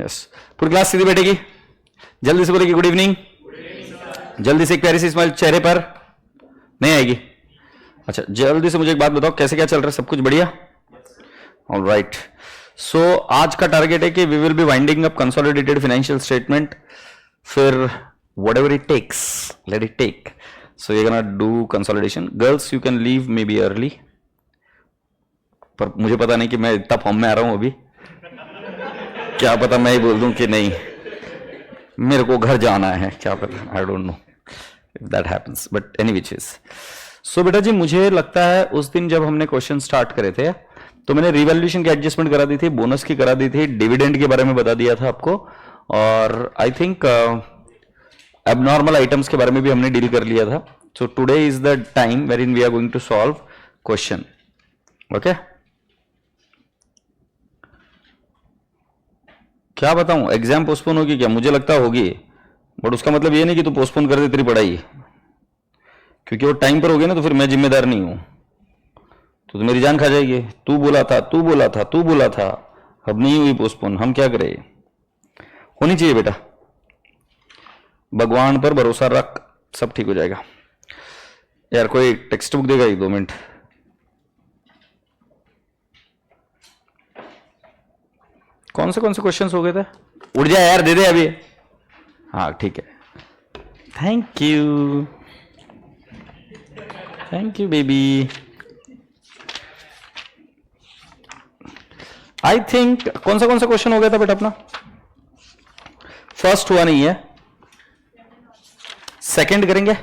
Yes, पूरी class सीधी बैठेगी, जल्दी से बोलेगी गुड इवनिंग, जल्दी से एक प्यारी सी स्माइल चेहरे पर नहीं आएगी। अच्छा, जल्दी से मुझे एक बात बताओ, कैसे क्या चल रहा है, सब कुछ बढ़िया? ऑलराइट, सो आज का टारगेट है कि we will be winding up consolidated financial statement, फिर whatever it takes let it take. So you gonna do consolidation. Girls you can leave may be early, पर मुझे पता नहीं कि मैं इतना फॉर्म में आ रहा हूं अभी, क्या पता मैं ही बोल दूं कि नहीं मेरे को घर जाना है, क्या पता, I don't know if that happens, but any which is. So बेटा जी, मुझे लगता है उस दिन जब हमने क्वेश्चन स्टार्ट करे थे तो मैंने रिवैल्यूएशन की एडजस्टमेंट करा दी थी, बोनस की करा दी थी, डिविडेंड के बारे में बता दिया था आपको, और आई थिंक एबनॉर्मल आइटम्स के बारे में भी हमने डील कर लिया था। So today is the time wherein we are going to solve question. Okay, क्या बताऊं, एग्जाम पोस्टपोन होगी क्या? मुझे लगता होगी, बट उसका मतलब ये नहीं कि तू पोस्टपोन कर दे तेरी पढ़ाई, क्योंकि वो टाइम पर होगी ना तो फिर मैं जिम्मेदार नहीं हूं, तो मेरी जान खा जाएगी। तू बोला था, तू बोला था, तू बोला था, अब नहीं हुई पोस्टपोन, हम क्या करें? होनी चाहिए बेटा, भगवान पर भरोसा रख, सब ठीक हो जाएगा। यार कोई टेक्स्ट बुक देगा? 1-2 मिनट। कौन से क्वेश्चंस हो गए थे? उड़ जा यार, दे दे अभी। हाँ ठीक है, thank you, thank you baby. I think कौन सा क्वेश्चन हो गया था बेटा अपना? फर्स्ट हुआ नहीं है, सेकंड करेंगे।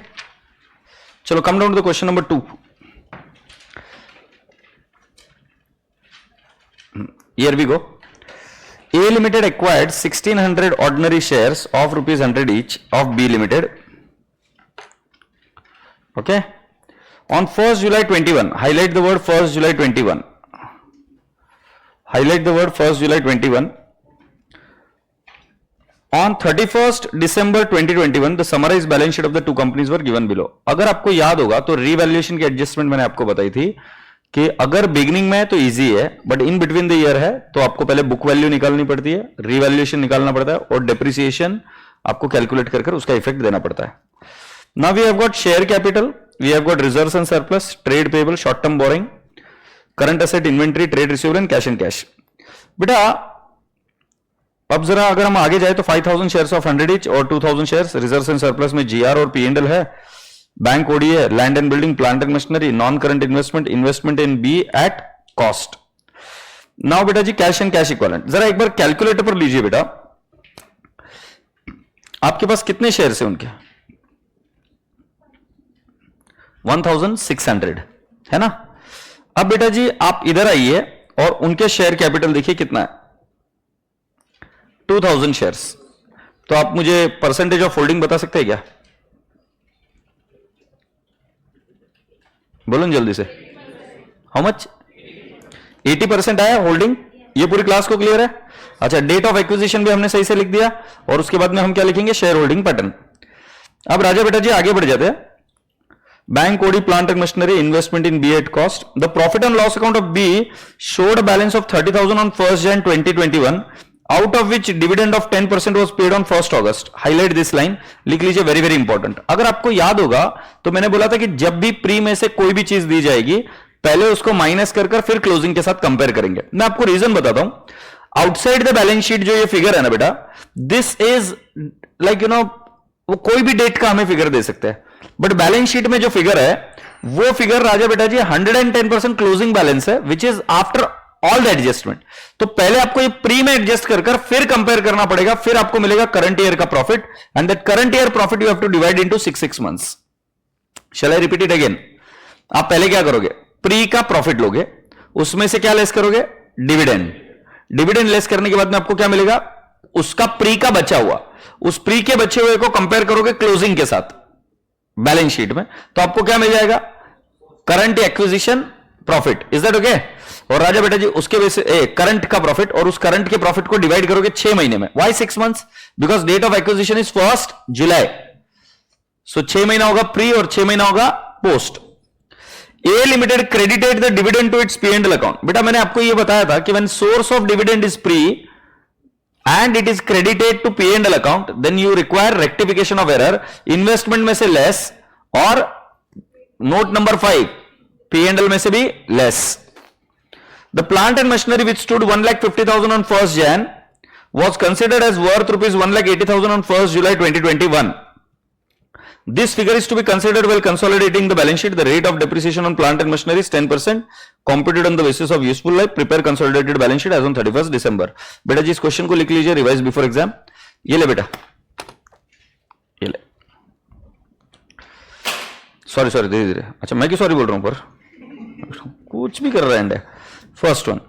चलो come down to the question number 2। Here we go. A Limited acquired 1600 ordinary shares of rupees 100 each of B Limited. Okay. On 1st July 21, highlight the word 1st July 21. Highlight the word 1st July 21. On 31st December 2021, the summarized balance sheet of the two companies were given below. अगर आपको याद होगा तो revaluation की adjustment मैंने आपको बताई थी कि अगर बिगिनिंग में है तो इजी है, but in between the year है तो आपको पहले बुक वैल्यू निकालनी पड़ती है, रिवैल्यूएशन निकालना पड़ता है, और डेप्रिसिएशन आपको कैलकुलेट कर उसका इफेक्ट देना पड़ता है। Now we have got share capital, we have got reserves and surplus, trade payable, short term borrowing, current asset, inventory, trade receivable and cash. बेटा अब जरा अगर हम आगे जाए तो 5000 शेयर्स ऑफ 100 इच और 2000 शेयर्स, रिजर्व्स एंड सरप्लस में जीआर और पी&एल है, बैंक ओडी है, land and building, plant and machinery, non current investment, investment in B at cost. Now बेटा जी कैश एंड कैश इक्विवेलेंट, जरा एक बार कैलकुलेटर पर लीजिए बेटा, आपके पास कितने शेयर्स हैं उनके? 1600 है ना। अब बेटा जी आप इधर आइए और उनके शेयर कैपिटल देखिए कितना है, 2000 शेयर्स। तो आप मुझे परसेंटेज ऑफ होल्डिंग बता सकते हैं क्या? बोलो जल्दी से, हाउ मच? 80% आया होल्डिंग, ये पूरी क्लास को क्लियर है? अच्छा, डेट ऑफ एक्विजिशन भी हमने सही से लिख दिया, और उसके बाद में हम क्या लिखेंगे? Share holding pattern. अब राजा बेटा जी आगे बढ़ जाते हैं। Bank OD, plant and machinery, investment in B at cost. The profit and loss account of B showed balance of 30,000 on 1st Jan 2021, out of which dividend of 10% was paid on 1st August. Highlight this line, लिख लीजिए, very very important. अगर आपको याद होगा तो मैंने बोला था कि जब भी प्री में से कोई भी चीज दी जाएगी पहले उसको माइनस कर फिर क्लोजिंग के साथ कंपेयर करेंगे। मैं आपको रीजन बताता हूं। आउटसाइड द बैलेंस शीट जो ये फिगर है ना बेटा, दिस इज लाइक वो कोई भी डेट का हमें फिगर दे सकते हैं, बट बैलेंस शीट में जो फिगर है वो फिगर राजा बेटा जी 110% क्लोजिंग बैलेंस है, which is after all the adjustment. तो पहले आपको ये प्री में एडजस्ट कर फिर कंपेयर करना पड़ेगा, फिर आपको मिलेगा करंट ईयर का profit, and that current year profit you have to divide into 6 months. Shall I repeat it again? आप पहले क्या करोगे? प्री का प्रॉफिट लोगे, उसमें से क्या लेस करोगे? डिविडेंड। डिविडेंड लेस करने के बाद में आपको क्या मिलेगा? उसका प्री का बचा हुआ, उस प्री के बचे हुए को कंपेयर करोगे क्लोजिंग के साथ बैलेंस शीट में, तो आपको क्या मिल जाएगा? Current acquisition profit. Is that okay? और राजा बेटा जी उसके बेस करंट का प्रॉफिट, और उस करंट के प्रॉफिट को डिवाइड करोगे 6 महीने में। Why 6 months? Because date of acquisition is 1st July, so 6 महीना होगा प्री और 6 महीना होगा post. A limited credited the dividend to its P and L account. बेटा मैंने आपको यह बताया था कि when source of dividend is pre, and it is credited to P and L account, then you require rectification of error, investment में से less और note number 5 P and L में से भी less. The plant and machinery which stood 1,50,000 on 1st Jan was considered as worth rupees 1,80,000 on 1st July 2021. This figure is to be considered while consolidating the balance sheet. The rate of depreciation on plant and machinery is 10%, computed on the basis of useful life. Prepare consolidated balance sheet as on 31st December. बेटा जी इस question को लिख लीजिए, revise before exam. ये ले बेटा, ये ले. सॉरी धीरे धीरे. अच्छा मैं क्यों सॉरी बोल रहा हूं, पर कुछ भी कर रहा है. First one,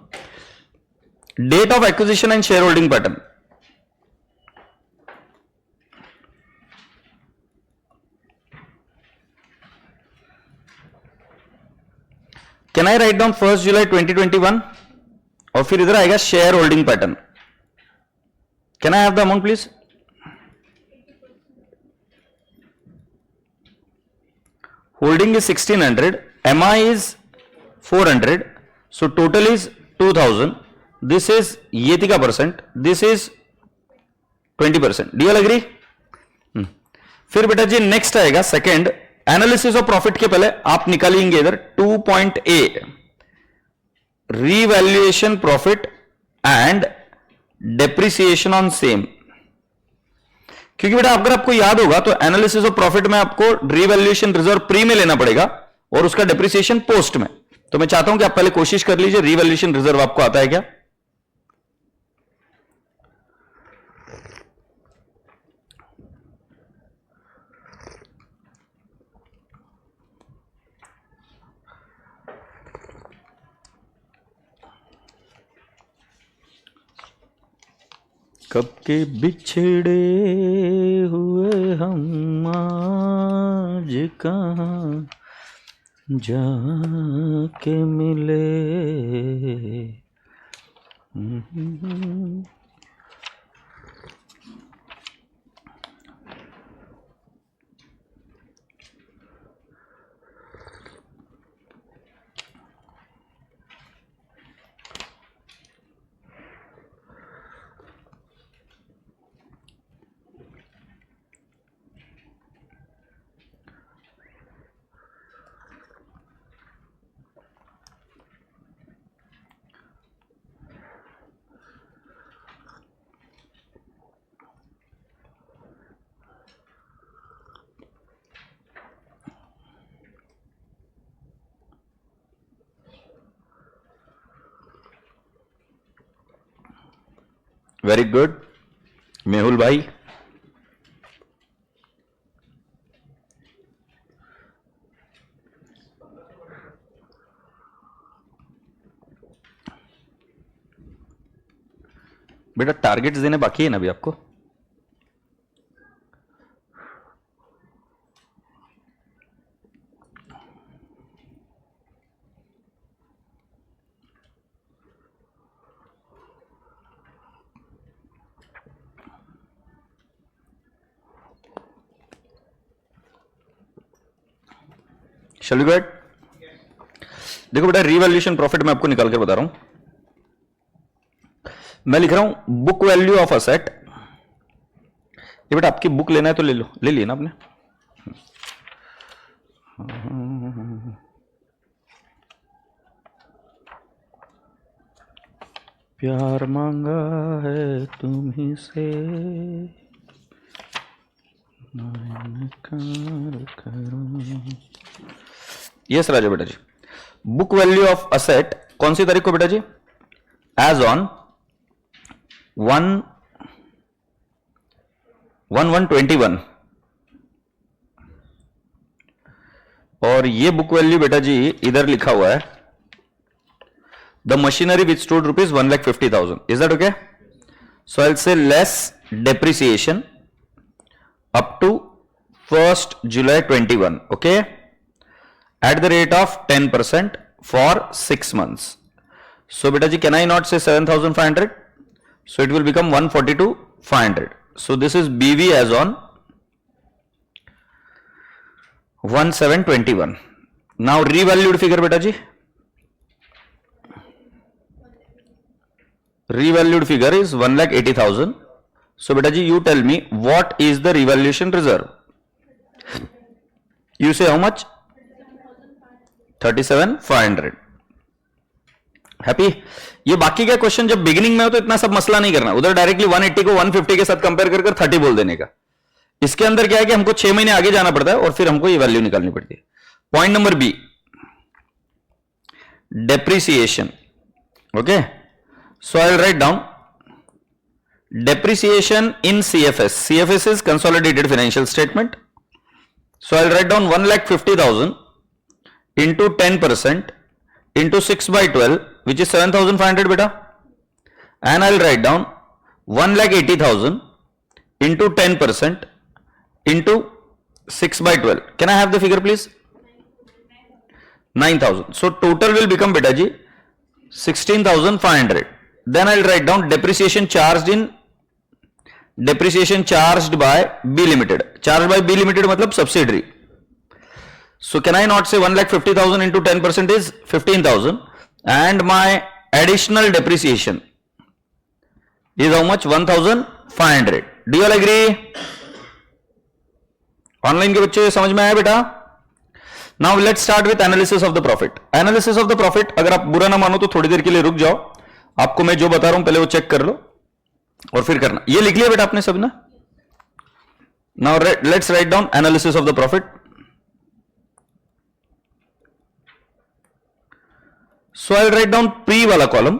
date of acquisition and share holding pattern. Can I write down 1st July 2021 और फिर इधर आएगा share holding pattern. Can I have the amount please? Holding is 1600, MI is 400, so total is 2000. This is ये थी का percent, this is 20%. Do you all agree? फिर बेटा जी next आएगा सेकेंड, एनालिसिस ऑफ प्रॉफिट के पहले आप निकालेंगे इधर 2.A, revaluation profit and depreciation on same. क्योंकि बेटा अगर आपको याद होगा तो एनालिसिस ऑफ प्रॉफिट में आपको रीवैल्यूएशन रिजर्व प्री में लेना पड़ेगा और उसका डेप्रिसिएशन पोस्ट में. तो मैं चाहता हूं कि आप पहले कोशिश कर लीजिए, रीवैल्यूएशन रिजर्व आपको आता है क्या? कब के बिछड़े हुए हम आज कहाँ जाके मिले. वेरी गुड मेहुल भाई. बेटा टारगेट्स देने बाकी है ना अभी आपको? Shall we go ahead? देखो बेटा रीवैल्यूएशन प्रॉफिट मैं आपको निकाल कर बता रहा हूं. मैं लिख रहा हूं बुक वैल्यू ऑफ असेट. ये बेटा आपकी बुक लेना है तो ले लो, ले लिया ना आपने. प्यार मांगा है तुम्ही से यस राजा बेटा जी. बुक वैल्यू ऑफ असेट कौन सी तारीख को बेटा जी? As on 1/1/21. और ये बुक वैल्यू बेटा जी इधर लिखा हुआ है the machinery which stood rupees 1,50,000. Is that okay? So I say less depreciation up to 1st July 21, okay, at the rate of 10% for 6 months. So beta ji, can I not say 7,500? So it will become 142,500. So this is BV as on 1/7/21. Now revalued figure beta ji, revalued figure is 1,80,000. So beta ji, you tell me what is the revaluation reserve? You say how much? 37,500. Happy? ये बाकी का question जब beginning में हो तो इतना सब मसला नहीं करना, उधर डायरेक्टली 180 को 150 के साथ कंपेयर कर 30 बोल देने का। इसके अंदर क्या है कि हमको 6 महीने आगे जाना पड़ता है और फिर हमको ये वैल्यू निकालनी पड़ती है। Point number B, depreciation. Okay, so I will write down depreciation in CFS. CFS is consolidated financial statement. So I'll write down 1,50,000 into 10% into 6 by 12, which is 7,500 beta. And I'll write down 1,80,000 into 10% into 6 by 12. Can I have the figure please? 9,000. So total will become beta ji 16,500. Then I'll write down depreciation charged by B Limited. Charged by B Limited मतलब subsidiary. So can I not say 1,50,000 into 10% is 15,000 and my additional depreciation is how much? 1,500. Do you all agree? Online के बच्चे समझ में आया बेटा? Now let's start with analysis of the profit. Analysis of the profit, अगर आप बुरा ना मानो तो थोड़ी देर के लिए रुक जाओ, आपको मैं जो बता रहा हूं पहले वो चेक कर लो और फिर करना। ये लिख लिया बेटा आपने सब ना? Now let's write down analysis of the profit. So I'll write down pre वाला कॉलम।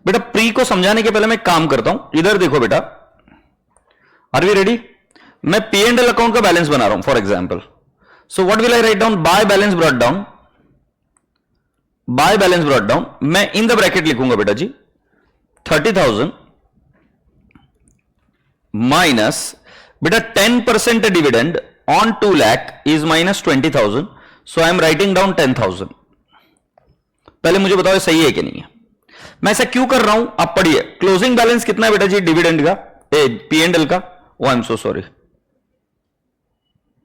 बेटा प्री को समझाने के पहले मैं काम करता हूं, इधर देखो बेटा। Are we ready? मैं पी एंड एल अकाउंट का बैलेंस बना रहा हूं for example. So what will I write down? By balance brought down. By balance brought down मैं इन द ब्रैकेट लिखूंगा बेटा जी 30,000 माइनस बेटा 10% dividend on 2 lakh is minus 20,000। So I am writing down 10,000। पहले मुझे बताओ सही है कि नहीं है? मैं ऐसा क्यों कर रहा हूं आप पढ़िए। क्लोजिंग बैलेंस कितना है बेटा जी डिविडेंड का, पी एंड एल का? Oh I am so sorry,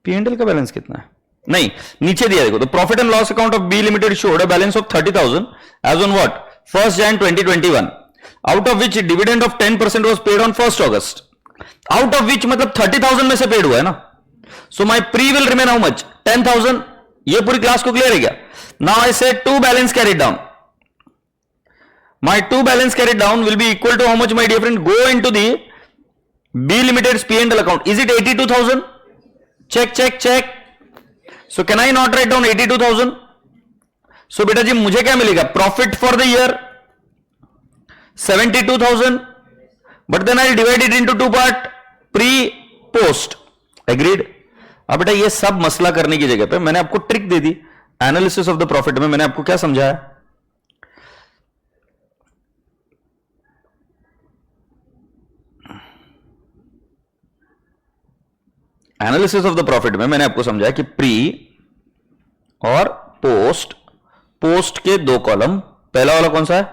P and L का बैलेंस कितना है? नहीं, नीचे दिया देखो। तो profit and loss account of B limited showed a balance of 30,000 as on what? 1st Jan 2021, out of which dividend of 10% was paid on 1st August। Out of which मतलब 30,000 में से पेड हुआ है ना। So my pre will remain how much? 10,000। ये पूरी class को clear है क्या? Now I say 2 balance carried down. My 2 balance carried down will be equal to how much my dear friend? Go into the B limited P and L account. Is it 82,000? Check check check. So can I not write down 82,000? सो बेटा जी मुझे क्या मिलेगा? Profit for the year 72,000, but then I divide it into 2 part, pre post. Agreed? अब बेटा ये सब मसला करने की जगह पे मैंने आपको trick they the. Analysis of the profit में मैंने आपको क्या समझाया? एनालिसिस ऑफ द प्रॉफिट में मैंने आपको समझाया कि प्री और पोस्ट, पोस्ट के 2 कॉलम, पहला वाला कौन सा है?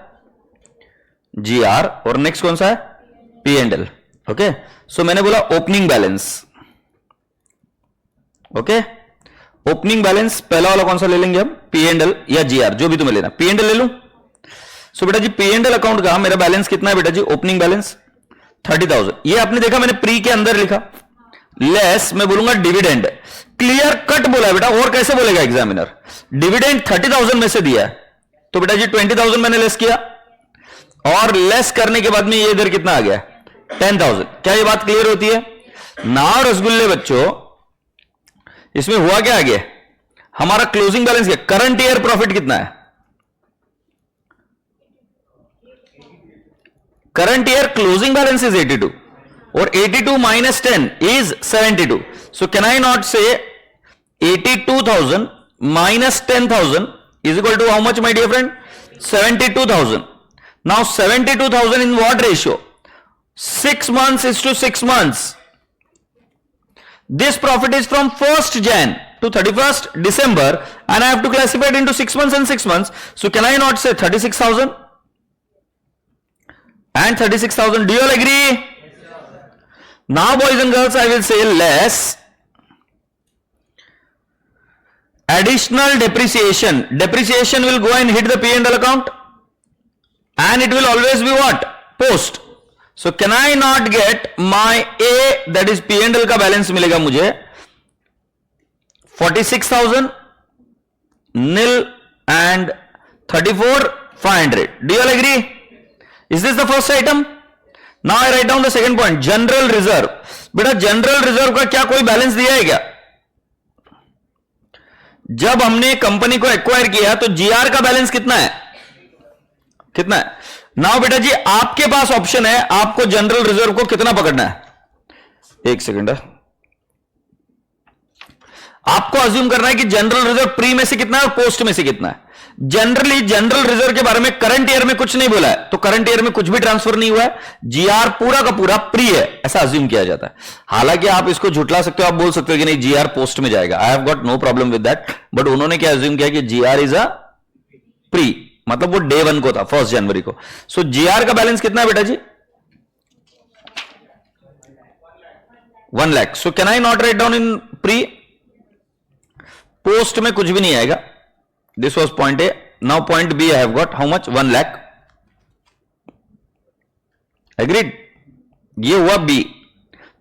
जीआर, और नेक्स्ट कौन सा है? P and L. ओके, सो मैंने बोला opening balance. Okay, opening balance पहला वाला कौन सा ले लेंगे हम? पी एंड एल या जीआर, जो भी तुम्हें लेना। पी एंड एल ले लूं? सो बेटा G P and L account का मेरा बैलेंस कितना है बेटा जी? Opening balance 30,000। ये आपने देखा मैंने प्री के अंदर लिखा, लेस मैं बोलूंगा डिविडेंड। क्लियर कट बोला है बेटा, और कैसे बोलेगा एग्जामिनर? डिविडेंड 30,000 में से दिया है तो बेटा जी 20,000 मैंने लेस किया, और लेस करने के बाद में ये इधर कितना आ गया? 10,000। क्या ये बात क्लियर होती है? नाउ रसगुल्ले बच्चों, इसमें हुआ क्या आगे? हमारा क्लोजिंग बैलेंस क्या? करंट ईयर प्रॉफिट कितना है? Current year closing balance is 82 और 82 minus 10 is 72. So can I not say 82,000 minus 10,000 is equal to how much my dear friend? 72,000. Now 72,000 in what ratio? 6 months is to 6 months. This profit is from 1st Jan to 31st December and I have to classify it into 6 months and 6 months. So can I not say 36,000 and 36,000? Do you all agree? Now boys and girls, I will say less additional depreciation. Depreciation will go and hit the P&L account and it will always be what? Post. So can I not get my A that is P and L का balance मिलेगा मुझे 46,000 nil and 34,500. Do you all agree? Is this the first item? Now I write down the second point. General reserve. बेटा general reserve का क्या कोई balance दिया है क्या? जब हमने कंपनी को एक्वायर किया तो जीआर का बैलेंस कितना है? कितना है? नाउ बेटा जी आपके पास ऑप्शन है, आपको जनरल रिजर्व को कितना पकड़ना है. एक सेकेंड है, आपको अज्यूम करना है कि जनरल रिजर्व प्री में से कितना है और पोस्ट में से कितना है. जनरली जनरल रिजर्व के बारे में करंट ईयर में कुछ नहीं बोला है, तो करंट ईयर में कुछ भी ट्रांसफर नहीं हुआ है. जीआर पूरा का पूरा प्री है ऐसा अज्यूम किया जाता है. हालांकि आप इसको झुटला सकते हो, आप बोल सकते हो कि नहीं जीआर पोस्ट में जाएगा. I have got no problem with that, but उन्होंने क्या अज्यूम किया कि जीआर इज अ प्री, मतलब वो डे 1 को था, 1 जनवरी को. सो जीआर का बैलेंस कितना है बेटा जी? 1 lakh. So can I not write down in pre? Post में कुछ भी नहीं आएगा. This was point A. Now point B I have got how much? 1 lakh. Agreed. ये हुआ B.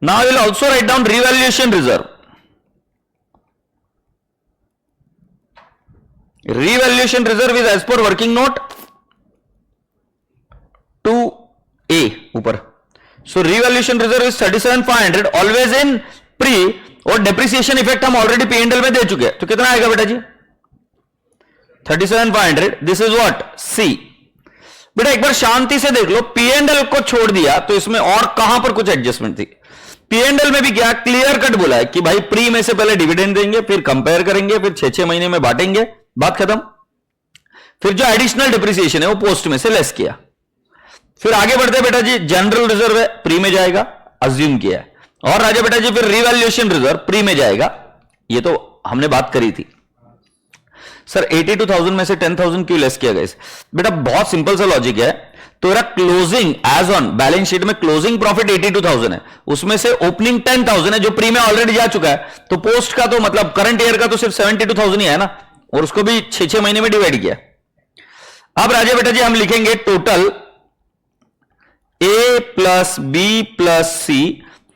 Now I will also write down revaluation reserve. Revaluation reserve is as per working note 2A ऊपर. So revaluation reserve is 37,500 always in pre, और depreciation effect हम already P and L में दे चुके हैं. तो कितना आएगा बेटा जी? 37,500. This is what? सी. बेटा एक बार शांति से देख लो, पी एंड एल को छोड़ दिया तो इसमें और कहां पर कुछ एडजस्टमेंट थी? पी एंड एल में भी क्या क्लियर कट बोला है कि भाई प्री में से पहले डिविडेंड देंगे, फिर कंपेयर करेंगे, फिर 6-6 महीने में बांटेंगे, बात खत्म. फिर जो एडिशनल डिप्रिसिएशन है वो पोस्ट में से लेस किया. फिर आगे बढ़ते बेटा जी, जनरल रिजर्व है प्री में जाएगा, अज्यूम किया है. और राजा बेटा जी फिर रिवैल्यूएशन रिजर्व प्री में जाएगा, ये तो हमने बात करी थी. सर 82,000 में से 10,000 क्यों लेस किया गया? बेटा बहुत सिंपल सा लॉजिक है. तो closing as on balance sheet में क्लोजिंग प्रॉफिट 82,000 है, उसमें से ओपनिंग 10,000 है जो प्री में ऑलरेडी जा चुका है. तो पोस्ट का तो मतलब करंट ईयर का तो सिर्फ 72,000 ही है ना, और उसको भी 6-6 महीने में डिवाइड किया. अब राजा बेटा जी हम लिखेंगे total A plus B plus C.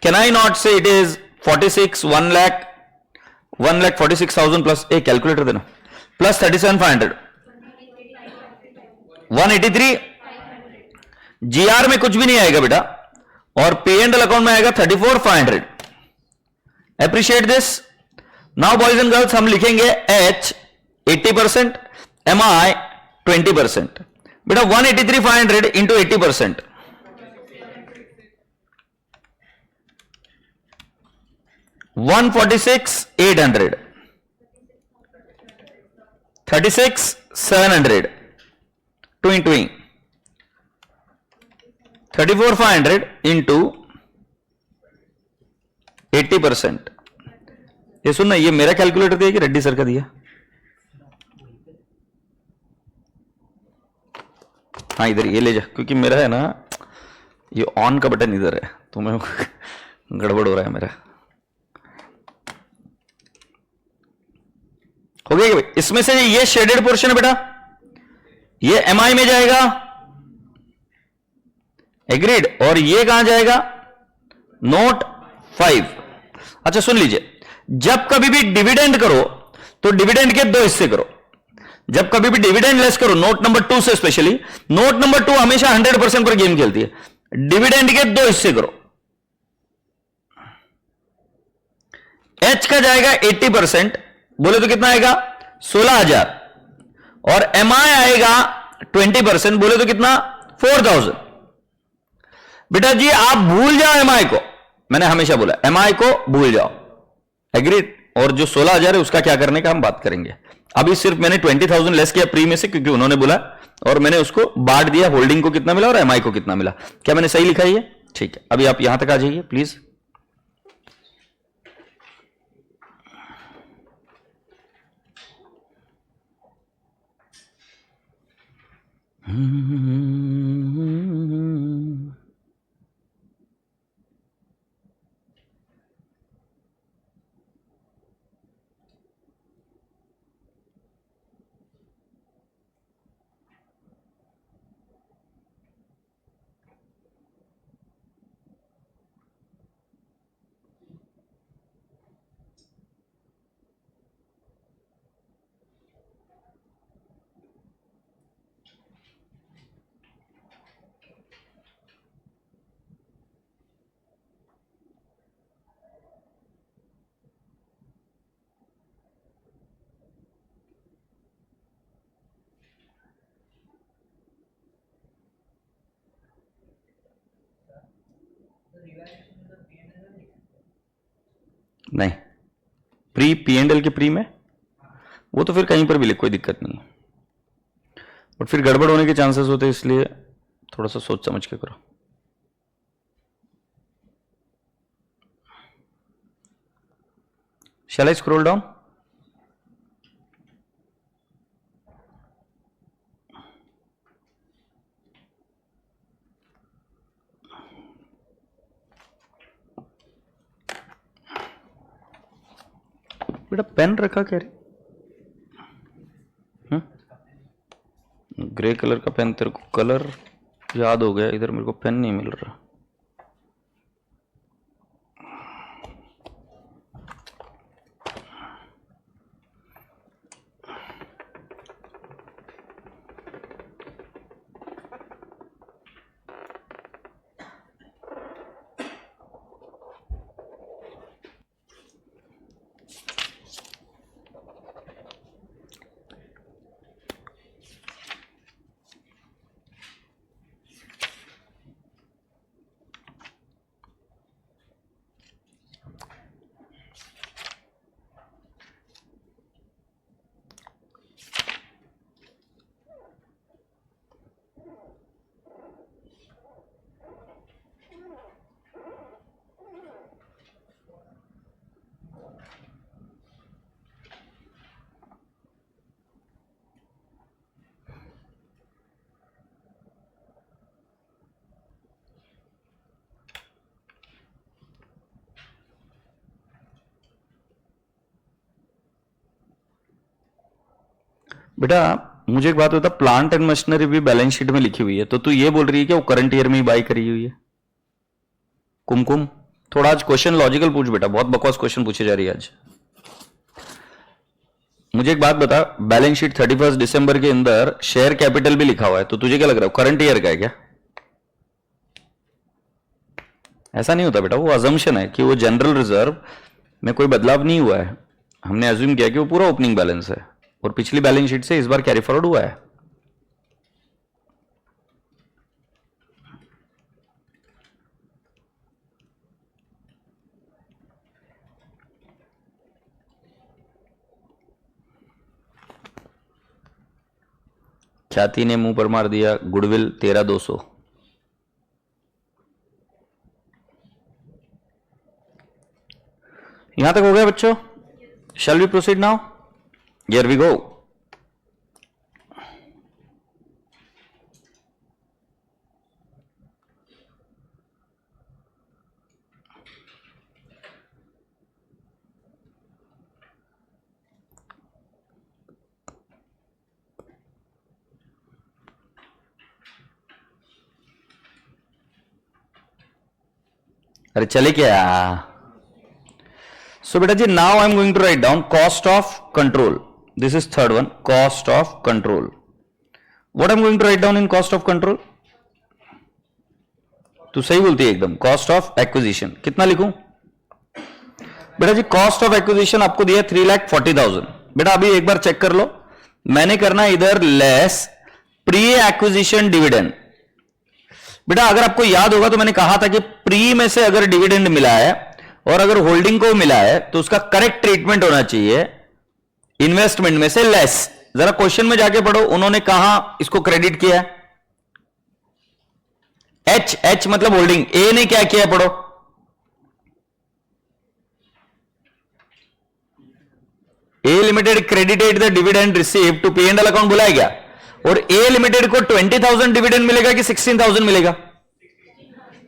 Can I not say it is 46, 1 lakh, 1,46,000 plus A calculator देना, plus 37,500, 183. GR में कुछ भी नहीं आएगा बेटा, और पे एंड एल अकाउंट में आएगा 34,500. Appreciate this. Now boys and girls हम लिखेंगे H 80%, MI 20%. बेटा 183,500 इंटू 80%, 146,800, 36,700, 34,500 इंटू 80%. ये सुनना, ये मेरा कैलकुलेटर दिया कि रेड्डी सर का दिया? हाँ इधर ये ले जा, क्योंकि मेरा है ना ये ऑन का बटन इधर है, तो मैं गड़बड़ हो रहा है मेरा. हो गया भाई? इसमें से ये शेडेड पोर्शन है बेटा, ये एमआई में जाएगा, एग्रीड. और ये कहां जाएगा? नोट 5. अच्छा सुन लीजिए, जब कभी भी डिविडेंड करो तो डिविडेंड के 2 हिस्से करो. जब कभी भी डिविडेंड लेस करो, नोट नंबर 2 से स्पेशली, नोट नंबर 2 हमेशा 100% पर गेम खेलती है. डिविडेंड के 2 हिस्से करो. एच का जाएगा 80%, बोले तो कितना आएगा? 16,000. और एमआई आएगा 20%, बोले तो कितना? 4,000. बेटा जी आप भूल जाओ एमआई को, मैंने हमेशा बोला एमआई को भूल जाओ, एग्रीड. और जो 16,000 है उसका क्या करने का हम बात करेंगे. अभी सिर्फ मैंने 20,000 लेस किया प्री में से, क्योंकि उन्होंने बोला, और मैंने उसको बांट दिया, होल्डिंग को कितना मिला और एमआई को कितना मिला. क्या मैंने सही लिखा है? ठीक है. अभी आप यहां तक आ जाइए प्लीज. नहीं, प्री पी एंड एल के प्री में वो तो फिर कहीं पर भी लिख, कोई दिक्कत नहीं है, बट फिर गड़बड़ होने के चांसेस होते हैं, इसलिए थोड़ा सा सोच समझ के करो। Shall I scroll down? बेटा पेन रखा क्या रे? ग्रे कलर का पेन, तेरे को कलर याद हो गया, इधर मेरे को पेन नहीं मिल रहा। बेटा मुझे एक बात बता, प्लांट एंड मशीनरी भी बैलेंस शीट में लिखी हुई है, तो तू ये बोल रही है कि वो करंट ईयर में ही बाई करी हुई है? कुमकुम थोड़ा आज क्वेश्चन लॉजिकल पूछ बेटा, बहुत बकवास क्वेश्चन पूछे जा रही है आज। मुझे एक बात बता, बैलेंस शीट 31 दिसंबर के अंदर शेयर कैपिटल भी लिखा हुआ है, तो तुझे क्या लग रहा है करंट ईयर का है क्या? ऐसा नहीं होता बेटा, वो अजम्पशन है कि वो जनरल रिजर्व में कोई बदलाव नहीं हुआ है, हमने अज्यूम किया कि वो पूरा ओपनिंग बैलेंस है और पिछली बैलेंस शीट से इस बार कैरी फॉरवर्ड हुआ है। ख्याति ने मुंह पर मार दिया गुडविल 13,200। यहां तक हो गया बच्चों? Shall we proceed now? Here we go. अरे चले क्या? सो बेटा जी now I am going to write down cost of control. This is third one, cost of control. What I am going to write down in cost of control? तू सही बोलती है एकदम। कॉस्ट ऑफ एक्विजिशन कितना लिखूं बेटा जी? Cost of acquisition आपको दिया 3,40,000। बेटा अभी एक बार चेक कर लो, मैंने करना इधर लेस प्री एक्विजिशन डिविडेंड। बेटा अगर आपको याद होगा तो मैंने कहा था कि प्री में से अगर डिविडेंड मिला है और अगर होल्डिंग को मिला है तो उसका करेक्ट ट्रीटमेंट होना चाहिए इन्वेस्टमेंट में से लेस। जरा क्वेश्चन में जाके पढ़ो, उन्होंने कहा इसको क्रेडिट किया है, एच मतलब होल्डिंग, ए ने क्या किया पढ़ो। A limited credited the dividend received to P&L account बुलाया गया, और ए लिमिटेड को 20,000 डिविडेंड मिलेगा कि 16,000 मिलेगा?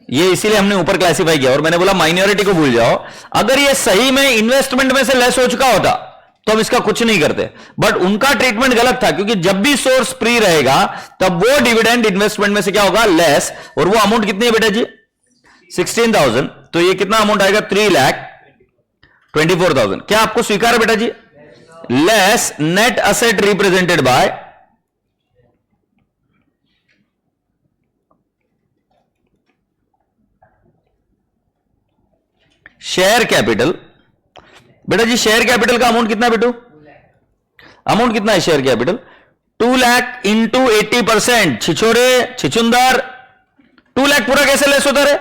ये इसीलिए हमने ऊपर क्लासिफाई किया, और मैंने बोला माइनॉरिटी को भूल जाओ। अगर ये सही में इन्वेस्टमेंट में से लेस हो चुका होता तो हम इसका कुछ नहीं करते, बट उनका ट्रीटमेंट गलत था, क्योंकि जब भी सोर्स प्री रहेगा तब वो डिविडेंड इन्वेस्टमेंट में से क्या होगा? लेस। और वो अमाउंट कितनी है बेटा जी? 16,000। तो ये कितना अमाउंट आएगा? 3,24,000। क्या आपको स्वीकार है बेटा जी? Less net asset represented by share capital. बेटा जी शेयर कैपिटल का अमाउंट कितना है बेटू? अमाउंट कितना है शेयर कैपिटल? 2 लाख इंटू 80%। छिछोरे छिचुंदर, 2 लाख पूरा कैसे लेस होता रे?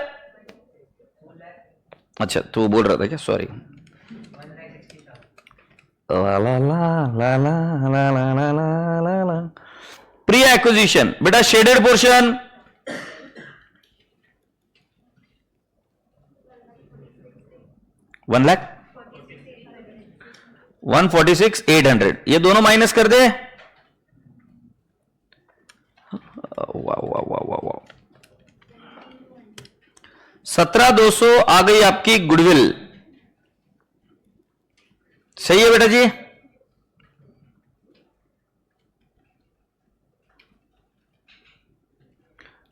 अच्छा तू बोल रहा था क्या? सॉरी। ला ला ला ला ला ला ला ला ला ला ला। प्री एक्विजिशन बेटा शेडेड पोर्शन 1,46,800, ये दोनों माइनस कर दे। वाह वाह वाह वाह वाह, 17,200 आ गई आपकी गुडविल। सही है बेटा जी।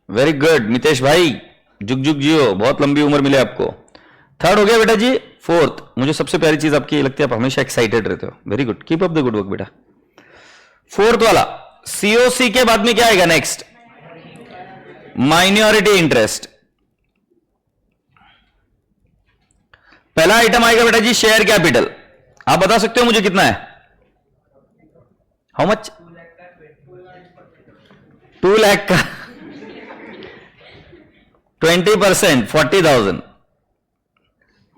वेरी गुड नितेश भाई, जुग जुग जियो, बहुत लंबी उम्र मिले आपको। थर्ड हो गया बेटा जी। फोर्थ, मुझे सबसे प्यारी चीज आपकी लगती है, आप हमेशा एक्साइटेड रहते हो। Very good, keep up the good work बेटा। फोर्थ वाला सीओसी के बाद में क्या आएगा नेक्स्ट? Minority interest. पहला आइटम आएगा बेटा जी शेयर कैपिटल। आप बता सकते हो मुझे कितना है? How much? 2 लाख का 20% 40,000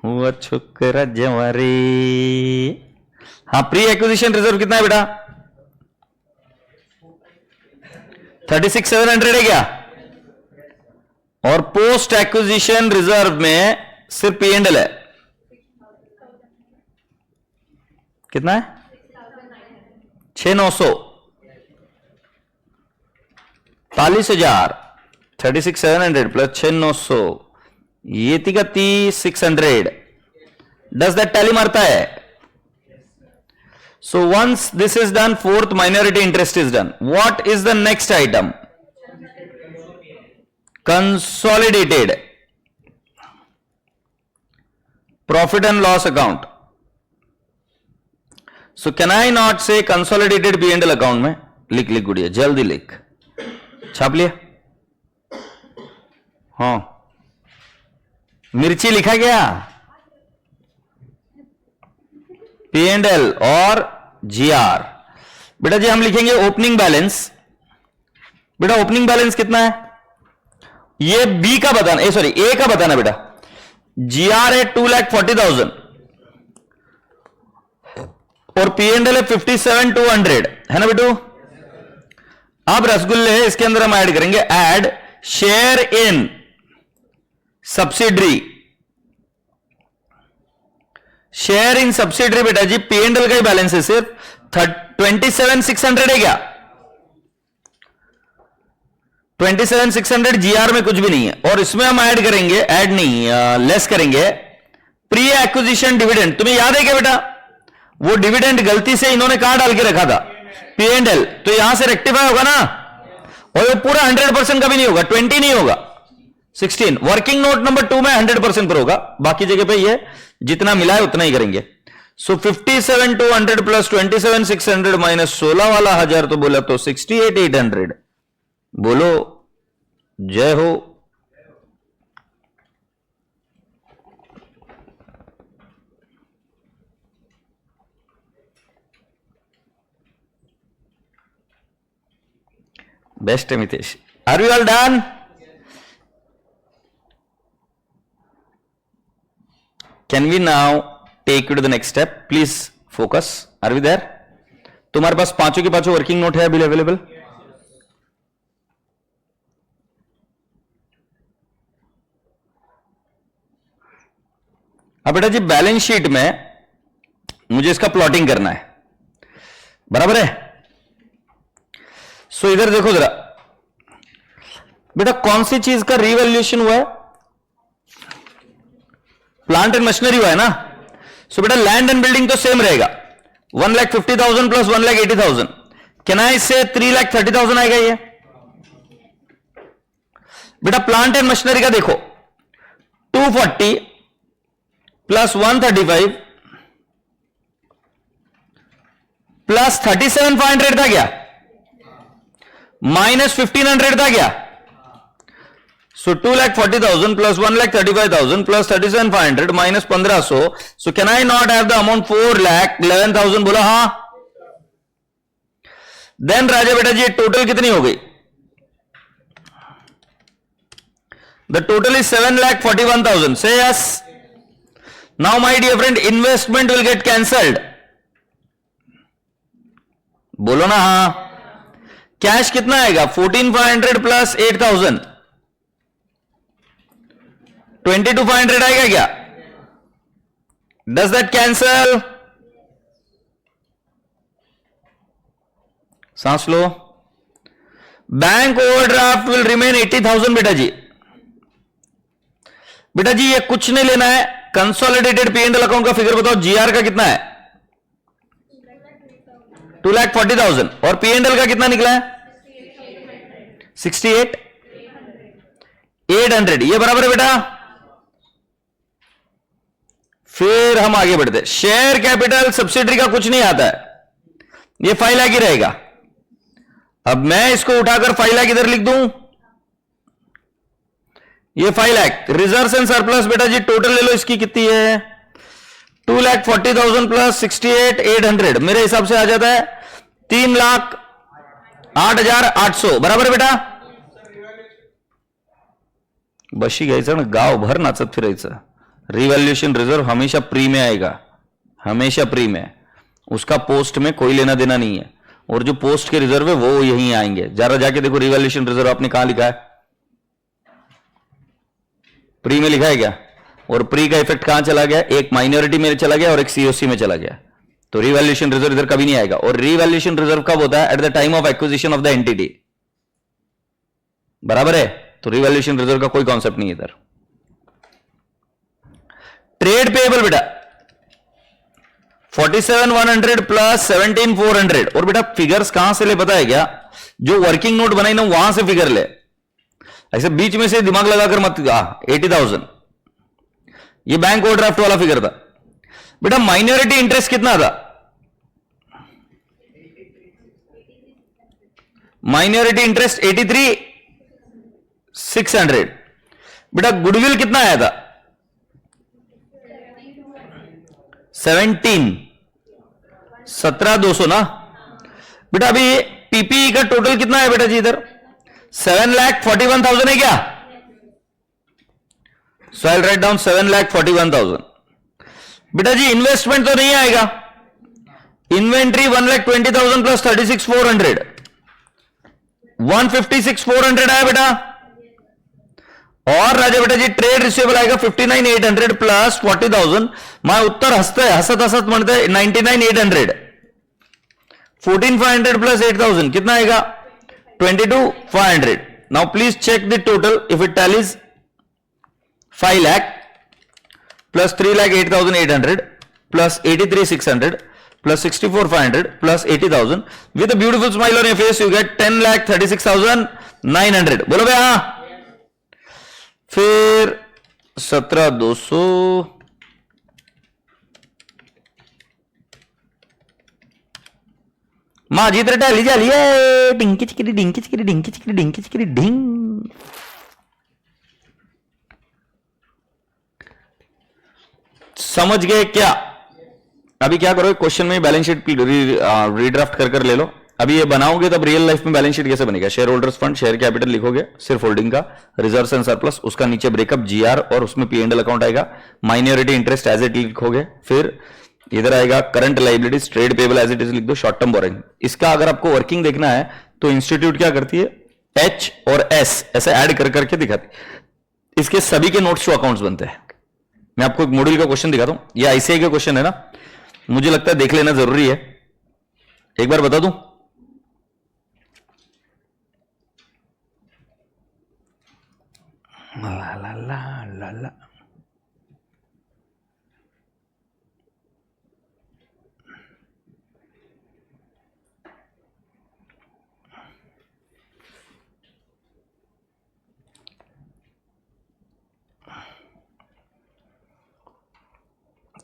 हुआ छोकरा जवारी। हाँ, प्री एक्विजिशन रिजर्व कितना है बेटा? 36,700 है क्या? और पोस्ट एक्विजिशन रिजर्व में सिर्फ P&L है, कितना है? 6,900, 40,000, 36,700 प्लस 6,900, ये तीका 30,600। डज दैट टैली मारता है? So once this is done, fourth minority interest is done, what is the next item? Consolidated profit and loss account. So can I not say consolidated P&L account में? लिख लिख गुड़िया, जल्दी लिख, छाप लिया। हाँ, मिर्ची लिखा गया, P&L और GR। बेटा जी हम लिखेंगे ओपनिंग बैलेंस। बेटा ओपनिंग बैलेंस कितना है? ये बी का बताना, सॉरी ए का बताना बेटा। GR है 2,40,000 और P&L है 57,200, है ना बेटू? अब रसगुल्ले है, इसके अंदर हम ऐड करेंगे, add share in subsidiary. Share in subsidiary बेटा जी P&L का ही बैलेंस है सिर्फ 27,600 है क्या? 27,600 GR में कुछ भी नहीं है, और इसमें हम ऐड करेंगे, ऐड नहीं लेस करेंगे प्री एक्विजिशन डिविडेंड। तुम्हें याद है क्या बेटा? वो डिविडेंड गलती से इन्होंने कहां डाल के रखा था? P&L, तो यहां से रेक्टिफाई होगा ना, और ये पूरा 100% का भी नहीं होगा, 20 नहीं होगा, 16। वर्किंग नोट नंबर 2 में 100% पर होगा, बाकी जगह पे ये जितना मिला है उतना ही करेंगे। सो 57,200 प्लस 27,600 माइनस 16 वाला 1000 तो बोला तो 68,800। बोलो जय हो। बेस्ट है Mitesh. Are you all done? Can we now take you to the next step? Please focus. Are we there? तुम्हारे पास पांचों के पांचों वर्किंग नोट है अभी अवेलेबल? अब बेटा जी बैलेंस शीट में मुझे इसका प्लॉटिंग करना है, बराबर है? सो इधर देखो जरा बेटा, कौन सी चीज का रीवैल्यूएशन हुआ है? प्लांट एंड मशीनरी हुआ है ना। सो बेटा लैंड एंड बिल्डिंग तो सेम रहेगा, 1,50,000 प्लस 1,80,000। कैन आई से 3,30,000 आएगा ये? बेटा प्लांट एंड मशीनरी का देखो, 240 प्लस 135 प्लस 37,500 था क्या? माइनस 1,500 था क्या? सो 2,40,000 plus 1,35,000 plus 37,500 minus 1,500। So can I not have the amount 4,11,000? बोला हाँ। देन राजा बेटा जी टोटल कितनी हो गई? The total is 7,41,000। Say yes. Now my dear friend, investment will get cancelled. बोलो ना हाँ। कैश कितना आएगा 14,500 प्लस 8,000 22,500 आएगा क्या? Does that cancel? सांस लो। बैंक ओवरड्राफ्ट विल रिमेन 80,000 बेटा जी। बेटा जी ये कुछ नहीं लेना है, consolidated P and L account का फिगर बताओ, जीआर का कितना है 2,40,000 और पी एंड एल का कितना निकला है 68,800। ये बराबर है बेटा। फिर हम आगे बढ़ते, शेयर कैपिटल सब्सिडरी का कुछ नहीं आता है, ये 5 लाख ही रहेगा। अब मैं इसको उठाकर 5 लाख इधर लिख दूं, ये 5 लाख। रिजर्व एंड सरप्लस बेटा जी टोटल ले लो, इसकी कितनी है 2,40,000 प्लस 68,800, मेरे हिसाब से आ जाता है 3,08,800 बराबर है बेटा। बशी घ्यायचं ना, गाव भर नाचत फिरायचं। रिवैल्यूएशन रिजर्व हमेशा प्री में आएगा, हमेशा प्री में, उसका पोस्ट में कोई लेना देना नहीं है, और जो पोस्ट के रिजर्व है वो यहीं आएंगे। जरा जाके देखो रिवैल्यूएशन रिजर्व आपने कहां लिखा है, प्री में लिखा है क्या? और प्री का इफेक्ट कहां चला गया, एक माइनॉरिटी में चला गया और एक सीओसी में चला गया, तो रिवैल्यूएशन रिजर्व इधर कभी नहीं आएगा। और रिवैल्यूएशन रिजर्व कब होता है? At the time of acquisition of the entity, बराबर है। तो रिवैल्यूएशन रिजर्व का कोई कॉन्सेप्ट नहीं है इधर। ट्रेड पेएबल बेटा 47,100 प्लस 17,400, और बेटा फिगर्स कहां से ले पता है क्या? जो वर्किंग नोट बनाई ना वहां से फिगर ले, ऐसे बीच में से दिमाग लगाकर मत। 80,000 ये बैंक ओवरड्राफ्ट वाला फिगर था बेटा। माइनॉरिटी इंटरेस्ट कितना था? Minority interest 83,600। बेटा गुडविल कितना आया था 17,200 ना बेटा। अभी पीपीई का टोटल कितना है बेटा जी इधर 7,41,000 है क्या? सो आई राइट डाउन 7,41,000। बेटा जी इन्वेस्टमेंट तो नहीं आएगा, इन्वेंट्री 1,20,000 प्लस 36,400, 156,400 आया बेटा। और राजा बेटा जी ट्रेड रिसीवेबल आएगा 59,800 प्लस 40,000। मैं उत्तर हंसते हसत हसत म्हणते 99,800, 14,500 प्लस 8,000 कितना आएगा 22,500। Now please check the total if it tallies 5 lakh plus 3,08,800 plus 83,600 plus 64,500 plus 80,000 with a beautiful smile on your face you get 10,36,900। बोलो भैया। फिर 17,200 मां जी तेरे डाली जाली है डिंकी चिकरी डिंकी चिकरी डिंकी चिकरी डिंकी चिकरी डिंग। समझ गए क्या? अभी क्या करो क्वेश्चन में बैलेंस शीट रीड्राफ्ट कर ले लो। अभी ये बनाओगे तब रियल लाइफ में बैलेंस शीट कैसे बनेगा? Share holders fund, share capital लिखोगे सिर्फ होल्डिंग का, रिजर्व्स एंड सरप्लस, उसका नीचे ब्रेकअप जीआर और उसमें पी एंड एल अकाउंट आएगा, माइनॉरिटी इंटरेस्ट एज इट लिखोगे, फिर इधर आएगा current liabilities, trade payable as it is लिख दो, शॉर्ट टर्म बोरिंग। इसका अगर आपको वर्किंग देखना है तो इंस्टीट्यूट क्या करती है एच और एस ऐसे ऐड कर करके दिखाती, इसके सभी के नोट्स टू अकाउंट्स बनते हैं। मैं आपको एक मॉड्यूल का क्वेश्चन दिखाता हूं, ये आईसीआई का क्वेश्चन है ना, मुझे लगता है देख लेना जरूरी है, एक बार बता दूं। ला ला ला ला ला।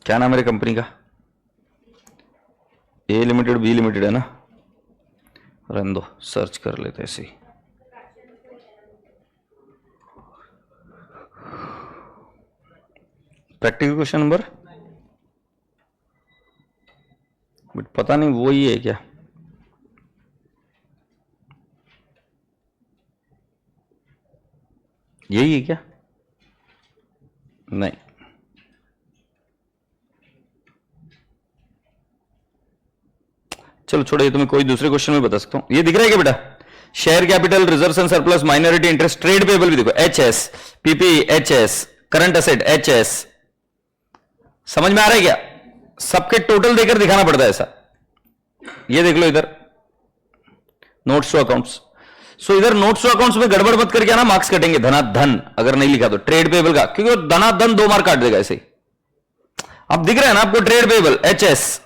क्या नाम है मेरी कंपनी का? ए लिमिटेड, बी लिमिटेड है ना, रहने दो, सर्च कर लेते ऐसे ही। प्रैक्टिकल क्वेश्चन नंबर, बट पता नहीं वो ही है क्या, यही है क्या? नहीं, चलो छोड़ो, ये तुम्हें कोई दूसरे क्वेश्चन में बता सकता हूं। ये दिख रहा है क्या बेटा? Share capital, reserves and surplus, minority interest, trade payable भी देखो, HS, PP, HS, current asset, HS. समझ में आ रहा है क्या? सबके टोटल देकर दिखाना पड़ता है ऐसा। ये देख लो इधर नोट्स टू अकाउंट्स। सो इधर नोट्स टू अकाउंट्स में गड़बड़ मत करके आना, मार्क्स कटेंगे धनाधन अगर नहीं लिखा तो। ट्रेड पेबल का, क्योंकि वो धनाधन 2 मार्क काट देगा ऐसे ही। अब दिख रहा है ना आपको ट्रेड पेबल, एचएस,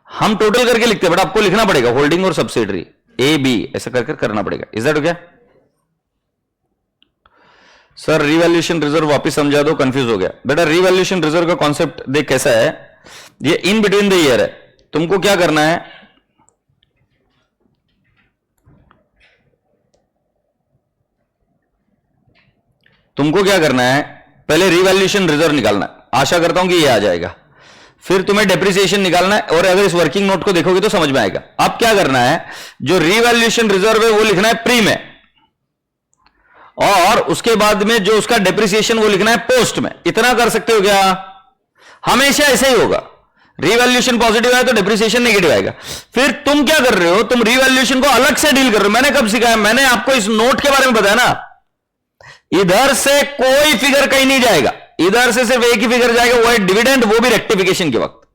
हम टोटल करके लिखते हैं बट आपको लिखना पड़ेगा होल्डिंग और सब्सिडरी, ए बी ऐसा करके करना पड़ेगा। Is that okay? Sir revaluation reserve वापस समझा दो, कंफ्यूज हो गया। बेटा रिवैल्यूएशन रिजर्व का कॉन्सेप्ट देख कैसा है, ये इन बिटवीन द ईयर है। तुमको क्या करना है, तुमको क्या करना है, पहले रिवैल्यूएशन रिजर्व निकालना है। आशा करता हूं कि ये आ जाएगा। फिर तुम्हें डेप्रिसिएशन निकालना है, और अगर इस वर्किंग नोट को देखोगे तो समझ में आएगा। अब क्या करना है, जो रिवैल्यूएशन रिजर्व है वो लिखना है प्री में, और उसके बाद में जो उसका डेप्रिसिएशन वो लिखना है पोस्ट में। इतना कर सकते हो क्या? हमेशा ऐसे ही होगा, रिवैल्यूएशन पॉजिटिव आए तो डेप्रिसिएशन नेगेटिव आएगा। फिर तुम क्या कर रहे हो, तुम रिवैल्यूएशन को अलग से डील कर रहे हो। मैंने कब सिखाया? मैंने आपको इस नोट के बारे में बताया ना। इधर से कोई फिगर कहीं नहीं जाएगा, इधर से सिर्फ एक ही फिगर जाएगा, वो है डिविडेंड, वो भी रेक्टिफिकेशन के वक्त।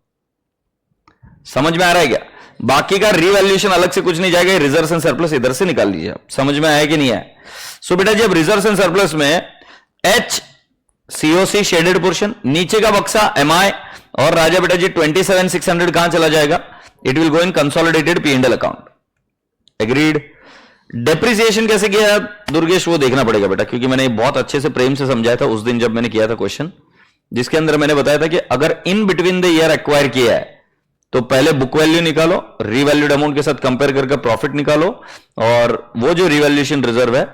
समझ में आ रहा है क्या? बाकी का रिवैल्यूएशन अलग से कुछ नहीं जाएगा। रिजर्व्स एंड सरप्लस इधर से निकाल लीजिए। समझ में आया कि नहीं आया? सो बेटा जी अब रिजर्व्स एंड सरप्लस में एच सीओसी शेडेड पोर्शन, नीचे का बक्सा एमआई, और राजा बेटा जी 27,600 कहां चला जाएगा? It will go in consolidated P and L account. Agreed? Depreciation कैसे किया दुर्गेश, वो देखना पड़ेगा बेटा, क्योंकि मैंने बहुत अच्छे से प्रेम से समझाया था उस दिन जब मैंने किया था क्वेश्चन, जिसके अंदर मैंने बताया था कि अगर in between the year acquire किया है तो पहले बुक वैल्यू निकालो, रीवैल्यूड अमाउंट के साथ कंपेयर करके प्रॉफिट निकालो, और वो जो रिवैल्यूएशन रिजर्व है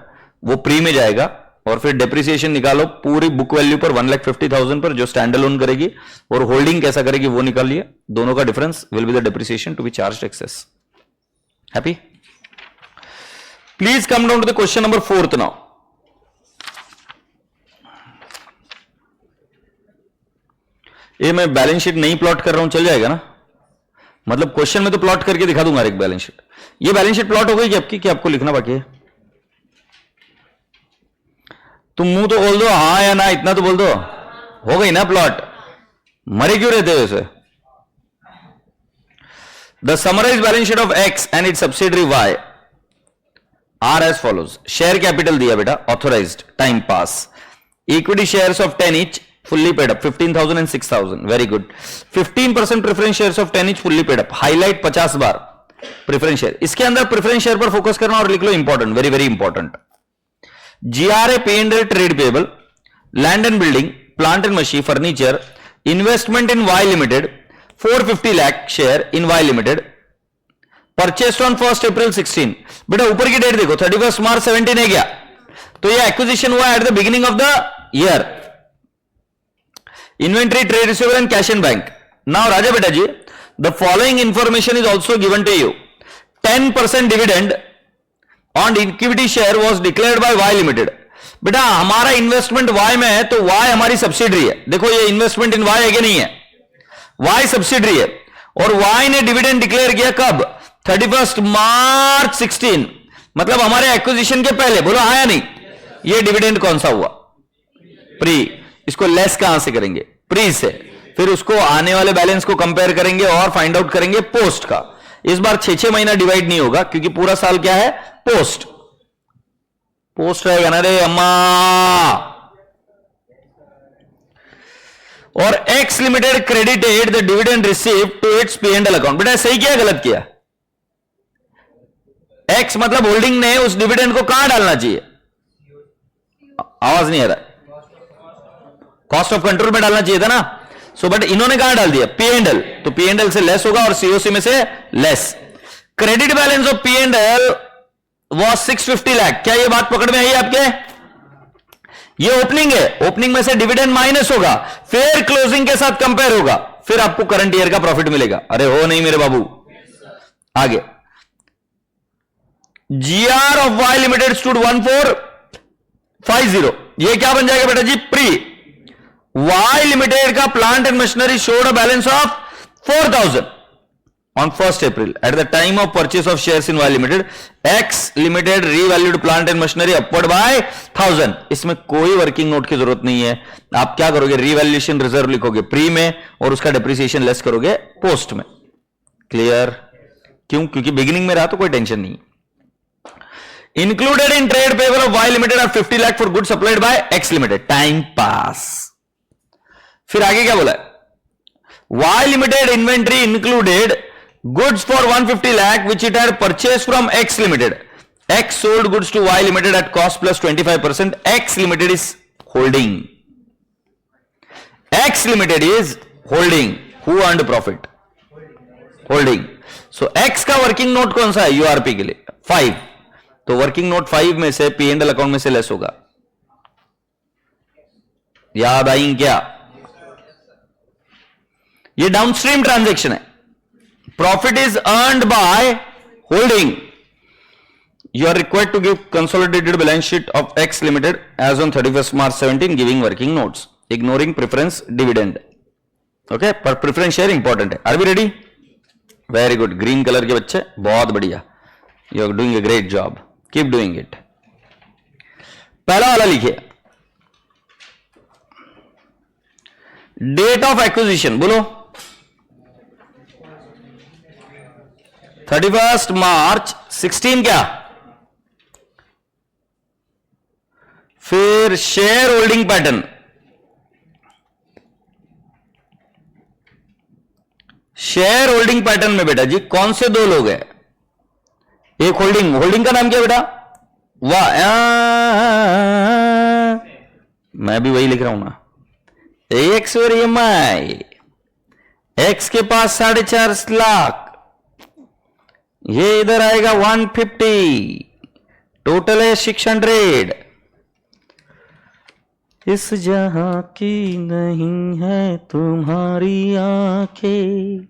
वो प्री में जाएगा, और फिर डेप्रिसिएशन निकालो पूरी बुक वैल्यू पर 1,50,000 पर जो स्टैंड अलोन करेगी, और होल्डिंग कैसा करेगी वो निकालिए। दोनों का difference will be the depreciation to be charged excess. Happy? Please come down to the question number 4th now. ये मैं बैलेंस शीट नहीं प्लॉट कर रहा हूं, चल जाएगा ना? मतलब क्वेश्चन में तो प्लॉट करके दिखा दूंगा एक बैलेंस शीट। ये बैलेंस शीट प्लॉट हो गई कि आपकी, कि आपको लिखना बाकी है? तुम मुंह तो बोल दो हाँ या ना, इतना तो बोल दो। हो गई ना प्लॉट? मरे क्यों रहते हो इसे? The summarised balance sheet of X and its subsidiary Y are as follows. Share capital दिया बेटा, authorised, time pass, equity shares of 10 each fully paid up 15,000 and 6,000, very good. 15% preference shares of 10 each fully paid up, highlight 50 बार preference share. इसके अंदर preference share पर focus करना और लिख लो important, very very important. GRA P&L trade payable, land and building, plant and machine, furniture, investment in Y limited 450 lakh share in Y limited, purchase on 1 April 16। बेटा ऊपर की डेट देखो, 31 March 17 है क्या? तो ये एक्विजिशन हुआ at the beginning of the year. Inventory, trade receivable and cash in bank. Now राजा बेटा जी, the following information is also given to you. 10% dividend on equity share was declared by Y limited. बेटा हमारा investment Y में है, तो Y हमारी subsidiary है। देखो ये इन्वेस्टमेंट इन वाई है कि नहीं है? वाई सब्सिडरी है, और वाई ने डिविडेंड डिक्लेयर किया कब? 31 March 16, मतलब हमारे एक्विजिशन के पहले। बोलो हाँ या नहीं? ये डिविडेंड कौन सा हुआ? प्री। इसको लेस कहां से करेंगे? प्री से। फिर उसको आने वाले बैलेंस को कंपेयर करेंगे और फाइंड आउट करेंगे पोस्ट का। इस बार 6 महीना डिवाइड नहीं होगा, क्योंकि पूरा साल क्या है? पोस्ट। पोस्ट रहेगा ना रे अम्मा। और X limited credited the dividend receive to its P&L account. बेटा सही किया गलत किया? एक्स मतलब होल्डिंग ने उस डिविडेंड को कहां डालना चाहिए? आवाज नहीं आ रहा। कॉस्ट ऑफ कंट्रोल में डालना चाहिए था ना। सो बट इन्होंने कहां डाल दिया? P&L। तो P&L से लेस होगा और सीओसी में से less. Credit balance of P&L was 650 lakh. क्या ये बात पकड़ में आई आपके? ये ओपनिंग है, ओपनिंग में से डिविडेंड माइनस होगा, फिर क्लोजिंग के साथ कंपेयर होगा, फिर आपको करंट ईयर का प्रॉफिट मिलेगा। अरे हो नहीं मेरे बाबू? आगे GR of Y limited stood 1450। ये क्या बन जाएगा बेटा जी? प्री। वाई लिमिटेड का plant and machinery showed a balance of 4,000। on 1st April at the time of purchase of shares in Y Limited, X Limited revalued plant and machinery upward by 1000. इसमें कोई working note की जरूरत नहीं है. आप क्या करोगे, रिवैल्यूएशन रिजर्व लिखोगे प्री में और उसका डेप्रिसिएशन लेस करोगे पोस्ट में. क्लियर? क्यों? क्योंकि बिगिनिंग में रहा तो कोई टेंशन नहीं. Included in trade payable of Y Limited are 50 lakh for good supplied by X Limited. Time pass. फिर आगे क्या बोला है? Y Limited inventory included goods for 150 lakh which it had purchased from X Limited. X sold goods to Y Limited at cost plus 25%. X Limited is holding. X Limited is holding. Who earned profit? Holding. So X का working note कौन सा है URP के लिए? 5. तो working note 5 में से P&L account में से लेस होगा. याद आई क्या? ये डाउनस्ट्रीम ट्रांजैक्शन है. Profit is earned by holding. You are required to give consolidated balance sheet of X Limited as on 31st March 17, giving working notes, ignoring preference dividend. Okay, पर preference share important है. Are we ready? Very good. Green color के बच्चे बहुत बढ़िया. You are doing a great job. Keep doing it. पहला वाला लिखिए. Date of acquisition बोलो. 31st मार्च 16 क्या? फिर share holding pattern. Share holding pattern में बेटा जी कौन से दो लोग हैं? एक होल्डिंग. होल्डिंग का नाम क्या बेटा? वाह, मैं भी वही लिख रहा हूं ना. एक्स और EMI. एक्स के पास 4.5 लाख. ये इधर आएगा 150. टोटल है 600. इस जहां की नहीं है तुम्हारी आंखें.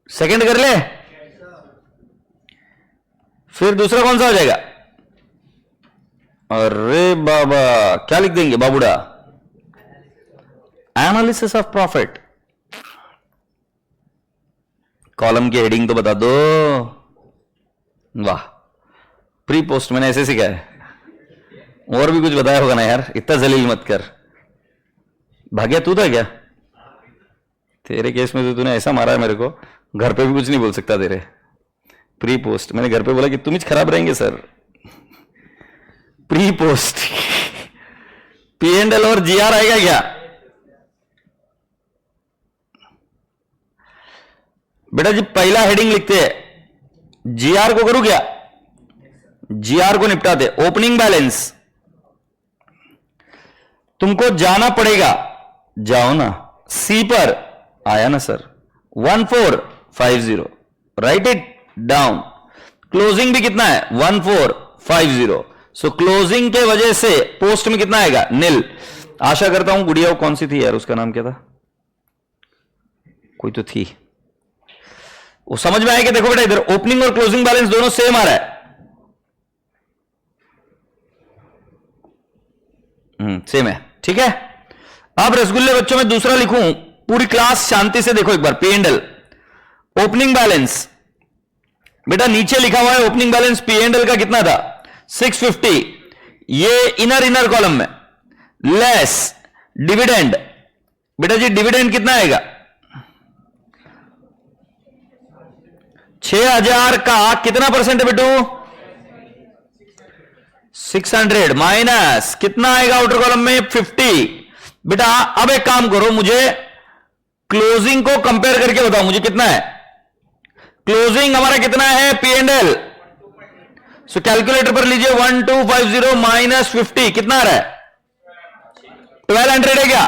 सेकंड कर ले. फिर दूसरा कौन सा हो जाएगा? अरे बाबा क्या लिख देंगे बाबूड़ा? Analysis of profit. कॉलम की हेडिंग तो बता दो. वाह, प्री पोस्ट मैंने ऐसे सीखा है. और भी कुछ बताया होगा ना यार, इतना जलील मत कर. भाग्या तू था क्या? तेरे केस में तो तूने ऐसा मारा है मेरे को, घर पे भी कुछ नहीं बोल सकता तेरे. प्री पोस्ट मैंने घर पे बोला कि तुम ही खराब रहेंगे सर. प्री पोस्ट P&L और GR आएगा क्या? बेटा जी पहला हेडिंग लिखते हैं. GR को करूं क्या? GR को निपटाते. Opening balance. तुमको जाना पड़ेगा, जाओ ना. C पर आया ना sir 1450. Right it down. Closing भी कितना है? 1450. सो क्लोजिंग के वजह से पोस्ट में कितना आएगा? नील. आशा करता हूं गुड़िया कौन सी थी यार, उसका नाम क्या था? कोई तो थी. वो समझ में आएगा. देखो बेटा इधर ओपनिंग और क्लोजिंग बैलेंस दोनों सेम आ रहा है. सेम है. ठीक है. अब रसगुल्ले बच्चों में दूसरा लिखूं. पूरी क्लास शांति से देखो एक बार. P&L ओपनिंग बैलेंस बेटा नीचे लिखा हुआ है. ओपनिंग बैलेंस P&L का कितना था? 650. ये इनर कॉलम में लेस डिविडेंड. बेटा जी डिविडेंड कितना आएगा? 6000 का कितना परसेंट है बेटू? 600 माइनस कितना आएगा आउटर कॉलम में? 50. बेटा अब एक काम करो, मुझे क्लोजिंग को कंपेयर करके बताओ मुझे कितना है. क्लोजिंग हमारा कितना है? P&L. सो कैलकुलेटर पर लीजिए. 1250 माइनस 50 कितना आ रहा है? 1200 है क्या?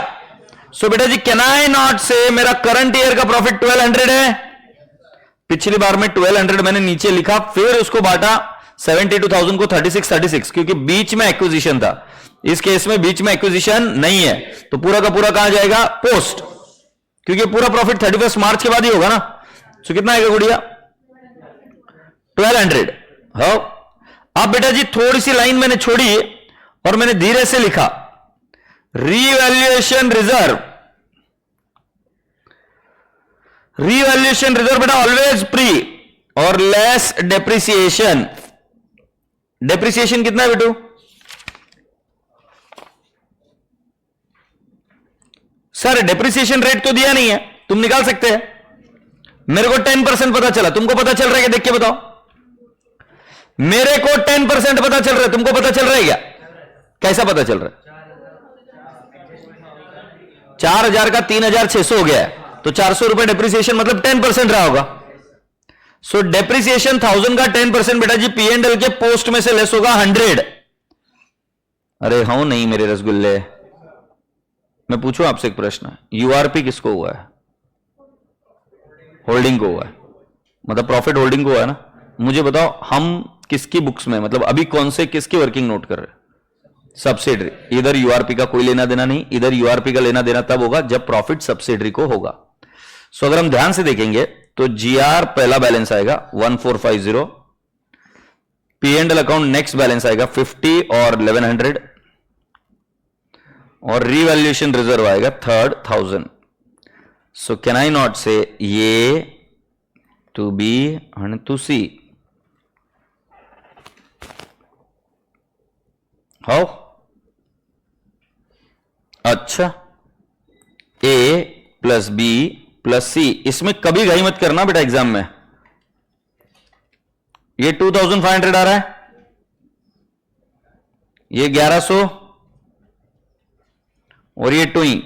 सो बेटा जी कैन आई नॉट से मेरा करंट ईयर का प्रॉफिट 1200 है? पिछली बार में 1200 मैंने नीचे लिखा, फिर उसको बांटा 72,000 को 36 क्योंकि बीच में एक्विजिशन था. इस केस में बीच में एक्विजिशन नहीं है तो पूरा का पूरा कहां जाएगा? पोस्ट. क्योंकि पूरा प्रॉफिट 31 मार्च के बाद ही होगा ना. सो कितना आएगा गुड़िया? 1200. अब बेटा जी थोड़ी सी लाइन मैंने छोड़ी और मैंने धीरे से लिखा. रीवैल्यूएशन रिजर्व, रीवैल्यूएशन रिजर्व बेटा ऑलवेज प्री और लेस डेप्रिसिएशन। डेप्रिसिएशन कितना है बेटू? सर डेप्रिसिएशन रेट तो दिया नहीं है, तुम निकाल सकते हैं। मेरे को 10% पता चला, तुमको पता चल रहा है क्या? देख के बताओ। मेरे को 10% पता चल रहा है, तुमको पता चल रहा है क्या? कैसा पता चल रहा है? 4000 का 3600 हो गया है, तो 400 रुपए डेप्रिसिएशन मतलब 10% रहा होगा। सो डेप्रिसिएशन 1000 का 10% बेटा जी पी एंड एल के पोस्ट में से लेस होगा 100। अरे हाँ नहीं मेरे रसगुल्ले, मैं पूछूं आपसे एक प्रश्न, यूआरपी किसको हुआ है? होल्डिंग को हुआ है, मतलब प्रॉफिट होल्डिंग को हुआ है ना। मुझे बताओ हम किसकी बुक्स में, मतलब अभी कौन से किसकी वर्किंग नोट कर रहे हैं? सब्सिडरी। इधर यूआरपी का कोई लेना देना नहीं, इधर यूआरपी का लेना देना तब होगा जब प्रॉफिट सब्सिडरी को होगा। सो अगर हम ध्यान से देखेंगे तो जीआर पहला बैलेंस आएगा 1450, P and L account next balance आएगा 50 और 1100, और रीवैल्यूएशन रिजर्व आएगा third 1000। So can I not say A to B and to C? How? अच्छा, A plus B plus C, इसमें कभी घाई मत करना बेटा एग्जाम में। ये 2500 आ रहा है, ये 1100 और ये 2।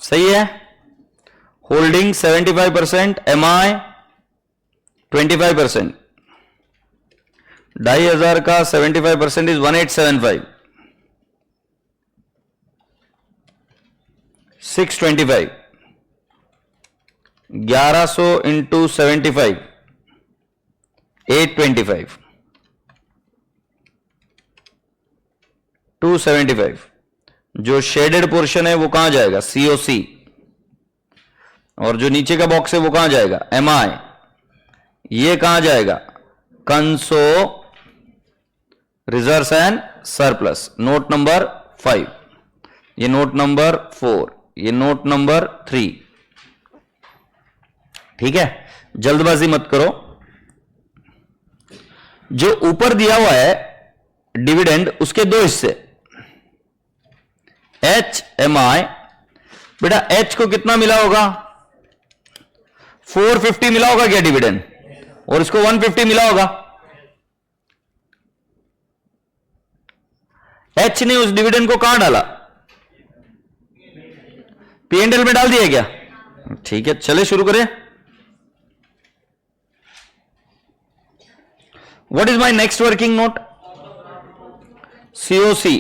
सही है। होल्डिंग 75%, एमआई 25%, 2500 का 75% इज 1875, 625, 1100 इंटू 75 825, 275। जो शेडेड पोर्शन है वो कहां जाएगा? सीओसी। और जो नीचे का बॉक्स है वो कहां जाएगा? एमआई। ये कहां जाएगा? Conso reserves and surplus. Note number 5, ये नोट नंबर 4, ये नोट नंबर 3। ठीक है, जल्दबाजी मत करो। जो ऊपर दिया हुआ है डिविडेंड, उसके दो हिस्से, एच एम आई। बेटा एच को कितना मिला होगा? 450 मिला होगा क्या डिविडेंड? और इसको 150 मिला होगा। एच ने उस डिविडेंड को कहां डाला? पी एंड एल में डाल दिया क्या? ठीक है, चले शुरू करें। What is my next working note? COC,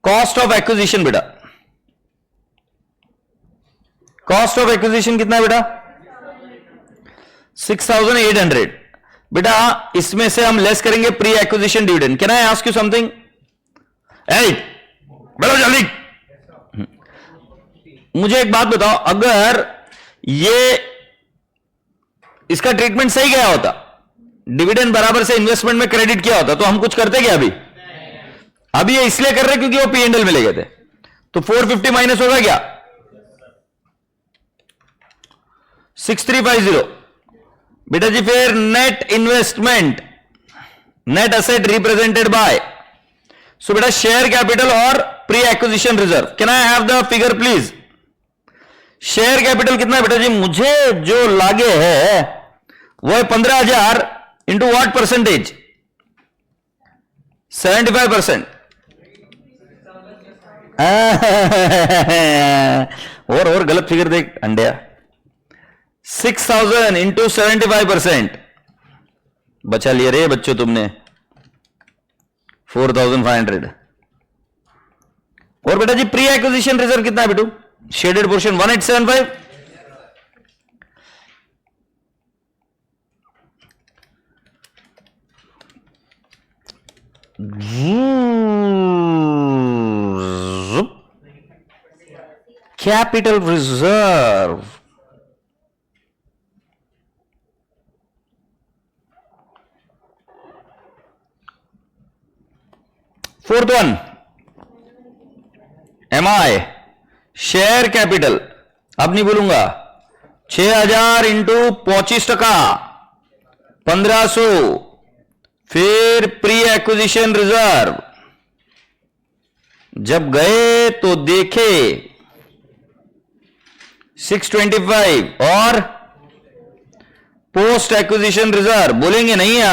cost of acquisition. बेटा कॉस्ट ऑफ एक्विजिशन कितना है बेटा? 6800। बेटा इसमें से हम लेस करेंगे pre acquisition dividend. Can I ask you something? बोलो जल्दी। मुझे एक बात बताओ, अगर ये इसका ट्रीटमेंट सही गया होता, डिविडेंड बराबर से इन्वेस्टमेंट में क्रेडिट किया होता, तो हम कुछ करते क्या? अभी ये इसलिए कर रहे क्योंकि वो पी एंड एल में ले गए थे। तो 450 माइनस होगा क्या? 6350। बेटा जी फिर net investment, net asset represented by, so बेटा शेयर कैपिटल और pre acquisition reserve. Can I have the figure please? Share capital कितना है बेटा जी? मुझे जो लागे है वो है 15,000 इंटू व्हाट परसेंटेज? 75%। और गलत फिगर देख अंडिया। 6000 इंटू 75%। बचा लिया रे बच्चों तुमने 4500। और बेटा जी प्री एक्विजिशन रिजर्व कितना है बेटू? Shaded portion 1875। Capital reserve fourth one, MI share capital, अब नहीं बोलूंगा, 6000 इंटू 25%, 1500, फिर प्री एक्विजिशन रिजर्व, जब गए तो देखे 625, और पोस्ट एक्विजिशन रिजर्व बोलेंगे नहीं है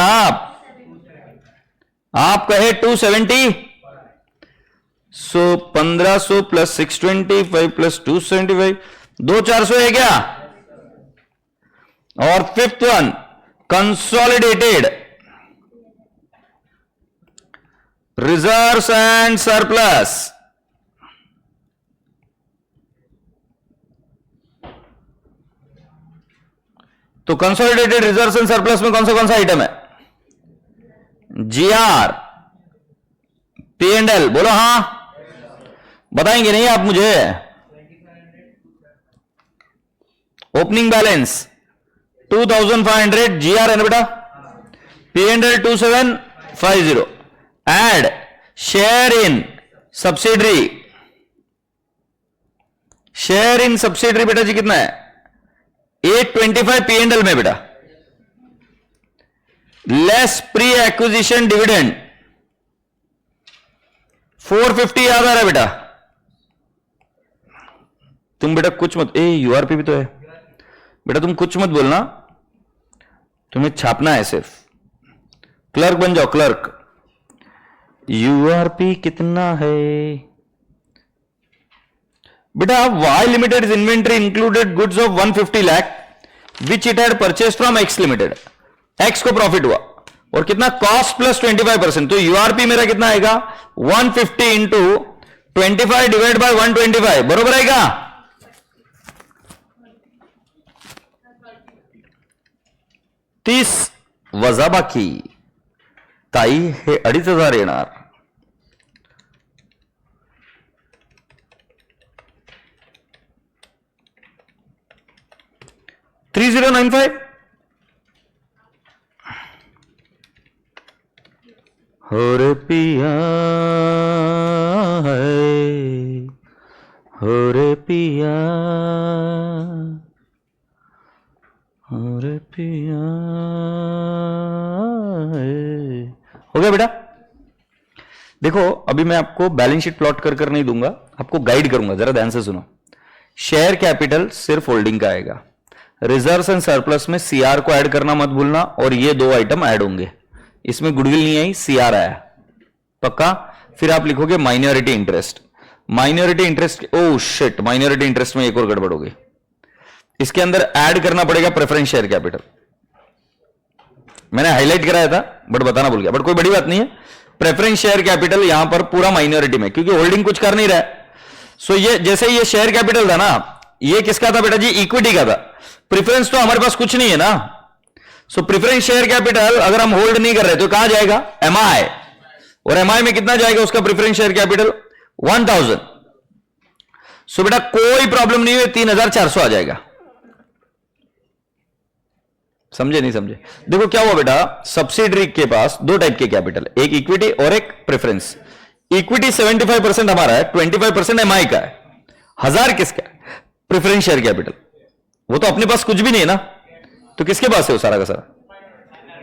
आप कहे 270, सो 1500 प्लस 625 प्लस 275, 2400 है क्या। और fifth one, consolidated reserves and surplus, तो कंसोलिडेटेड रिजर्व्स एंड सरप्लस में कौन सा आइटम है, GR, P&L, बोलो हां, बताएंगे नहीं आप मुझे। ओपनिंग बैलेंस 2500, GR है ना बेटा, P&L 2750, add share in subsidiary, share in subsidiary बेटा जी कितना है, 825 P&L में बेटा, लेस प्री एक्विजिशन डिविडेंड 450 याद आ रहा है बेटा। तुम बेटा कुछ मत, URP भी तो है बेटा, तुम कुछ मत बोलना, तुम्हें छापना है सिर्फ, क्लर्क बन जाओ क्लर्क। URP कितना है बेटा, Y limited is inventory included goods of 150 lakh which it had purchase from X limited, X को प्रॉफिट हुआ, और कितना, कॉस्ट प्लस 25%, तो URP मेरा कितना आएगा, 150 इंटू 25 डिवाइड बाय 125, बरोबर आएगा। तीस वजा बाकी ताई हे 2500 येणार, 3095, हो रे पिया है, हो रे पिया, हो रे पिया है। हो गया बेटा। देखो अभी मैं आपको बैलेंस शीट प्लॉट कर नहीं दूंगा, आपको गाइड करूंगा, जरा ध्यान से सुनो। शेयर कैपिटल सिर्फ होल्डिंग का आएगा, रिजर्व्स एंड सरप्लस में सीआर को ऐड करना मत भूलना, और ये दो आइटम ऐड होंगे। इसमें गुडविल नहीं आई, सीआर आया पक्का। फिर आप लिखोगे minority interest, minority interest, oh shit, minority interest में एक और गड़बड़ होगी, इसके अंदर ऐड करना पड़ेगा प्रेफरेंस शेयर कैपिटल। मैंने हाईलाइट कराया था बट बताना भूल गया, बट कोई बड़ी बात नहीं है। प्रेफरेंस शेयर कैपिटल यहां पर पूरा माइनॉरिटी में, क्योंकि होल्डिंग कुछ कर नहीं रहा है। सो ये जैसे ये शेयर कैपिटल था ना, ये किसका था बेटा जी, इक्विटी का था। प्रेफरेंस तो हमारे पास कुछ नहीं है ना, सो प्रेफरेंस शेयर कैपिटल अगर हम होल्ड नहीं कर रहे तो कहां जाएगा, एमआई, और एमआई में कितना जाएगा उसका प्रेफरेंस शेयर कैपिटल 1000। सो बेटा कोई प्रॉब्लम नहीं है, 3400 आ जाएगा। समझे नहीं समझे? देखो क्या हुआ बेटा, सब्सिडरी के पास दो टाइप के कैपिटल, एक इक्विटी और एक प्रेफरेंस। इक्विटी 75% हमारा है, 25% एमआई का है, 1000 किसका है, प्रेफरेंस शेयर कैपिटल। वो तो अपने पास कुछ भी नहीं है ना, तो किसके पास है वो सारा का सारा,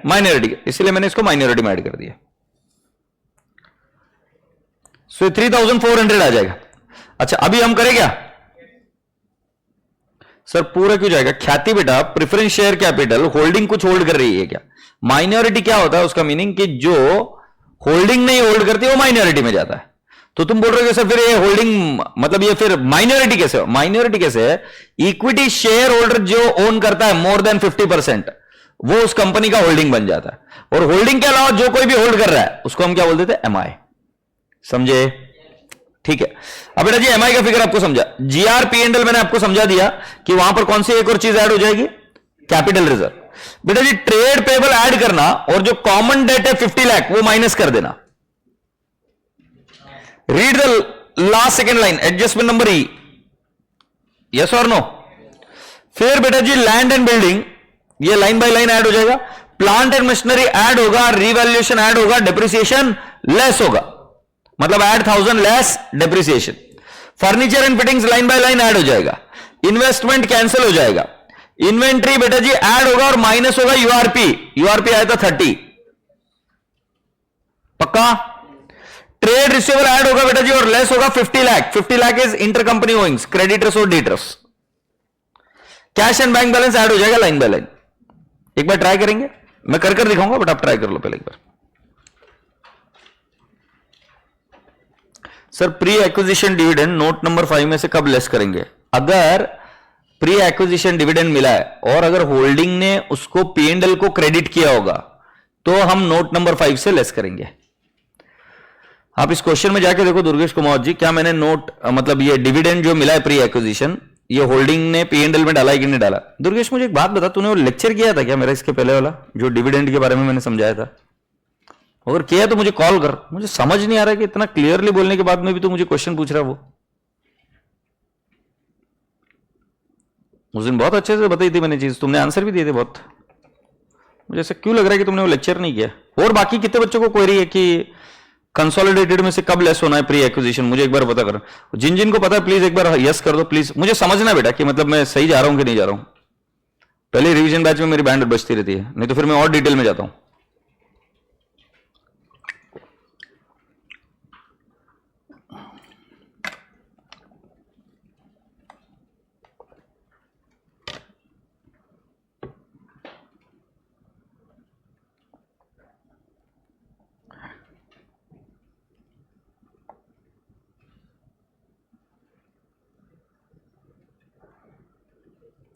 माइनॉरिटी का, इसलिए मैंने इसको माइनॉरिटी में ऐड कर दिया। सो 3400 आ जाएगा। अच्छा अभी हम करें क्या सर, पूरा क्यों जाएगा, ख्याति बेटा प्रेफरेंस शेयर कैपिटल होल्डिंग कुछ होल्ड कर रही है क्या, माइनॉरिटी क्या होता है उसका मीनिंग कि जो होल्डिंग नहीं होल्ड करती वो माइनॉरिटी में जाता है। तो तुम बोल रहे हो सर फिर ये होल्डिंग मतलब ये फिर माइनॉरिटी कैसे हो, माइनॉरिटी कैसे है, इक्विटी शेयर होल्डर जो ओन करता है मोर देन 50% वो उस कंपनी का होल्डिंग बन जाता है, और होल्डिंग के अलावा जो कोई भी होल्ड कर रहा है उसको हम क्या बोल देते हैं, एमआई। समझे? ठीक है। अब बेटा जी एमआई का फिगर आपको समझा, जीआर पीएनएल मैंने आपको समझा दिया कि वहां पर कौन सी एक और चीज ऐड हो जाएगी, कैपिटल रिजर्व। बेटा जी ट्रेड पेबल ऐड करना, और जो कॉमन डेट है 50 लाख वो माइनस कर देना। Read the last second line, adjustment number E, yes और नो। फिर बेटा जी लैंड एंड बिल्डिंग, ये लाइन बाय लाइन ऐड हो जाएगा, प्लांट एंड मशीनरी ऐड होगा, रिवैल्यूएशन ऐड होगा, डिप्रिसिएशन लेस होगा। मतलब add 1000 less depreciation. Furniture and fittings line by line add हो जाएगा, इन्वेस्टमेंट कैंसिल हो जाएगा, इन्वेंट्री बेटा जी ऐड होगा और माइनस होगा यूआरपी। यूआरपी आया था 30, पक्का। ट्रेड रिसीवेबल ऐड होगा बेटा जी और लेस होगा 50 lakh. 50 lakh is inter company owings, creditors और debtors. Cash and bank balance add हो जाएगा लाइन बाय लाइन। एक बार ट्राई करेंगे, मैं कर दिखाऊंगा बट आप ट्राई कर लो पहले एक बार। Sir pre acquisition dividend note number 5 में से कब लेस करेंगे? अगर प्री एक्विजिशन डिविडेंड मिला है और अगर होल्डिंग ने उसको पीएनएल को क्रेडिट किया होगा तो हम नोट नंबर 5 से लेस करेंगे। आप इस क्वेश्चन में जाके देखो दुर्गेश कुमार जी, क्या मैंने नोट मतलब ये डिविडेंड जो मिला है प्री एक्विजिशन, ये होल्डिंग ने पीएनएल में डाला है कि नहीं डाला? दुर्गेश मुझे एक बात बता, तूने वो लेक्चर किया था क्या मेरा इसके पहले वाला, जो डिविडेंड के बारे में मैंने समझाया था? अगर किया तो मुझे कॉल कर, मुझे समझ नहीं आ रहा है कि इतना क्लियरली बोलने के बाद में भी तो मुझे क्वेश्चन पूछ रहा है। वो उस दिन बहुत अच्छे से बताई थी मैंने चीज, तुमने आंसर भी दिए थे बहुत। मुझे ऐसा क्यों लग रहा है कि तुमने वो लेक्चर नहीं किया? और बाकी कितने बच्चों को क्वेरी है कि कंसोलिडेटेड में से कब लेस होना है प्री एक्विजिशन? मुझे एक बार पता करो, जिन जिन को पता है प्लीज एक बार यस कर दो प्लीज। मुझे समझना बेटा कि मतलब मैं सही जा रहा हूं कि नहीं जा रहा हूं। पहले रिवीजन बैच में मेरी बैंड बजती रहती है, नहीं तो फिर मैं और डिटेल में जाता हूं।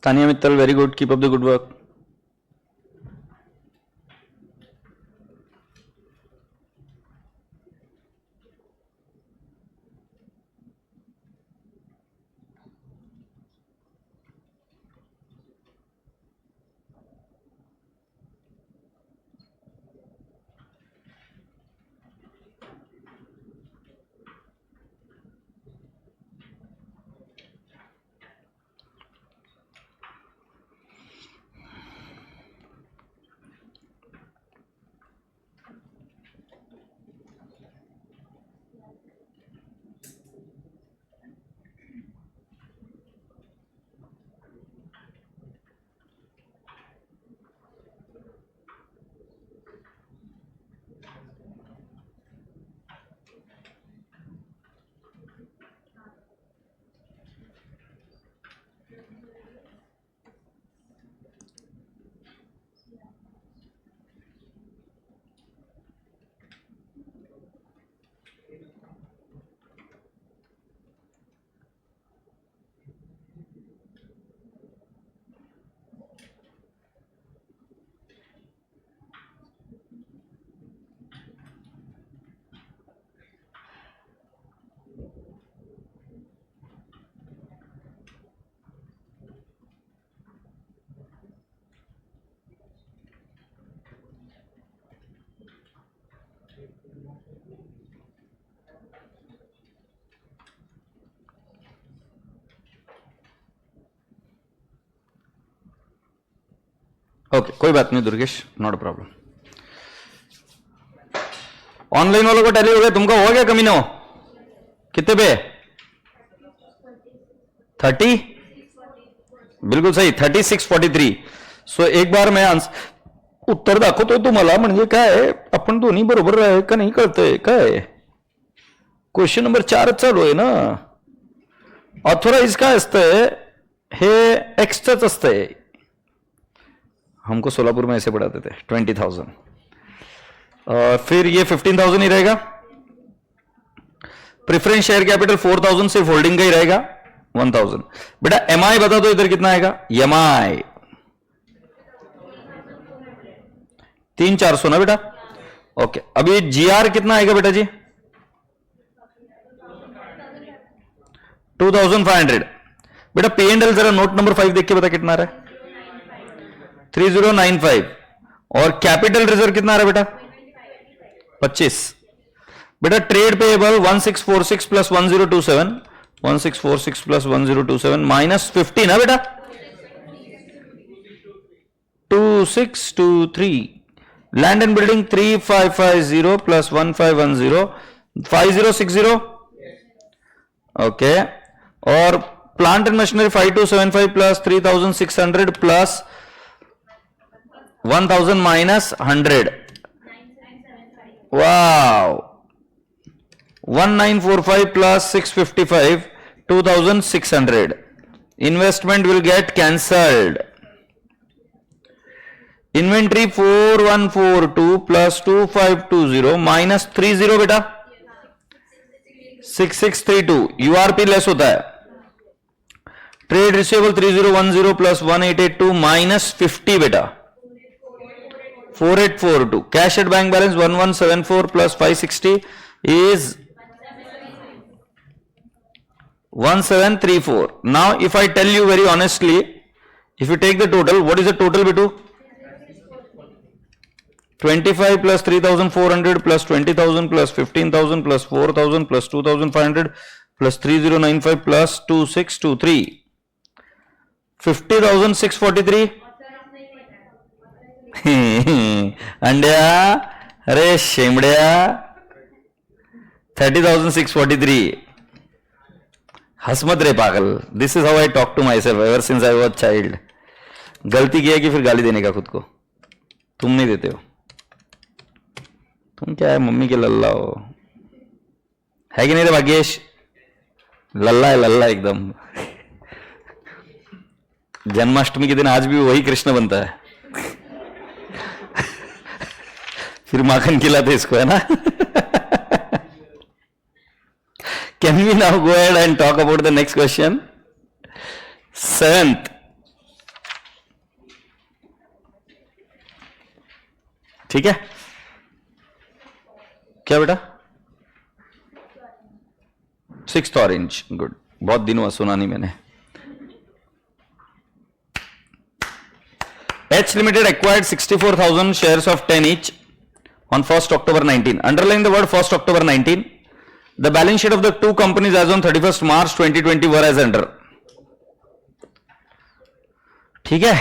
Tania Mittal, very good, keep up the good work. Okay, कोई बात नहीं Durgesh, not a problem. Online वालों को टैली हो गया, तुमका हो गया कमीनो? कितने पे? 30, बिल्कुल सही, 3643। सो एक बार मैं उत्तर दाखवतो तुम्हाला, म्हणजे काय आपण दोन्ही बरोबर आहे का नाही कळतंय काय? क्वेश्चन नंबर 4 चालू आहे ना। ऑथोराइज काय असतंय? हे एक्स्ट्राच असतंय। हमको सोलापुर में ऐसे पढ़ाते थे 20,000, फिर ये 15,000 ही रहेगा। प्रेफरेंस शेयर कैपिटल 4,000 सिर्फ होल्डिंग का ही रहेगा 1,000। बेटा एमआई बता दो इधर कितना आएगा? एमआई 3,400 ना बेटा। ओके, अभी जीआर कितना आएगा बेटा जी? 2,500। बेटा पीएनएल जरा नोट नंबर 5 देख के बता कितना आ रहा है? 3095। और कैपिटल रिजर्व कितना आ रहा है बेटा? 25। बेटा trade payable 1646 plus 1027, 1646 plus 1027 minus 50 ना बेटा, 2623। Land and building 3550 plus 1510 5060, okay. और plant and machinery 5275 plus 3600 plus 1000 minus 100, wow, 1945 plus 655, 2600. Investment will get cancelled. Inventory 4142 plus 2520 minus 30 बेटा 6632, URP लेस होता है। ट्रेड रिसीवेबल 3010 प्लस 1882 माइनस 50 बेटा 4842। Cash at bank balance 1174 plus 560 is 1734. Now if I tell you very honestly, if you take the total, what is the total Bitu? 25 plus 3400 plus 20,000 plus 15,000 plus 4,000 plus 2,500 plus 3095 plus 2623, 50,643. अंड्या, अरे शेमड़िया, 30,643. हंस मत रे पागल। This is how I talk to myself ever since I was child. गलती की है कि फिर गाली देने का खुद को। तुम नहीं देते हो, तुम क्या है मम्मी के लल्ला हो, है कि नहीं रे भाग्येश? लल्ला है, लल्ला एकदम। जन्माष्टमी के दिन आज भी वही कृष्ण बनता है। फिर माखन खिलाते इसको, है ना? Can we now go ahead and talk about the next question? 7th. ठीक है, क्या बेटा? 6th orange, good. बहुत दिन हुआ सुना नहीं मैंने। H Limited acquired 64,000 shares of 10 each on 1st October 19. Underline the word 1st October 19. The balance sheet of the two companies as on 31st March 2020 were as under. ठीक है,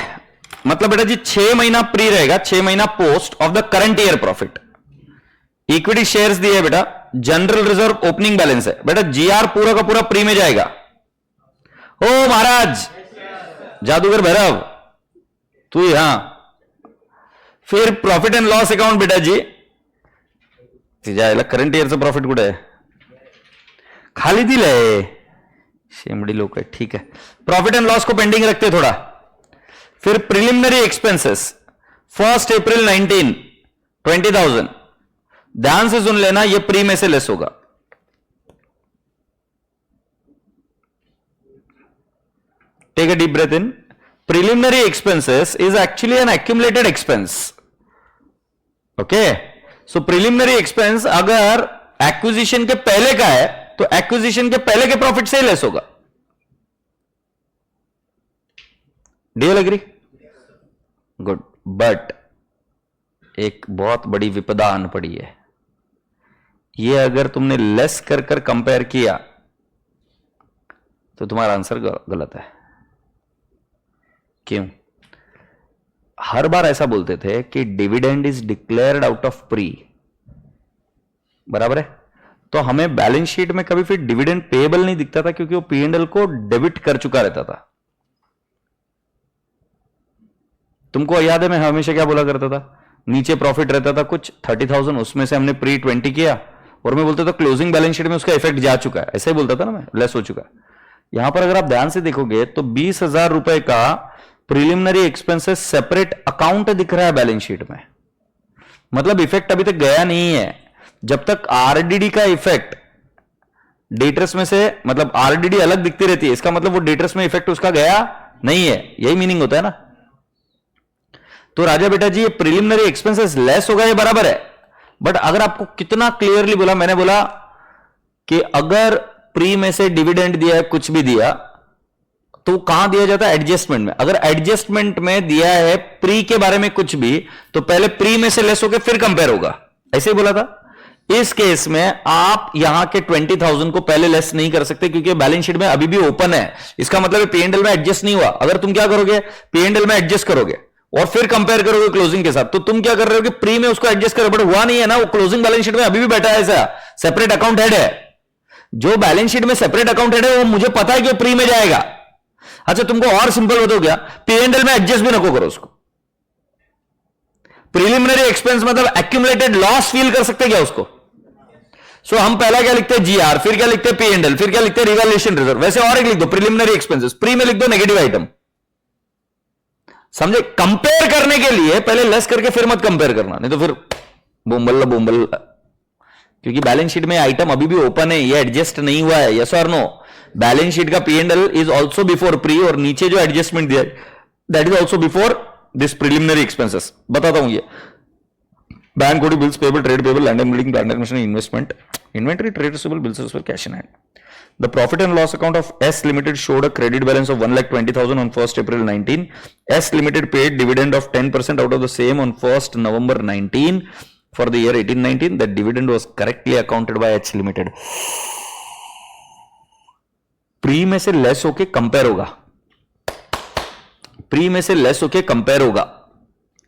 मतलब बेटा जी 6 महीना प्री रहेगा, 6 महीना post of the current year profit. Equity shares दिए बेटा, general reserve opening balance है बेटा, जीआर पूरा का पूरा प्री में जाएगा। ओ महाराज जादूगर भैरव, तू यहां। फिर प्रॉफिट एंड लॉस अकाउंट बेटा जी जायला करंट ईयरचं प्रॉफिट कुठे आहे? खाली दिलंय, शेमडी लोक आहे। ठीक है, प्रॉफिट एंड लॉस को पेंडिंग रखते थोड़ा। फिर प्रिलिमिनरी एक्सपेंसेस 1 अप्रैल 19, 20,000। ध्यान से सुन लेना, ये प्री में से लेस होगा। Take a deep breath in. Preliminary expenses is actually an accumulated expense. Okay, so preliminary expense अगर एक्विजिशन के पहले का है तो एक्विजिशन के पहले के प्रॉफिट से ही लेस होगा। Do you agree? Good. But एक बहुत बड़ी विपदा आन पड़ी है। ये अगर तुमने लेस कर कर कंपेयर किया तो तुम्हारा आंसर गलत है। क्यों? हर बार ऐसा बोलते थे कि dividend is declared out of pre, बराबर है? तो हमें बैलेंस शीट में कभी फिर डिविडेंड पेएबल नहीं दिखता था, क्योंकि वो पीएनएल को डेबिट कर चुका रहता था। तुमको याद है मैं हमेशा क्या बोला करता था? नीचे प्रॉफिट रहता था कुछ 30,000, उसमें से हमने प्री 20 किया और मैं बोलता था क्लोजिंग बैलेंस शीट में उसका इफेक्ट जा चुका है, ऐसे ही बोलता था ना मैं, लेस हो चुका है। यहां पर अगर आप ध्यान से देखोगे तो 20,000 रुपए का प्रिलिमिनरी एक्सपेंसेस सेपरेट अकाउंट दिख रहा है बैलेंस शीट में। मतलब इफेक्ट अभी तक गया नहीं है। जब तक आरडीडी का इफेक्ट डेटर्स में से, मतलब आरडीडी अलग दिखती रहती है, इसका मतलब वो डेटर्स में इफेक्ट उसका गया नहीं है, यही मीनिंग होता है ना। तो राजा बेटा जी ये प्रिलिमिनरी एक्सपेंसेस लेस होगा, ये बराबर है। बट अगर आपको कितना क्लियरली बोला, मैंने बोला कि अगर प्री में से डिविडेंड दिया है, कुछ भी दिया, तो कहां दिया जाता है? एडजस्टमेंट में। अगर एडजस्टमेंट में दिया है प्री के बारे में कुछ भी, तो पहले प्री में से लेस होकर फिर कंपेयर होगा, ऐसे ही बोला था। इस केस में आप यहां के 20,000 को पहले लेस नहीं कर सकते, क्योंकि बैलेंस शीट में अभी भी ओपन है। इसका मतलब पीएनएल में एडजस्ट नहीं हुआ। अगर तुम क्या करोगे? पीएनएल में एडजस्ट करोगे, और फिर कंपेयर करोगे क्लोजिंग के साथ। तो तुम क्या कर रहे हो कि प्री में उसको एडजस्ट करो, बट हुआ नहीं है ना, वो क्लोजिंग बैलेंस शीट में अभी भी बैठा है, ऐसा सेपरेट अकाउंट हेड है। जो बैलेंस शीट में सेपरेट अकाउंट हेड है वो मुझे पता है कि प्री में जाएगा। अच्छा तुमको और सिंपल बताओ क्या, P&L में एडजस्ट भी नको करो उसको। प्रिलिमिनरी एक्सपेंस मतलब एक्यूमुलेटेड लॉस फील कर सकते क्या उसको? सो हम पहला क्या लिखते हैं GR, फिर क्या लिखते हैं P&L, फिर क्या लिखते हैं रिवैल्यूएशन रिजर्व। वैसे और एक लिख दो प्रिलिमिनरी एक्सपेंसेस, प्री में लिख दो नेगेटिव आइटम। समझे? कंपेयर करने के लिए पहले लेस करके फिर मत कंपेयर करना, नहीं तो फिर बोम्बल बोम्बल, क्योंकि बैलेंस शीट में आइटम अभी भी ओपन है, ये एडजस्ट नहीं हुआ है। यस और नो? बैलेंस शीट का P&L is also before pre, और नीचे जो एडजस्टमेंट दिया that is also before this preliminary expenses. बताता हूं ये bank Audi bills payable trade payable land and building plant acquisition investment inventory trade receivable bills receivable cash in hand. The profit and loss account of S Limited showed a credit balance of 1,20,000 on 1st April 19. S Limited paid dividend of 10% out of the same on 1st November 19 for the year 18-19. That dividend was correctly accounted by H Limited. Pre में से less होके compare होगा, pre में से less होके compare होगा।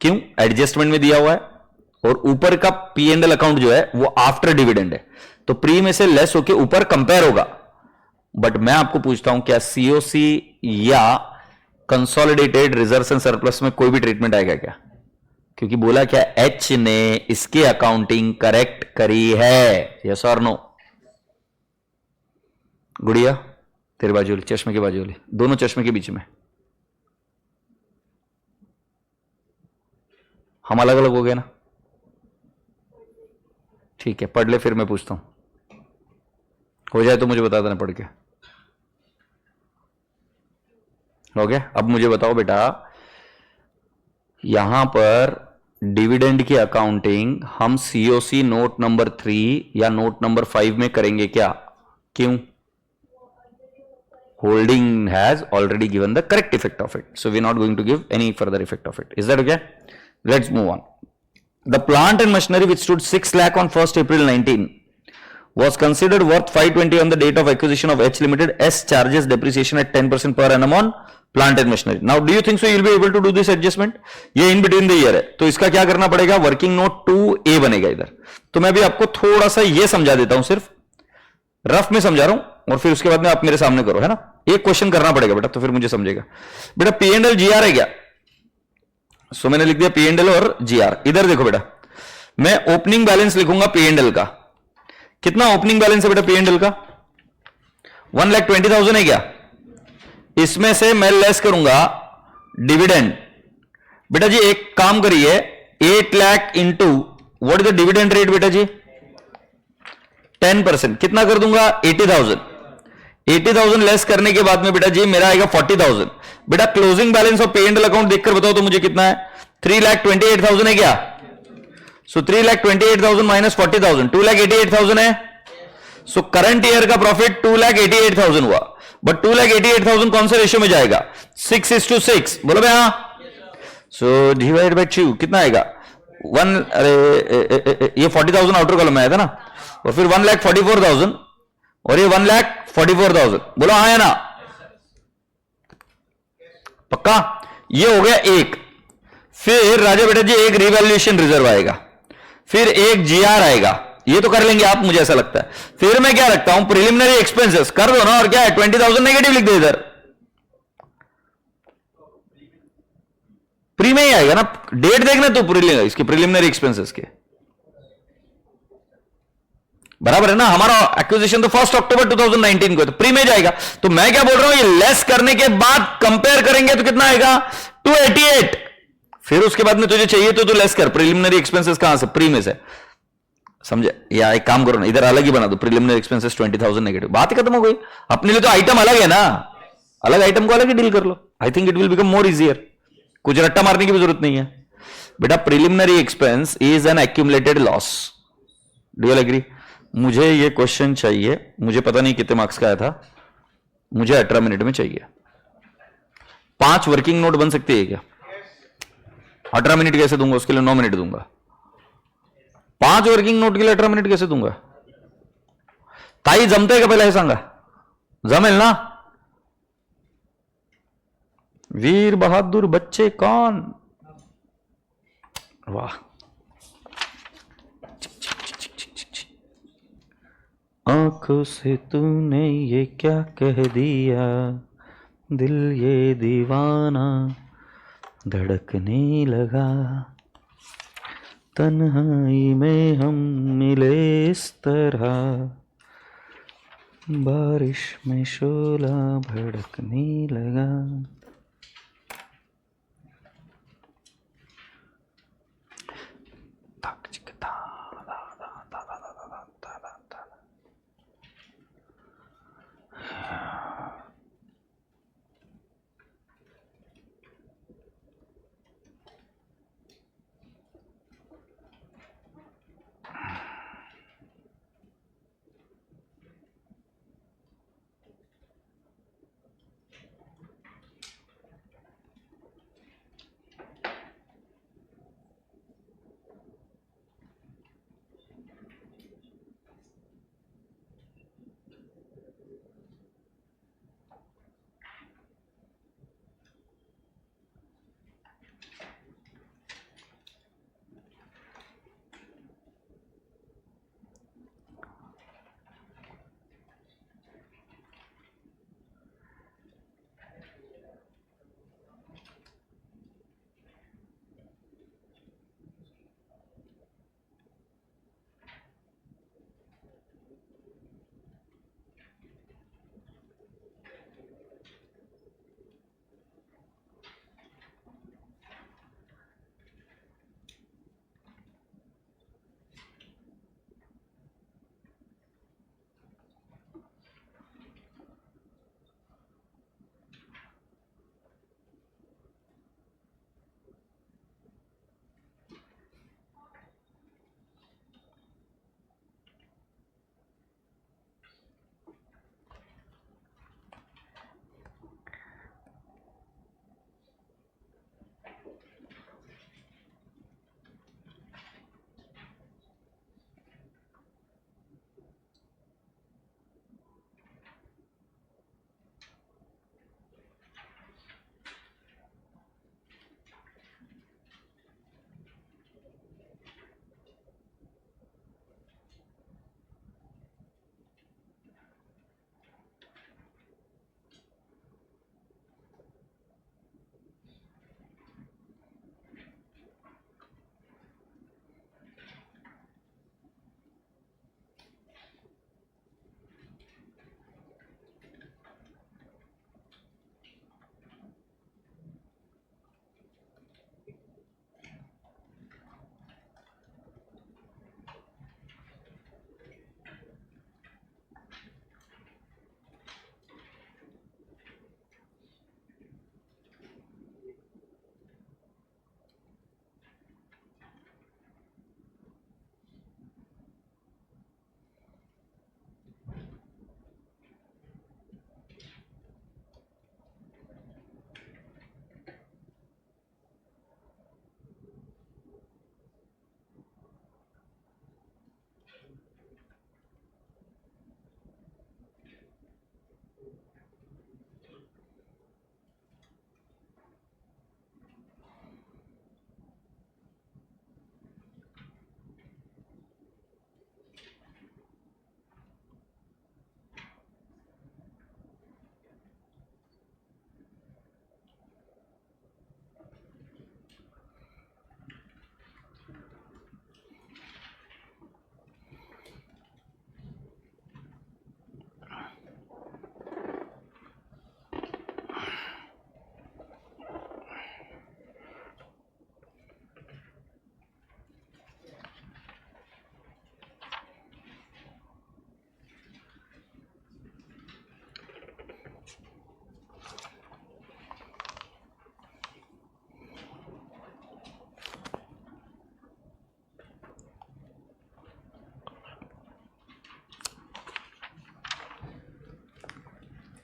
क्यों? Adjustment में दिया हुआ है, और ऊपर का P&L अकाउंट जो है वो आफ्टर डिविडेंड है, तो प्री में से लेस होके ऊपर कंपेयर होगा। बट मैं आपको पूछता हूं क्या COC या कंसोलिडेटेड रिजर्व्स एंड सरप्लस में कोई भी ट्रीटमेंट आएगा क्या? क्योंकि बोला क्या, H ने इसकी अकाउंटिंग करेक्ट करी है। यस और नो? गुड़िया तेरे बाजू वाली, चश्मे के बाजू वाली, दोनों चश्मे के बीच में हम अलग अलग हो गए ना? ठीक है, पढ़ ले, फिर मैं पूछता हूं, हो जाए तो मुझे बता देना पढ़ के। हो गया? अब मुझे बताओ बेटा, यहां पर डिविडेंड की अकाउंटिंग हम COC नोट नंबर 3 या नोट नंबर 5 में करेंगे क्या? क्यों? Holding has already given the correct effect of it, so we are not going to give any further effect of it. Is that okay? Let's move on. The plant and machinery which stood 6 lakh on 1st April 19 was considered worth 520 on the date of acquisition of H Limited. S charges depreciation at 10% per annum on plant and machinery. Now do you think so you will be able to do this adjustment? ये in between the year है, तो इसका क्या करना पड़ेगा? Working note 2A बनेगा इधर। तो मैं भी आपको थोड़ा सा ये समझा देता हूं, सिर्फ रफ में समझा रहा हूं, और फिर उसके बाद में आप मेरे सामने करो, है ना? एक क्वेश्चन करना पड़ेगा बेटा, तो फिर मुझे समझेगा। बेटा P&L GR है क्या? सो मैंने लिख दिया P&L और GR। इधर देखो बेटा, मैं ओपनिंग बैलेंस लिखूंगा P&L का। कितना ओपनिंग बैलेंस है बेटा P&L का? 1,20,000 है क्या? इसमें से मैं लेस करूंगा डिविडेंड। बेटा जी एक काम करिए, 8 lakh into what is the dividend rate बेटा जी? 10%। कितना कर दूंगा? 80,000। 80,000 लेस करने के बाद में बेटा जी मेरा आएगा 40,000। बेटा closing balance of P&L account देखकर बताओ तो मुझे कितना है? 3,28,000 है क्या? सो 3,28,000 माइनस 40,000, 2,88,000 है। सो करंट ईयर का प्रॉफिट 2,88,000 हुआ, बट 2,88,000 कौन से रेशियो में जाएगा? 6:6। बोलो भैया। सो डिवाइड बाय 2 कितना आएगा? 1, अरे ये 40,000 आउटर कॉलम में आया था ना, और फिर 1,44,000 और ये 1,44,000। बोलो हाँ है ना? पक्का? ये हो गया एक। फिर राजा बेटा जी एक रिवैल्यूएशन रिजर्व आएगा, फिर एक GR आएगा, ये तो कर लेंगे आप, मुझे ऐसा लगता है। फिर मैं क्या रखता हूं? प्रिलिमिनरी एक्सपेंसेस कर दो ना, और क्या है? 20,000 नेगेटिव लिख दे इधर, प्री में ही आएगा ना। डेट देखना तो इसके प्रिलिमिनरी एक्सपेंसेस के बराबर है ना। हमारा एक्विजिशन तो 1 अक्टूबर 2019 को, तो प्री में जाएगा। तो मैं क्या बोल रहा हूं, ये लेस करने के बाद कंपेयर करेंगे तो कितना आएगा? 288। फिर उसके बाद में तुझे चाहिए तो लेस कर प्रिलिमिनरी एक्सपेंसेस कहां से? प्री में से। समझे? या एक काम करो ना, इधर अलग ही बना दो, प्रिलिमिनरी एक्सपेंसेस 20,000 नेगेटिव, बात ही खत्म हो गई। अपने लिए तो आइटम अलग है ना, अलग आइटम को अलग ही डील कर लो। I think it will become more easier, कुछ रट्टा मारने की भी जरूरत नहीं है बेटा। Preliminary expense is an accumulated loss. Do you agree? मुझे ये क्वेश्चन चाहिए, मुझे पता नहीं कितने मार्क्स का आया था, मुझे 18 मिनट में चाहिए। 5 वर्किंग नोट बन सकती है क्या? 18 मिनट कैसे दूंगा? उसके लिए 9 मिनट दूंगा। 5 वर्किंग नोट के लिए 18 मिनट कैसे दूंगा? ताई जमते का पहिला हे सांगा? जमेल ना? वीर बहादुर बच्चे कौन? वाह, आंखों से तूने ये क्या कह दिया, दिल ये दीवाना धड़कने लगा, तन्हाई में हम मिले इस तरह, बारिश में शोला भड़कने लगा।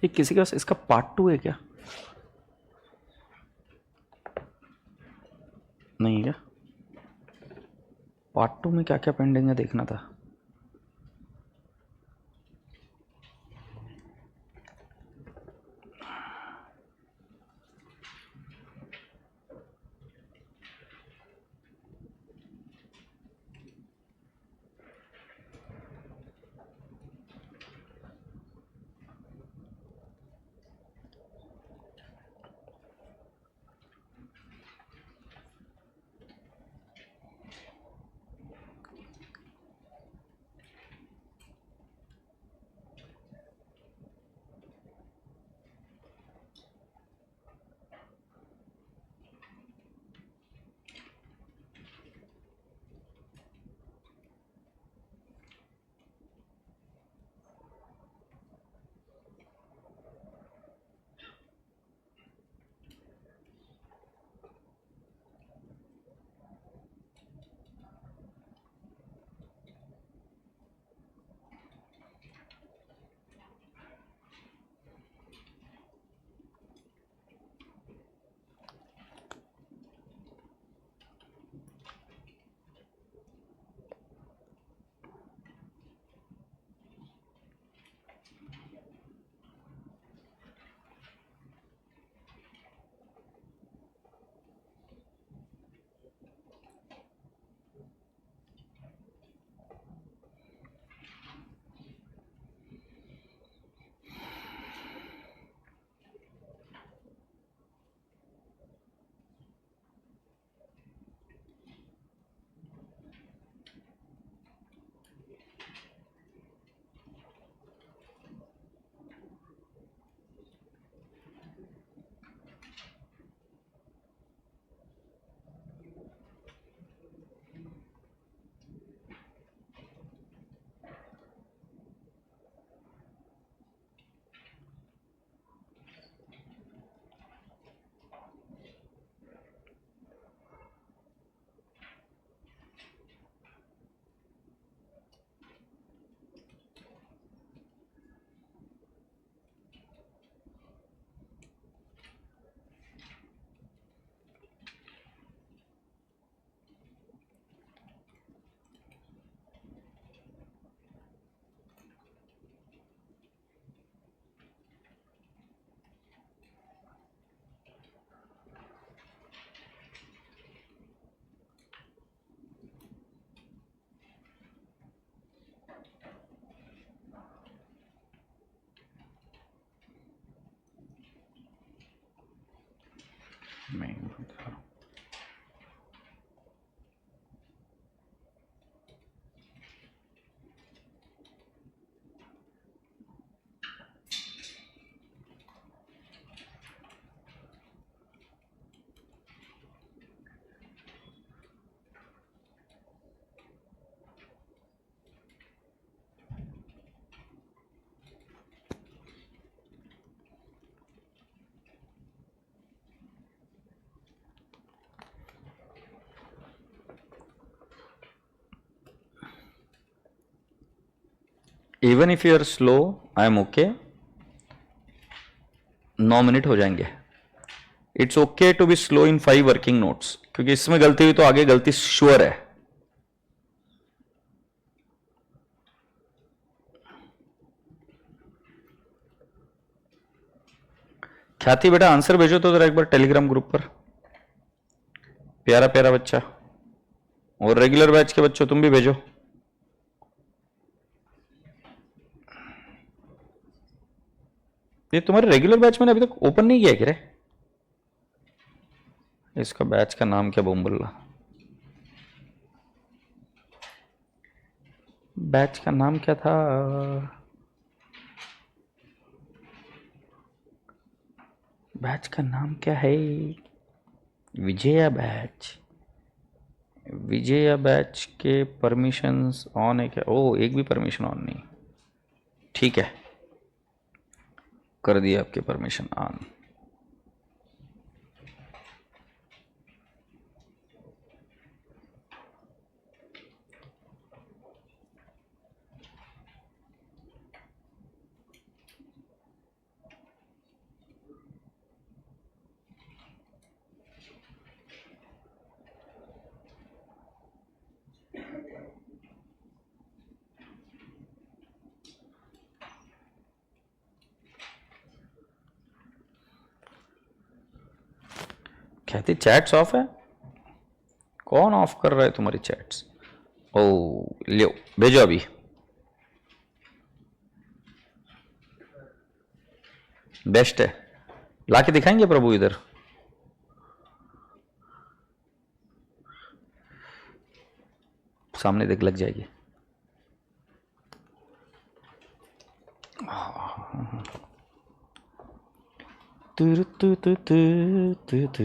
ये किसी के पास इसका पार्ट 2 है क्या? नहीं है क्या? पार्ट 2 में क्या क्या पेंडिंग है देखना था। Even if you are slow I am okay, 9 minute हो जाएंगे। It's okay to be slow in 5 working notes, क्योंकि इसमें गलती हुई तो आगे गलती श्योर है। ख्याति बेटा आंसर भेजो तो जरा एक बार टेलीग्राम ग्रुप पर, प्यारा प्यारा बच्चा। और रेगुलर बैच के बच्चों तुम भी भेजो। ये तुम्हारे रेगुलर बैच मैंने अभी तक ओपन नहीं किया क्या रे? इसका बैच का नाम क्या बोम्बुल्ला? बैच का नाम क्या था? बैच का नाम क्या है? विजया बैच। विजया बैच के परमिशंस ऑन है क्या? ओ एक भी परमिशन ऑन नहीं। ठीक है, कर दिया आपके परमिशन ऑन। ख्याति चैट्स ऑफ है? कौन ऑफ कर रहा है तुम्हारी चैट्स? ओ लियो भेजो अभी। बेस्ट है, लाके दिखाएंगे प्रभु इधर। सामने देख लग जाएगी। तु तु तु तु तु तु।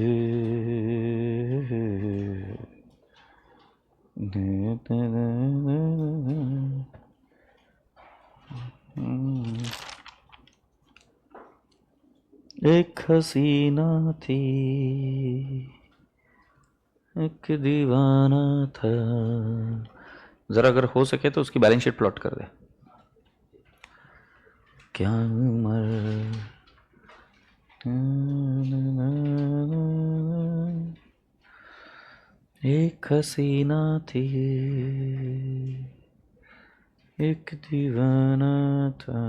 एक हसीना थी, एक दीवाना था। जरा अगर हो सके तो उसकी बैलेंस शीट प्लॉट कर दे। क्या उम्र, एक हसीना थी, एक दीवाना था।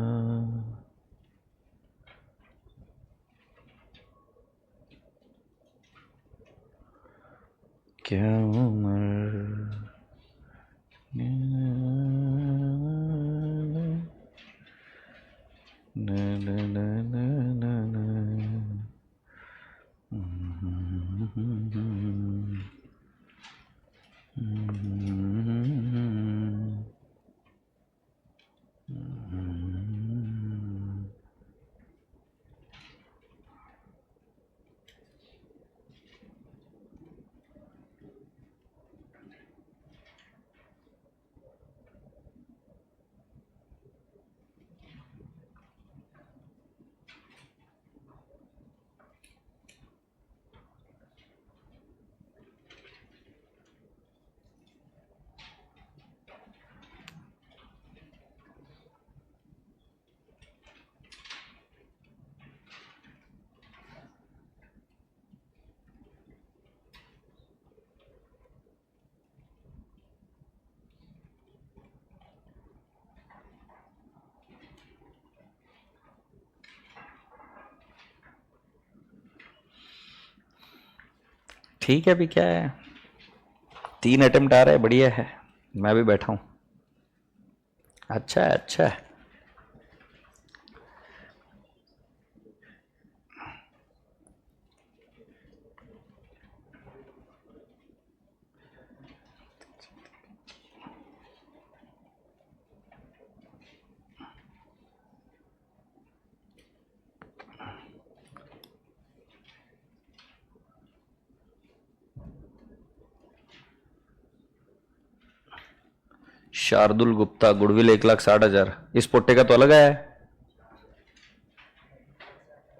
क्या उम्र, ठीक है। अभी क्या है, 3 अटेम्प्ट आ रहे हैं, बढ़िया है। मैं भी बैठा हूँ। अच्छा है, अच्छा है। शार्दुल गुप्ता गुडविल 1,60,000, इस पोट्टे का तो अलग आया है।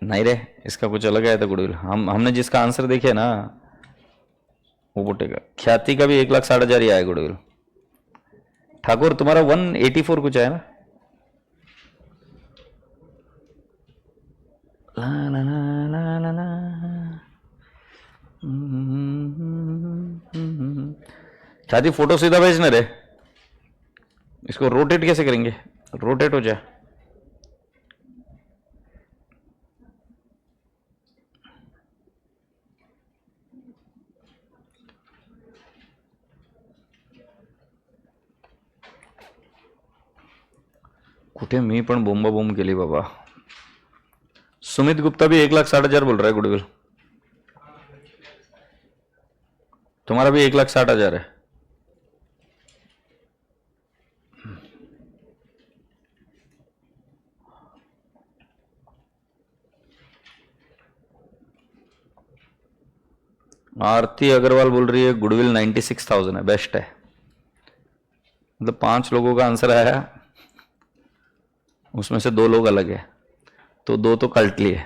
नहीं रे, इसका कुछ अलग आया था गुडविल। हमने जिसका आंसर देखे ना वो पोट्टे का। ख्याति का भी 1,60,000 ही आया गुडविल। ठाकुर तुम्हारा 184 कुछ आया ना। ला ला ला ला ला ला। ख्याति फोटो सीधा भेजना रे। इसको रोटेट कैसे करेंगे? रोटेट हो जाए। कुठे मी पण बोंबा बोंब केली बाबा। सुमित गुप्ता भी 1,60,000 बोल रहा है गुडविल। तुम्हारा भी 1,60,000 है। आरती अग्रवाल बोल रही है गुडविल 96,000 है, बेस्ट है। मतलब 5 लोगों का आंसर आया, उसमें से 2 लोग अलग है, तो 2 तो कल्ट लिए।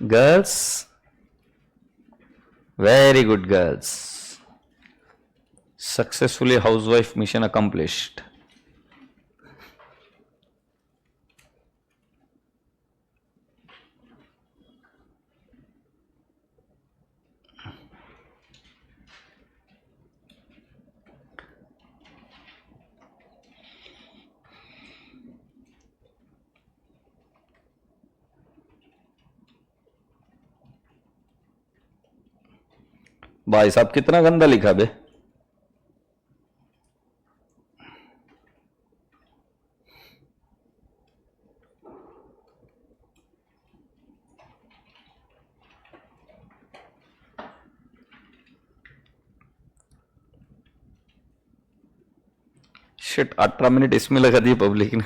Girls, very good girls, successfully housewife mission accomplished. भाई साहब कितना गंदा लिखा बे। शिट, 18 मिनट इसमें लगा दिए पब्लिक ने।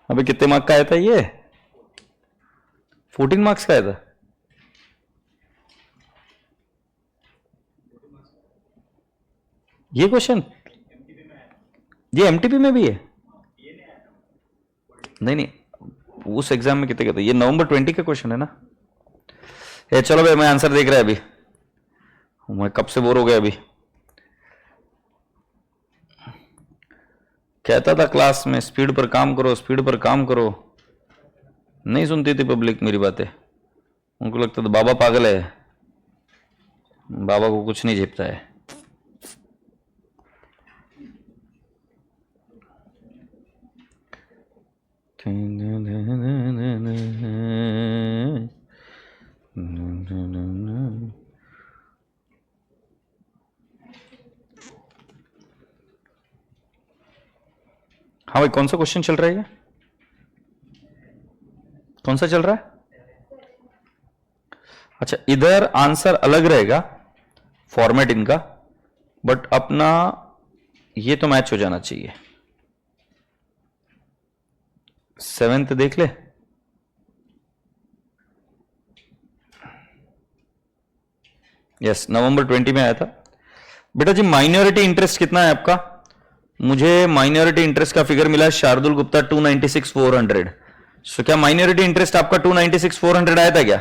अबे कितने मार्क का आया था ये? 14 मार्क्स का आया था। ये क्वेश्चन ये एमटीपी में भी है? नहीं नहीं, उस एग्जाम में कितने का था? ये नवंबर 20 का क्वेश्चन है ना। ये चलो भाई, मैं आंसर देख रहा है अभी। मैं कब से बोर हो गया अभी। कहता था क्लास में स्पीड पर काम करो, स्पीड पर काम करो। नहीं सुनती थी पब्लिक मेरी बातें। उनको लगता था बाबा पागल है, बाबा को कुछ नहीं झेपता है। हाँ भाई, कौन सा क्वेश्चन चल रहा है? कौन सा चल रहा है? अच्छा, इधर आंसर अलग रहेगा फॉर्मेट इनका, बट अपना ये तो मैच हो जाना चाहिए। 7th देख ले। यस, नवंबर 20 में आया था। बेटा जी, माइनॉरिटी इंटरेस्ट कितना है आपका? मुझे माइनॉरिटी इंटरेस्ट का फिगर मिला है शार्दुल गुप्ता 296,400। सो क्या माइनॉरिटी इंटरेस्ट आपका 296,400 आया था क्या?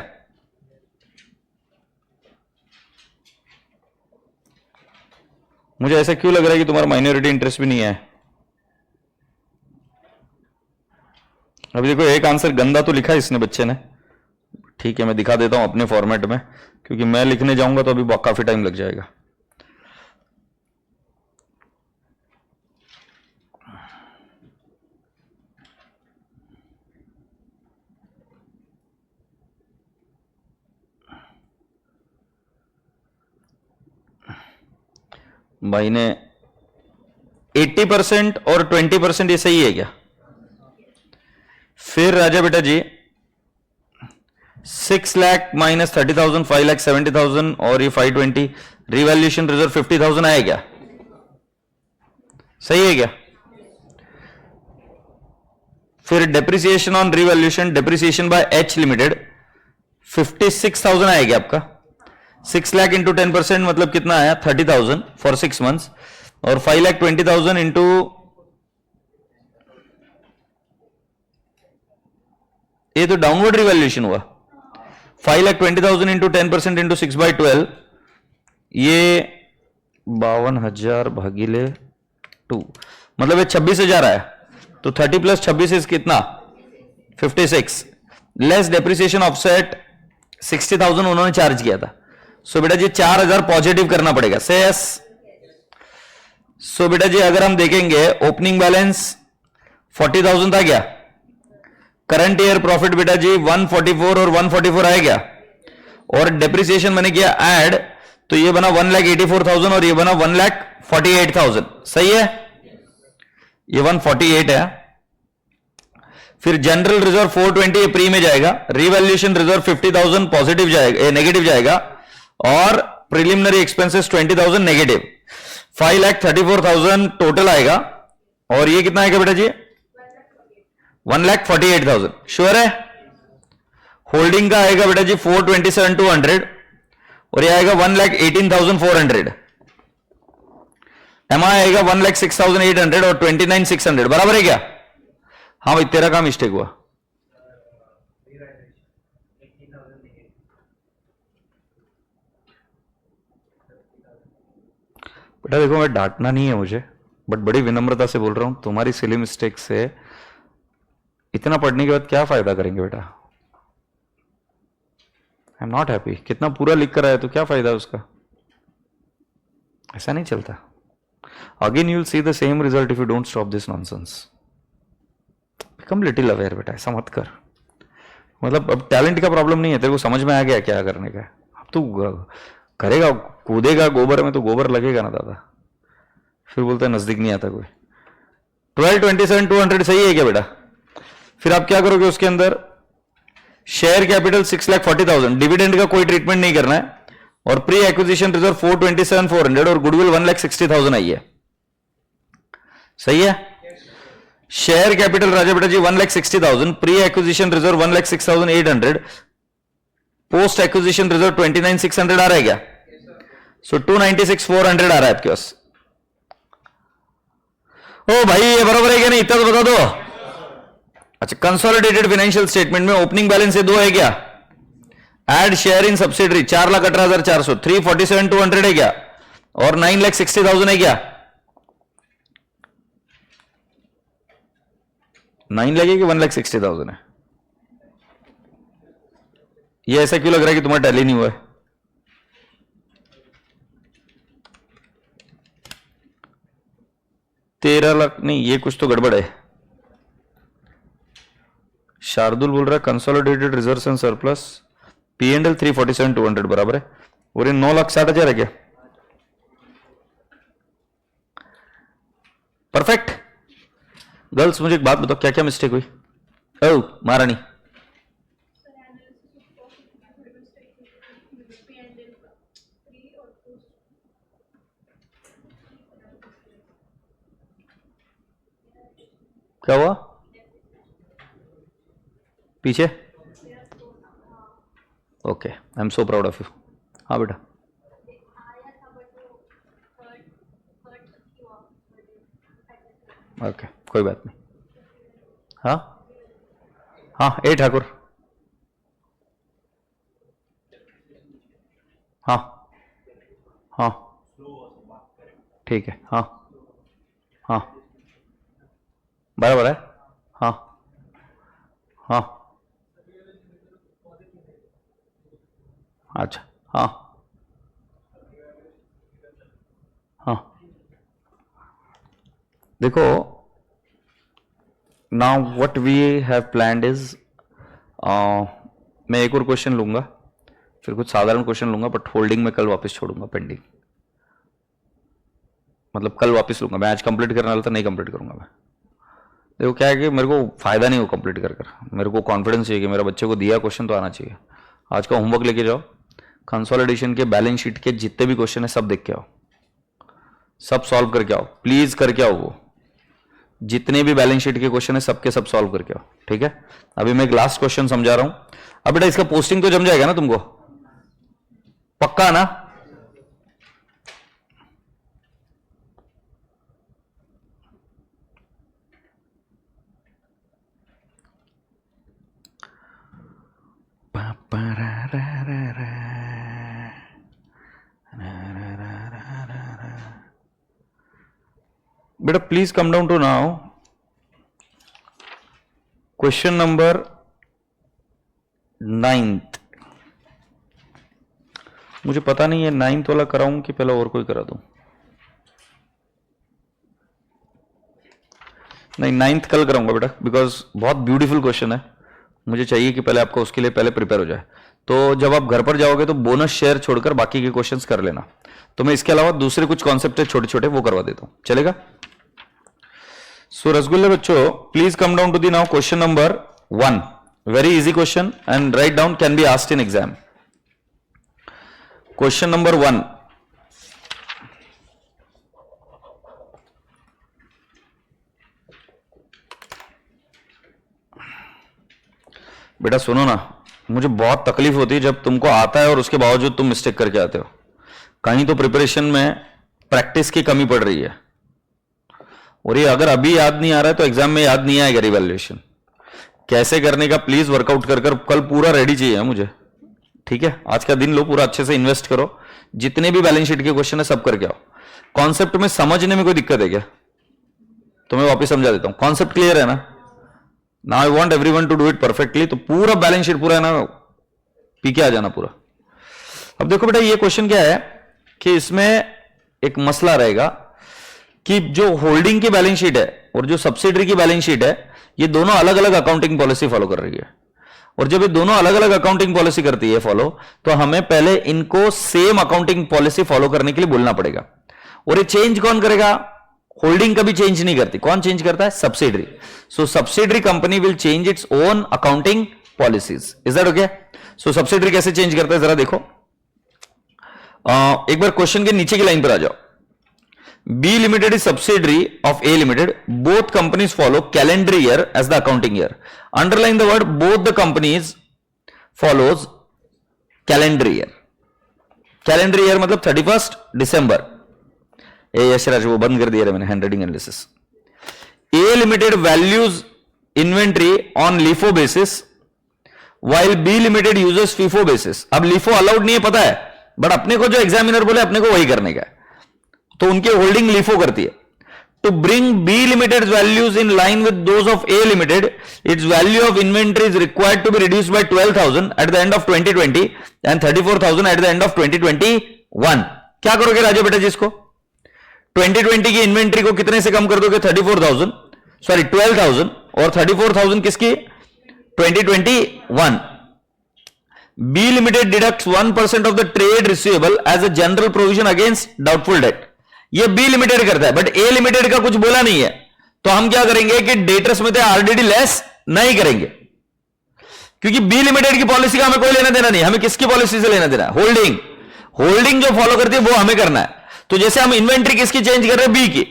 मुझे ऐसा क्यों लग रहा है कि तुम्हारा माइनॉरिटी इंटरेस्ट भी नहीं है। अभी देखो, एक आंसर गंदा तो लिखा है इसने बच्चे ने। ठीक है, मैं दिखा देता हूं अपने फॉर्मेट में, क्योंकि मैं लिखने जाऊंगा तो अभी काफी टाइम लग जाएगा। भाई ने 80% और 20% ये सही है क्या? फिर राजा बेटा जी 6 लाख माइनस 30,000, 5 लाख 70,000 और ये 520 रिवैल्यूएशन रिजर्व 50,000 आया क्या? सही है क्या? फिर depreciation on revaluation, depreciation by H limited 56,000 आया क्या आपका? 6 लाख इंटू 10% मतलब कितना आया 30,000 फॉर 6 मंथ्स, और 5,20,000 इंटू ये तो डाउनवर्ड रिवैल्यूएशन हुआ। 5,20,000 इंटू 10% इंटू 6/12, ये 52,000 भागीले 2 मतलब ये 26,000 आया। तो 30 प्लस 26 इज कितना 56, लेस डेप्रिसिएशन ऑफसेट 60,000 उन्होंने चार्ज किया था। सो बेटा जी 4,000 पॉजिटिव करना पड़ेगा से यस। सो बेटा जी अगर हम देखेंगे ओपनिंग बैलेंस 40,000 था क्या, करंट ईयर प्रॉफिट बेटा जी 144 और 144 आया क्या, और डेप्रिसिएशन मैंने किया ऐड, तो ये बना 1,84,000 और ये बना 1,48,000। सही है, ये 148 है। फिर जनरल रिजर्व 420 प्री में जाएगा, रिवैल्यूएशन रिजर्व 50,000 पॉजिटिव जाएगा, नेगेटिव जाएगा, और प्रिलिमिनरी एक्सपेंसेस 20,000 नेगेटिव, 5,34,000 टोटल आएगा। और ये कितना आएगा बेटा जी 1,48,000। श्योर है। होल्डिंग का आएगा बेटा जी 427,200 और ये आएगा 1,18,400। एमआई आएगा 1,06,800 और 29,600 बराबर है क्या। हाँ भाई तेरा काम मिस्टेक हुआ। बेटा देखो मैं डांटना नहीं है मुझे, बट बड़ी विनम्रता से बोल रहा हूं, तुम्हारी सिली मिस्टेक से इतना पढ़ने के बाद क्या फायदा करेंगे बेटा। I am not happy. कितना पूरा लिख कर आया तो क्या फायदा उसका, ऐसा नहीं चलता। Again you will see the same result if you don't stop this nonsense. Become little aware बेटा, ऐसा मत कर। मतलब अब टैलेंट का प्रॉब्लम नहीं है, तेरे को समझ में आ गया क्या करने का। अब तू करेगा, कूदेगा गोबर में तो गोबर लगेगा ना दादा, फिर बोलता है नजदीक नहीं आता कोई। 12,27,200 सही है क्या बेटा। फिर आप क्या करोगे उसके अंदर, शेयर कैपिटल 6,40,000, डिविडेंड का कोई ट्रीटमेंट नहीं करना है, और प्री एक्विजिशन रिजर्व 427,400 और गुडविल 1,60,000 आई है। सही है। शेयर कैपिटल राजा बेटा जी 1,60,000, pre acquisition reserve 1,06,800, post acquisition reserve 29,600 आ रहा है क्या। सो 296,400 आ रहा है आपके पास। ओ भाई ये बराबर है क्या नहीं, इतना तो बता दो। अच्छा कंसोलिडेटेड फाइनेंशियल स्टेटमेंट में ओपनिंग बैलेंस से 2 है क्या, एड शेयर इन सब्सिडरी 4,18,400, 347,200 है क्या, और 9,60,000 है क्या। 9 लगेगी 1,60,000 है। ये ऐसा क्यों लग रहा है कि तुम्हारा टैली नहीं हुआ है। तेरह लाख नहीं, ये कुछ तो गड़बड़ है। शार्दुल बोल रहा है consolidated reserves and surplus P&L 347,200 बराबर है, और ये 9,60,000 है क्या। परफेक्ट। गर्ल्स मुझे एक बात बताओ, क्या क्या मिस्टेक हुई। ओ महारानी क्या हुआ पीछे। Okay I am so proud of you. हाँ बेटा ओके कोई बात नहीं। हाँ हाँ ए ठाकुर हाँ हाँ ठीक है। हाँ हाँ बराबर है। हाँ हाँ अच्छा हाँ हाँ देखो now what we have planned is, मैं एक और क्वेश्चन लूंगा, फिर कुछ साधारण क्वेश्चन लूंगा, बट होल्डिंग में कल वापस छोड़ूंगा पेंडिंग। मतलब कल वापस लूंगा मैं, आज कंप्लीट करने वाला था नहीं कंप्लीट करूंगा मैं। देखो क्या है कि मेरे को फायदा नहीं हो कंप्लीट कर मेरे को कॉन्फिडेंस चाहिए कि मेरा बच्चे को दिया क्वेश्चन तो आना चाहिए। आज का होमवर्क लेके जाओ, कंसोलिडेशन के बैलेंस शीट के जितने भी क्वेश्चन है सब देख के आओ, सब सॉल्व करके आओ, प्लीज करके आओ। वो जितने भी बैलेंस शीट के क्वेश्चन है सबके सब सॉल्व करके आओ, ठीक है। अभी मैं एक लास्ट क्वेश्चन समझा रहा हूं। अब बेटा इसका पोस्टिंग तो जम जाएगा ना तुमको। पक्का ना? बेटा please come down to now question number 9th। मुझे पता नहीं है 9th वाला कराऊं कि पहले और कोई करा दूं। नहीं 9th कल कराऊंगा बेटा, बिकॉज बहुत ब्यूटीफुल क्वेश्चन है, मुझे चाहिए कि पहले आपको उसके लिए पहले प्रिपेयर हो जाए। तो जब आप घर पर जाओगे तो बोनस शेयर छोड़कर बाकी के क्वेश्चंस कर लेना। तो मैं इसके अलावा दूसरे कुछ कॉन्सेप्ट है छोटे छोटे, वो करवा देता हूं, चलेगा? सो रसगुल्ले बच्चों, please come down to the now question number 1। Very easy question and write down, can be asked in exam. Question number 1, बेटा सुनो ना, मुझे बहुत तकलीफ होती है जब तुमको आता है और उसके बावजूद तुम मिस्टेक करके आते हो। कहीं तो प्रिपरेशन में प्रैक्टिस की कमी पड़ रही है, और ये अगर अभी याद नहीं आ रहा है तो एग्जाम में याद नहीं आएगा। रिवैल्यूएशन कैसे करने का प्लीज वर्कआउट कर कल पूरा रेडी चाहिए मुझे, ठीक है? आज का दिन लो, पूरा अच्छे से इन्वेस्ट करो, जितने भी बैलेंस शीट के क्वेश्चन है सब करके आओ। कॉन्सेप्ट में समझने में कोई दिक्कत है क्या? तो मैं वापस समझा देता हूं। कॉन्सेप्ट क्लियर है ना? Now I want everyone to do it perfectly. तो पूरा बैलेंस शीट पूरा है ना, पी के आ जाना पूरा। अब देखो बेटा, ये क्वेश्चन क्या है कि इसमें एक मसला रहेगा कि जो होल्डिंग की बैलेंस शीट है और जो सब्सिडरी की बैलेंस शीट है, ये दोनों अलग अलग अकाउंटिंग पॉलिसी फॉलो कर रही है। और जब ये दोनों अलग अलग अकाउंटिंग पॉलिसी करती है फॉलो, तो हमें पहले इनको सेम अकाउंटिंग पॉलिसी फॉलो करने के लिए बोलना पड़ेगा। और ये चेंज कौन करेगा? होल्डिंग कभी चेंज नहीं करती। कौन चेंज करता है? Subsidiary. So subsidiary company will change its own accounting policies. Is that okay? So subsidiary कैसे चेंज करता है जरा देखो। एक बार क्वेश्चन के नीचे की लाइन पर आ जाओ। B Limited is subsidiary of A Limited. Both companies follow calendar year as the accounting year. Underline the word both the companies follows calendar year. Calendar year मतलब 31st December. ये यशराज वो बंद कर दिया मैंने, handwriting analysis. A Limited values inventory on LIFO basis while B Limited uses FIFO basis. अब LIFO allowed नहीं है पता है, बट अपने को जो एग्जामिनर बोले अपने को वही करने का है, तो उनके होल्डिंग लिफो करती है। To bring B limited values in line with those of A limited, its value of inventory is required to be reduced by 12,000 at the end of 2020 and 34,000 at the end of 2021। क्या करोगे राजा बेटा जी? इसको 2020 की inventory को कितने से कम कर दोगे? 34,000, सॉरी 12,000, और 34,000 किसकी? 2021। B limited deducts 1% of the trade receivable as a general provision against doubtful debt. ये बी लिमिटेड करता है, बट ए लिमिटेड का कुछ बोला नहीं है। तो हम क्या करेंगे कि डेटर्स में थे आरडीडी लेस नहीं करेंगे, क्योंकि बी लिमिटेड की पॉलिसी का हमें कोई लेना देना नहीं। हमें किसकी पॉलिसी से लेना देना है? होल्डिंग। होल्डिंग जो फॉलो करती है वो हमें करना है। तो जैसे हम इन्वेंट्री किसकी चेंज कर रहे हैं? बी की।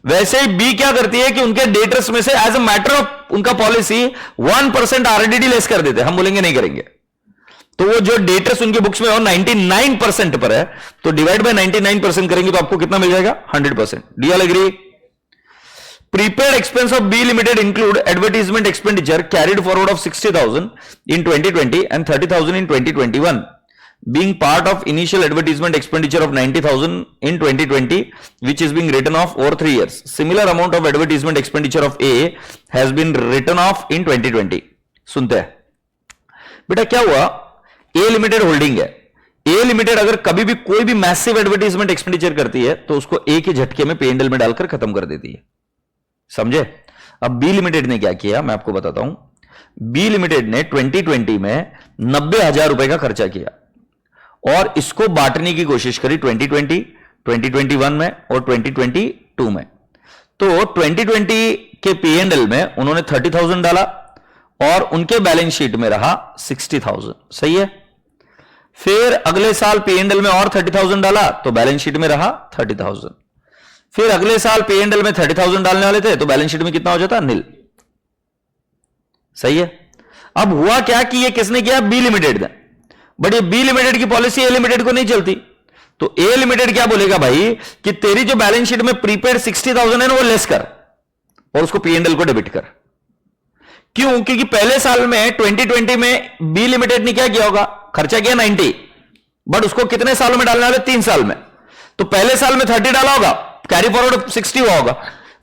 वैसे ही बी क्या करती है कि उनके डेटर्स में से एज अ मैटर ऑफ उनका पॉलिसी 1% आरडीडी लेस कर देते हैं। हम बोलेंगे नहीं करेंगे। तो वो जो डेटर्स उनकी बुक्स में और 99% पर है, तो डिवाइड बाय 99% करेंगे तो आपको कितना मिल जाएगा? 100%। Do you all agree? Prepaid expense of B limited include advertisement expenditure carried forward of 60,000 in 2020 and 30,000 in 2021, being part of initial advertisement expenditure of 90,000 in 2020, which is being written off over 3 years. Similar amount of advertisement expenditure of A has been written off in 2020. सुनते हैं बेटा, क्या हुआ? ए limited holding है। ए limited अगर कभी भी कोई भी मैसिव एडवर्टाइजमेंट एक्सपेंडिचर करती है तो उसको ए के झटके में P&L में डालकर खत्म कर देती है। समझे? अब बी लिमिटेड ने क्या किया मैं आपको बताता हूं। बी लिमिटेड ने 2020 में 90,000 रुपए का खर्चा किया और इसको बांटने की कोशिश करी 2020, 2021 में और 2022 में। तो 2020 के P&L में उन्होंने 30,000 डाला और उनके बैलेंस शीट में रहा 60,000। सही है? फिर अगले साल P&L में और 30,000 डाला तो बैलेंस शीट में रहा 30,000। फिर अगले साल P&L में 30,000 डालने वाले थे तो बैलेंस शीट में कितना हो जाता? नील। सही है? अब हुआ क्या कि ये किसने किया? बी लिमिटेड ने। बट ये बी लिमिटेड की पॉलिसी ए लिमिटेड को नहीं चलती, तो ए लिमिटेड क्या बोलेगा भाई कि तेरी जो बैलेंस शीट में प्रीपेड 60,000 है ना वो लेस कर और उसको पीएनएल को डेबिट कर। क्यों? क्योंकि पहले साल में 2020 में बी लिमिटेड ने क्या किया होगा, खर्चा किया 90, बट उसको कितने सालों में डालने वाले, 3 साल में। तो पहले साल में 30 डाला होगा, कैरी फॉरवर्ड 60 हुआ होगा,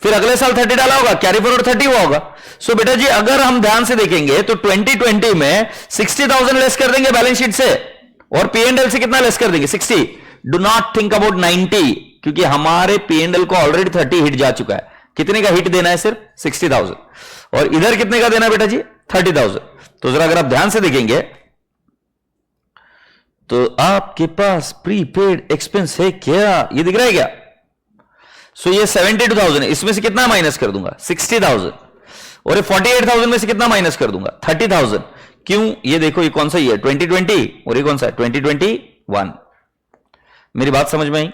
फिर अगले साल 30 डाला होगा, कैरी फॉरवर्ड 30 हुआ होगा। सो बेटा जी अगर हम ध्यान से देखेंगे तो 2020 में 60,000 लेस कर देंगे बैलेंस शीट से और पीएनएल से कितना लेस कर देंगे, 60। डू नॉट थिंक अबाउट 90, क्योंकि हमारे पीएनएल को ऑलरेडी 30 हिट जा चुका है। कितने का हिट देना है, सिर्फ 60,000, और इधर कितने का देना है बेटा जी, 30,000। तो जरा अगर आप ध्यान से देखेंगे तो आपके पास प्रीपेड एक्सपेंस है क्या, ये दिख रहा है क्या? सो ये 72,000 है, इसमें से कितना माइनस कर दूंगा, 60,000, और ये 48,000 में से कितना माइनस कर दूंगा, 30,000। क्यों? ये देखो ये कौन सा ये 2020 और ये कौन सा है 2021। मेरी बात समझ में आई?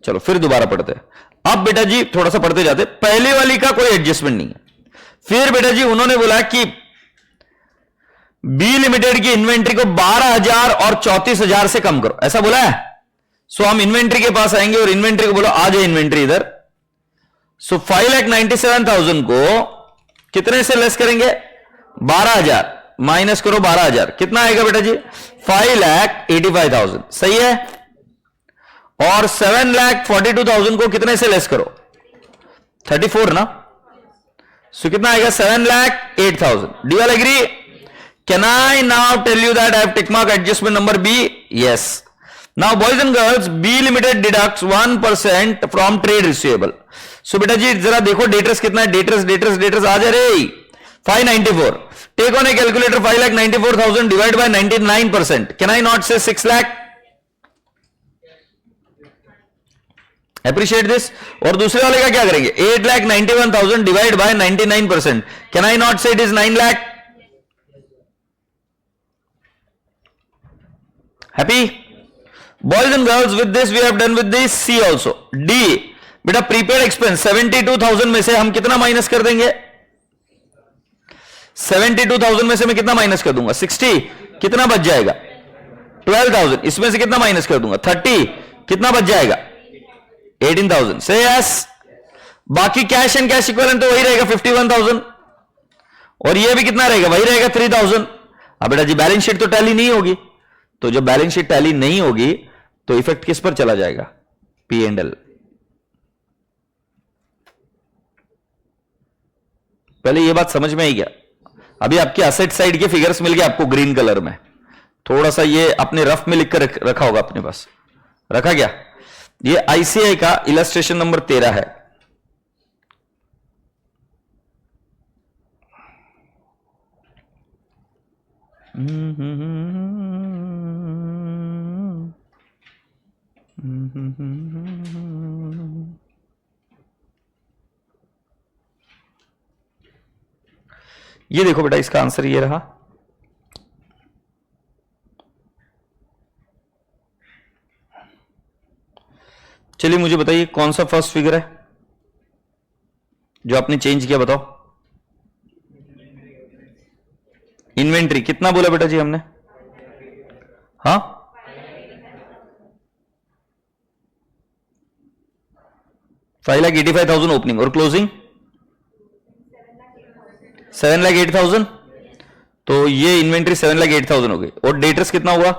चलो फिर दोबारा पढ़ते हैं। अब बेटा जी थोड़ा सा पढ़ते जाते, पहले वाली का कोई एडजस्टमेंट नहीं है। फिर बेटा जी उन्होंने बोला कि बी लिमिटेड की इन्वेंट्री को 12,000 और 34,000 से कम करो, ऐसा बोला है। सो हम इन्वेंट्री के पास आएंगे और इन्वेंट्री को बोलो आ जाए इन्वेंट्री इधर। सो 5,97,000 को कितने से लेस करेंगे, 12,000 माइनस करो 12,000, कितना आएगा बेटा जी, 5,85,000, सही है। और 7,42,000 को कितने से लेस करो, 34 ना, सो कितना आएगा 7,08,000। Do you all agree? Can I now tell you that I have tick mark adjustment number B? Yes. Now boys and girls, B limited deducts 1% from trade receivable. So बेटा जी जरा देखो डेटर्स कितना है, डेटर्स आ जा रे 594। Take on a calculator 5,94,000 divide by 99%। Can I not say 6 lakh? Appreciate this. और दूसरे वाले का क्या करेंगे, 8,91,000 divide by 99%। Can I not say it is 9 lakh? Happy boys and girls? With this we have done with this C also. D बेटा prepaid expense 72,000 में से हम कितना माइनस कर देंगे, 72,000 में से मैं कितना माइनस कर दूंगा, 60, कितना बच जाएगा 12,000, इसमें से कितना माइनस कर दूंगा 30, कितना बच जाएगा 18,000। से यस। बाकी कैश एंड कैश इक्विवेलेंट तो वही रहेगा 51,000, और ये भी कितना रहेगा, वही रहेगा 3,000। अब बेटा जी बैलेंस शीट तो टैली नहीं होगी, तो जब बैलेंस शीट टैली नहीं होगी तो इफेक्ट किस पर चला जाएगा, पी एंड एल। पहले ये बात समझ में आई क्या? अभी आपके असेट साइड के फिगर्स मिल गए आपको ग्रीन कलर में, थोड़ा सा ये अपने रफ में लिखकर रखा होगा अपने पास, रखा क्या? ये आईसीआई का इलस्ट्रेशन नंबर 13 है। ये देखो बेटा इसका आंसर ये रहा। चलिए मुझे बताइए कौन सा फर्स्ट फिगर है जो आपने चेंज किया, बताओ। इन्वेंट्री कितना बोला बेटा जी हमने, हाँ 5,85,000 ओपनिंग, और क्लोजिंग 7,08,000। तो ये इन्वेंट्री 7,08,000 हो गई। और डेटर्स कितना हुआ,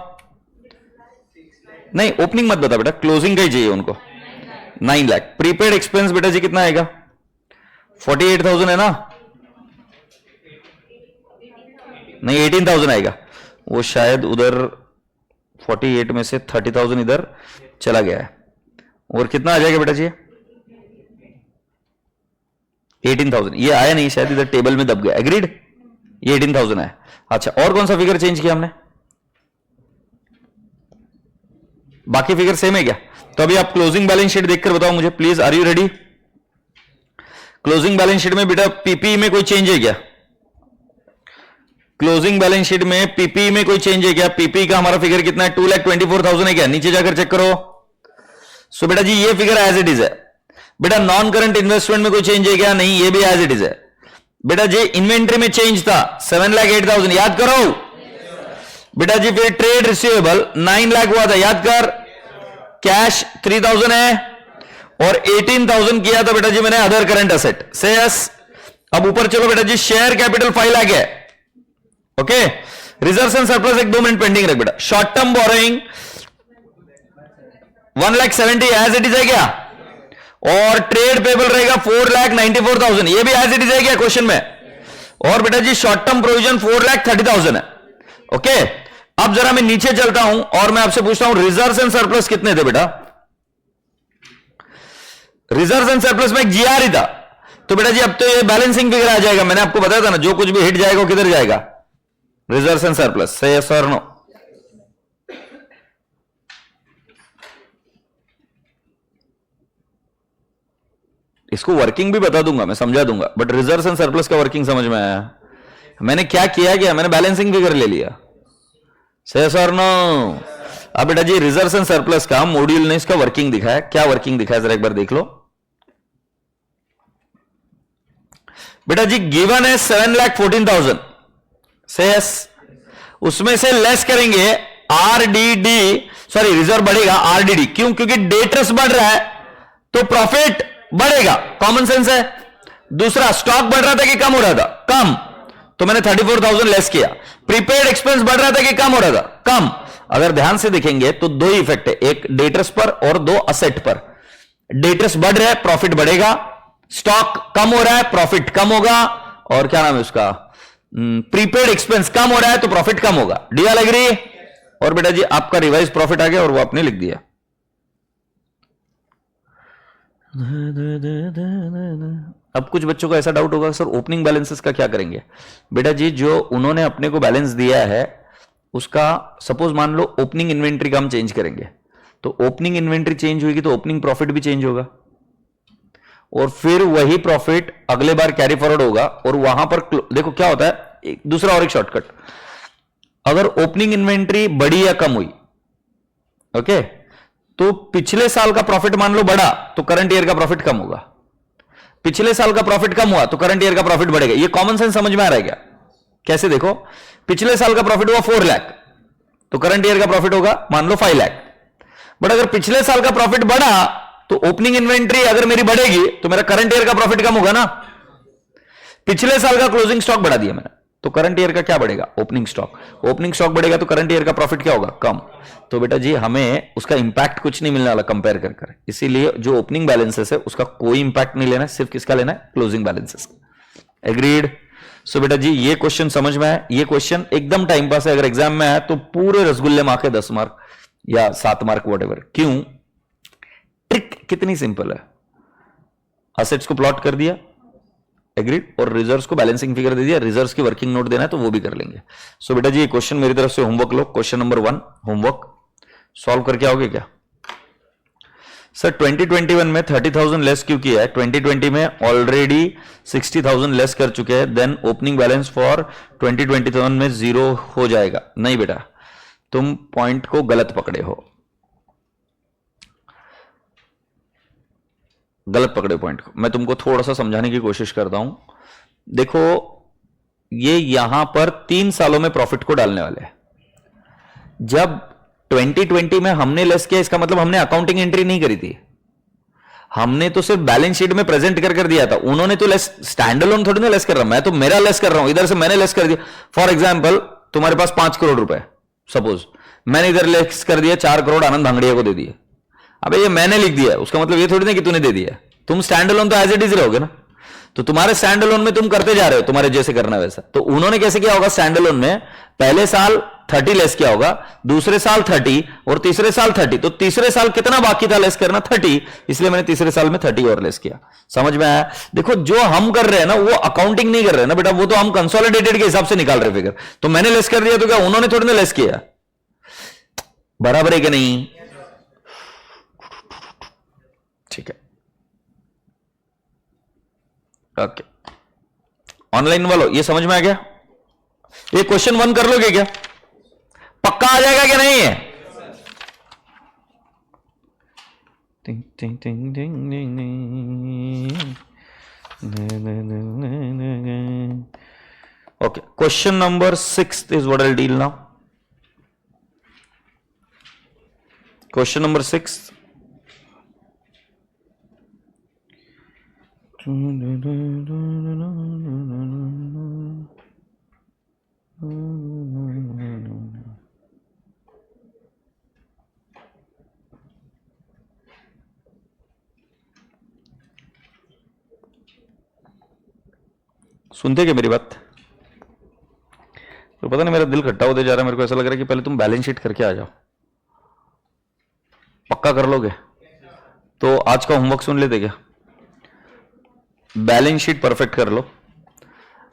नहीं ओपनिंग मत बता बेटा, क्लोजिंग का ही चाहिए उनको, 9 लाख। प्रीपेड एक्सपेंस बेटा जी कितना आएगा, 48,000 है ना, नहीं 18,000 आएगा, वो शायद उधर 48 में से 30,000 इधर चला गया है। और कितना आ जाएगा बेटा जी, 18,000। ये आया नहीं शायद, इधर टेबल में दब गया। एग्रीड, ये 18,000 है। अच्छा और कौन सा फिगर चेंज किया हमने, बाकी फिगर सेम है क्या? तो अभी आप क्लोजिंग बैलेंस शीट देखकर बताओ मुझे please, are you ready? Closing balance sheet में बेटा पीपीई में कोई चेंज है क्या? क्लोजिंग बैलेंस शीट में पीपीई में कोई चेंज है क्या? पीपीई का हमारा फिगर कितना है, 2,24,000 है क्या? नीचे जाकर चेक करो। सो बेटा जी ये फिगर एज इट इज है। बेटा नॉन करंट इन्वेस्टमेंट में कोई चेंज है क्या? नहीं, ये भी एज इट इज है। बेटा जी इन्वेंट्री में चेंज था 7,08,000, याद करो। बेटा जी फिर ट्रेड रिसीवेबल 9 लाख हुआ था, याद कर, कैश 3000 है और 18,000 किया था बेटा जी मैंने अदर करंट एसेट से यस। अब ऊपर चलो बेटा जी, शेयर कैपिटल 5 लाख है, ओके। रिजर्व्स एंड सरप्लस एक 2 मिनट पेंडिंग रख बेटा। Short term borrowing 1,70,000 as it is है क्या, और ट्रेड पेबल रहेगा 4,94,000, ये भी एज इट इज है क्या क्वेश्चन में। और बेटा जी शॉर्ट टर्म प्रोविजन 4,30,000 है, ओके। अब जरा मैं नीचे चलता हूं और मैं आपसे पूछता हूं रिजर्व्स एंड सरप्लस कितने थे बेटा। रिजर्व्स एंड सरप्लस में एक जीआर ही था, तो बेटा जी अब तो ये बैलेंसिंग फिगर आ जाएगा। मैंने आपको बताया था ना, जो कुछ भी हिट जाएगा वो किधर जाएगा, रिजर्व्स एंड सरप्लस से, यस और नो। इसको वर्किंग भी बता दूंगा, मैं समझा दूंगा, बट रिजर्व्स एंड सरप्लस का वर्किंग समझ में आया। मैंने क्या किया, मैंने बैलेंसिंग फिगर ले लिया, से यस और नो। अब बेटा जी रिजर्व्स एंड सरप्लस का मॉड्यूल ने इसका वर्किंग दिखाया, क्या वर्किंग दिखाया जरा एक बार देख लो बेटा जी। गिवन है 7,14,000 से यस, उसमें से लेस करेंगे आरडीडी, सॉरी रिजर्व बढ़ेगा आरडीडी, क्यों, क्योंकि डेटर्स बढ़ रहा है तो प्रॉफिट बढ़ेगा, कॉमन सेंस है। दूसरा स्टॉक बढ़ रहा था कि कम हो रहा था, कम, तो मैंने 34,000 लेस किया। प्रीपेड एक्सपेंस बढ़ रहा था कि कम हो रहा था, कम। अगर ध्यान से देखेंगे तो दो ही इफेक्ट है, एक डेटर्स पर और दो असेट पर। डेटर्स बढ़ रहा है प्रॉफिट बढ़ेगा, स्टॉक कम हो रहा है प्रॉफिट कम होगा, और क्या नाम है उसका, प्रीपेड एक्सपेंस कम हो रहा है तो प्रॉफिट कम होगा। DL agree. और बेटा जी आपका रिवाइज प्रॉफिट आ गया और वो आपने लिख दिया। अब कुछ बच्चों को ऐसा डाउट होगा सर ओपनिंग बैलेंसेस का क्या करेंगे। बेटा जी जो उन्होंने अपने को बैलेंस दिया है उसका सपोज मान लो ओपनिंग इन्वेंट्री का हम चेंज करेंगे, तो ओपनिंग इन्वेंट्री चेंज होगी तो ओपनिंग प्रॉफिट भी चेंज होगा, और फिर वही प्रॉफिट अगले बार कैरी फॉरवर्ड होगा। और वहां पर देखो क्या होता है, दूसरा और एक शॉर्टकट, अगर ओपनिंग इन्वेंट्री बढ़ी या कम हुई, ओके, तो पिछले साल का प्रॉफिट मान लो बढ़ा तो करंट ईयर का प्रॉफिट कम होगा, पिछले साल का प्रॉफिट कम हुआ तो करंट ईयर का प्रॉफिट बढ़ेगा। ये कॉमन सेंस समझ में आ रहा है क्या। कैसे देखो, पिछले साल का प्रॉफिट हुआ 4 लाख तो करंट ईयर का प्रॉफिट होगा मान लो 5 लाख। बट अगर पिछले साल का प्रॉफिट बढ़ा तो ओपनिंग इन्वेंट्री अगर मेरी बढ़ेगी तो मेरा करंट ईयर का प्रॉफिट कम होगा ना। पिछले साल का क्लोजिंग स्टॉक बढ़ा दिया मैंने तो करंट ईयर का क्या बढ़ेगा, ओपनिंग स्टॉक। ओपनिंग स्टॉक बढ़ेगा तो करंट ईयर का प्रॉफिट क्या होगा, कम। तो बेटा जी हमें उसका इंपैक्ट कुछ नहीं मिलने वाला कंपेयर कर, इसीलिए जो ओपनिंग बैलेंसेस है उसका कोई इंपैक्ट नहीं लेना है, सिर्फ किसका लेना है, क्लोजिंग बैलेंसेस। एग्रीड। सो बेटा जी ये क्वेश्चन समझ में आया। ये क्वेश्चन एकदम टाइम पास है, अगर एग्जाम में आया तो पूरे रसगुल्ले मार के 10 मार्क या 7 मार्क वॉट। क्यों, ट्रिक कितनी सिंपल है, असेट्स को प्लॉट कर दिया, एग्रीड, और रिजर्व्स को बैलेंसिंग फिगर दे दिया, रिजर्व्स की वर्किंग नोट देना है तो वो भी कर लेंगे। सो बेटा जी ये क्वेश्चन मेरी तरफ से होमवर्क लो। क्वेश्चन नंबर 1 होमवर्क सॉल्व करके आओगे क्या सर। 2021 में 30,000 लेस क्यों किया है, 2020 में ऑलरेडी 60,000 लेस कर चुके हैं, देन ओपनिंग बैलेंस फॉर 2021 में 0 हो जाएगा। नहीं बेटा तुम पॉइंट को गलत पकड़े हो, गलत पकड़े पॉइंट को। मैं तुमको थोड़ा सा समझाने की कोशिश करता हूं। देखो ये यहां पर 3 सालों में प्रॉफिट को डालने वाले हैं। जब 2020 में हमने लेस किया इसका मतलब हमने अकाउंटिंग एंट्री नहीं करी थी, हमने तो सिर्फ बैलेंस शीट में प्रेजेंट कर दिया था। उन्होंने तो लेस, स्टैंड अलोन थोड़ी ना लेस कर रहा, मैं तो मेरा लेस कर रहा हूं, इधर से मैंने लेस कर दिया। फॉर एग्जाम्पल तुम्हारे पास 5 करोड़ रुपए सपोज, मैंने इधर लेस कर दिया 4 करोड़ आनंद भांगड़िया को दे दिए। अबे ये मैंने लिख दिया, उसका मतलब ये थोड़ी ना कि तूने दे दिया। तुम स्टैंड अलोन तो एज इट इज रहोगे ना, तो तुम्हारे स्टैंड अलोन में तुम करते जा रहे हो तुम्हारे जैसे करना वैसा। तो उन्होंने कैसे किया होगा, स्टैंड अलोन में पहले साल 30 लेस किया होगा, दूसरे साल 30 और तीसरे साल 30। तो तीसरे साल कितना बाकी था लेस करना, 30, इसलिए मैंने तीसरे साल में 30 और लेस किया। समझ में आया। देखो जो हम कर रहे हैं ना वो अकाउंटिंग नहीं कर रहे हैं ना बेटा, वो तो हम कंसोलिडेटेड के हिसाब से निकाल रहे फिगर। तो मैंने लेस कर दिया तो क्या उन्होंने थोड़ी ना लेस किया, बराबर है कि नहीं। ठीक है ओके। ऑनलाइन वालों ये समझ में आ गया। ये क्वेश्चन 1 कर लोगे क्या, पक्का आ जाएगा क्या नहीं है। टिंग टिंग टिंग टिंग okay. Question number 6 is what I will deal now. Question number 6। सुनते क्या मेरी बात? तो पता नहीं मेरा दिल खट्टा होते जा रहा है, मेरे को ऐसा लग रहा है कि पहले तुम बैलेंस शीट करके आ जाओ। पक्का कर लोगे? तो आज का होमवर्क सुन लेते क्या? बैलेंस शीट परफेक्ट कर लो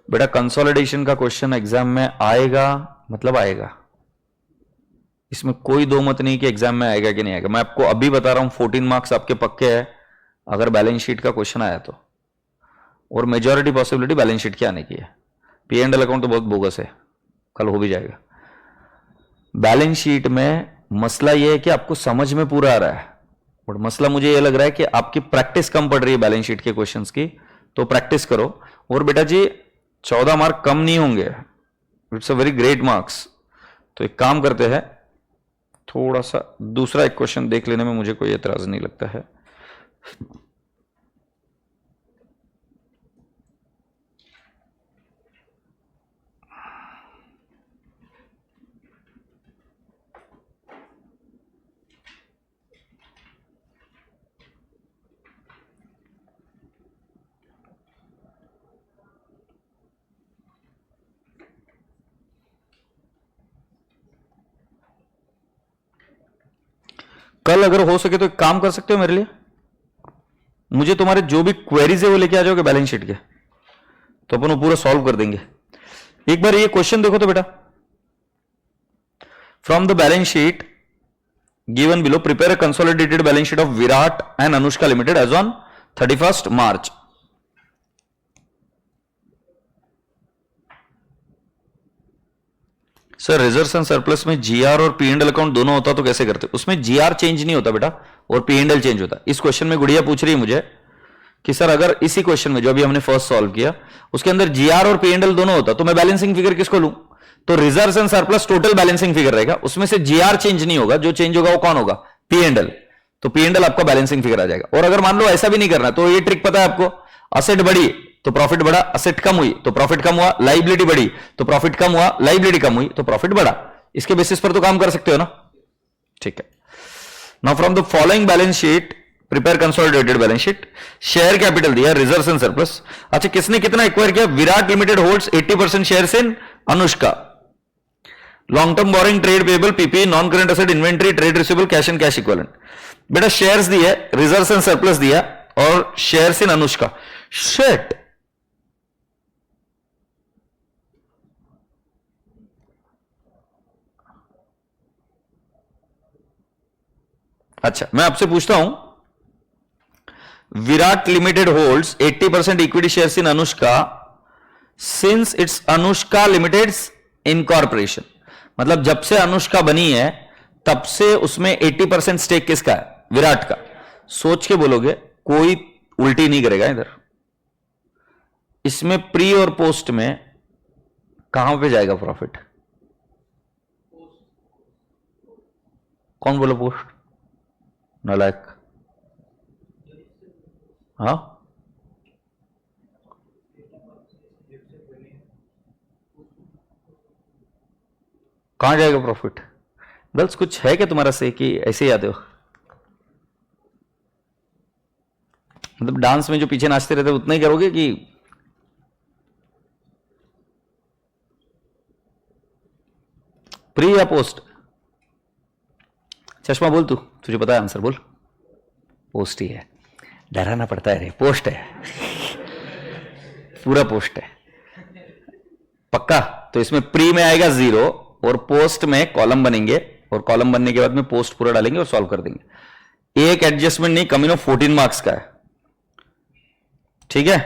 बेटा। कंसोलिडेशन का क्वेश्चन एग्जाम में आएगा, मतलब आएगा, इसमें कोई दो मत नहीं कि एग्जाम में आएगा कि नहीं आएगा। मैं आपको अभी बता रहा हूं 14 मार्क्स आपके पक्के हैं अगर बैलेंस शीट का क्वेश्चन आया तो, और मेजॉरिटी पॉसिबिलिटी बैलेंस शीट की आने की है। पी एंड एल अकाउंट तो बहुत बोगस है, कल हो भी जाएगा। बैलेंस शीट में मसला यह है कि आपको समझ में पूरा आ रहा है, और मसला मुझे यह लग रहा है कि आपकी प्रैक्टिस कम पड़ रही है बैलेंस शीट के क्वेश्चंस की। तो प्रैक्टिस करो। और बेटा जी 14 मार्क कम नहीं होंगे, it's a very great marks. तो एक काम करते हैं, थोड़ा सा दूसरा एक क्वेश्चन देख लेने में मुझे कोई एतराज नहीं लगता है। कल अगर हो सके तो एक काम कर सकते हो मेरे लिए, मुझे तुम्हारे जो भी क्वेरीज है वो लेके आ जाओगे बैलेंस शीट के, तो अपन वो पूरा सॉल्व कर देंगे। एक बार ये क्वेश्चन देखो तो बेटा, from the balance sheet given below prepare a consolidated balance sheet of Virat and Anushka limited as on 31st March. Sir reserves and surplus में जीआर और पी एंड एल अकाउंट दोनों होता तो कैसे करते? उसमें जीआर चेंज नहीं होता बेटा, और पी एंड एल चेंज होता। इस क्वेश्चन में गुड़िया पूछ रही है मुझे कि सर अगर इसी क्वेश्चन में जो अभी हमने फर्स्ट सॉल्व किया उसके अंदर जीआर और पी एंड एल दोनों होता तो मैं बैलेंसिंग फिगर किसको लूं? तो reserves and surplus total balancing figure रहेगा, उसमें से जीआर चेंज नहीं होगा, जो चेंज होगा वो कौन होगा? P and L. तो पी एंड एल आपका बैलेंसिंग फिगर आ जाएगा। और अगर मान लो ऐसा भी नहीं करना तो ये ट्रिक पता है आपको, असेट बढ़ी तो प्रॉफिट बढ़ा, असेट कम हुई तो प्रॉफिट कम हुआ, लाइबिलिटी बढ़ी तो प्रॉफिट कम हुआ, लाइबिलिटी कम हुई तो प्रॉफिट बढ़ा। इसके बेसिस पर तो काम कर सकते हो ना? ठीक है। Now from the following balance sheet prepare consolidated balance sheet. Share capital दिया, रिजर्व्स एंड सरप्लस। अच्छा किसने कितना एक्वायर किया? Virat limited holds 80% shares in Anushka. Long term borrowing, trade payable, PP, non current asset, inventory, trade receivable, cash and cash equivalent. बेटा shares दिया, reserves and surplus दिया, और shares in Anushka. Shit, अच्छा मैं आपसे पूछता हूं, Virat limited holds 80% equity shares in Anushka since it's Anushka limited incorporation. मतलब जब से अनुष्का बनी है तब से उसमें 80% स्टेक किसका है? विराट का। सोच के बोलोगे, कोई उल्टी नहीं करेगा इधर। इसमें प्री और पोस्ट में कहां पे जाएगा प्रॉफिट? कौन बोला पोस्ट? नालायक। हाँ कहां जाएगा प्रॉफिट? गर्ल्स कुछ है क्या तुम्हारा से कि ऐसे ही आते हो? मतलब डांस में जो पीछे नाचते रहते उतना ही करोगे कि प्री या पोस्ट? चश्मा बोल, तू तुझे पता है आंसर, बोल। पोस्ट ही है, डराना पड़ता है रे, पोस्ट है, पूरा पोस्ट है पक्का। तो इसमें प्री में आएगा 0 और पोस्ट में कॉलम बनेंगे, और कॉलम बनने के बाद में पोस्ट पूरा डालेंगे और सॉल्व कर देंगे। एक एडजस्टमेंट नहीं, कम 14 मार्क्स का है। ठीक है,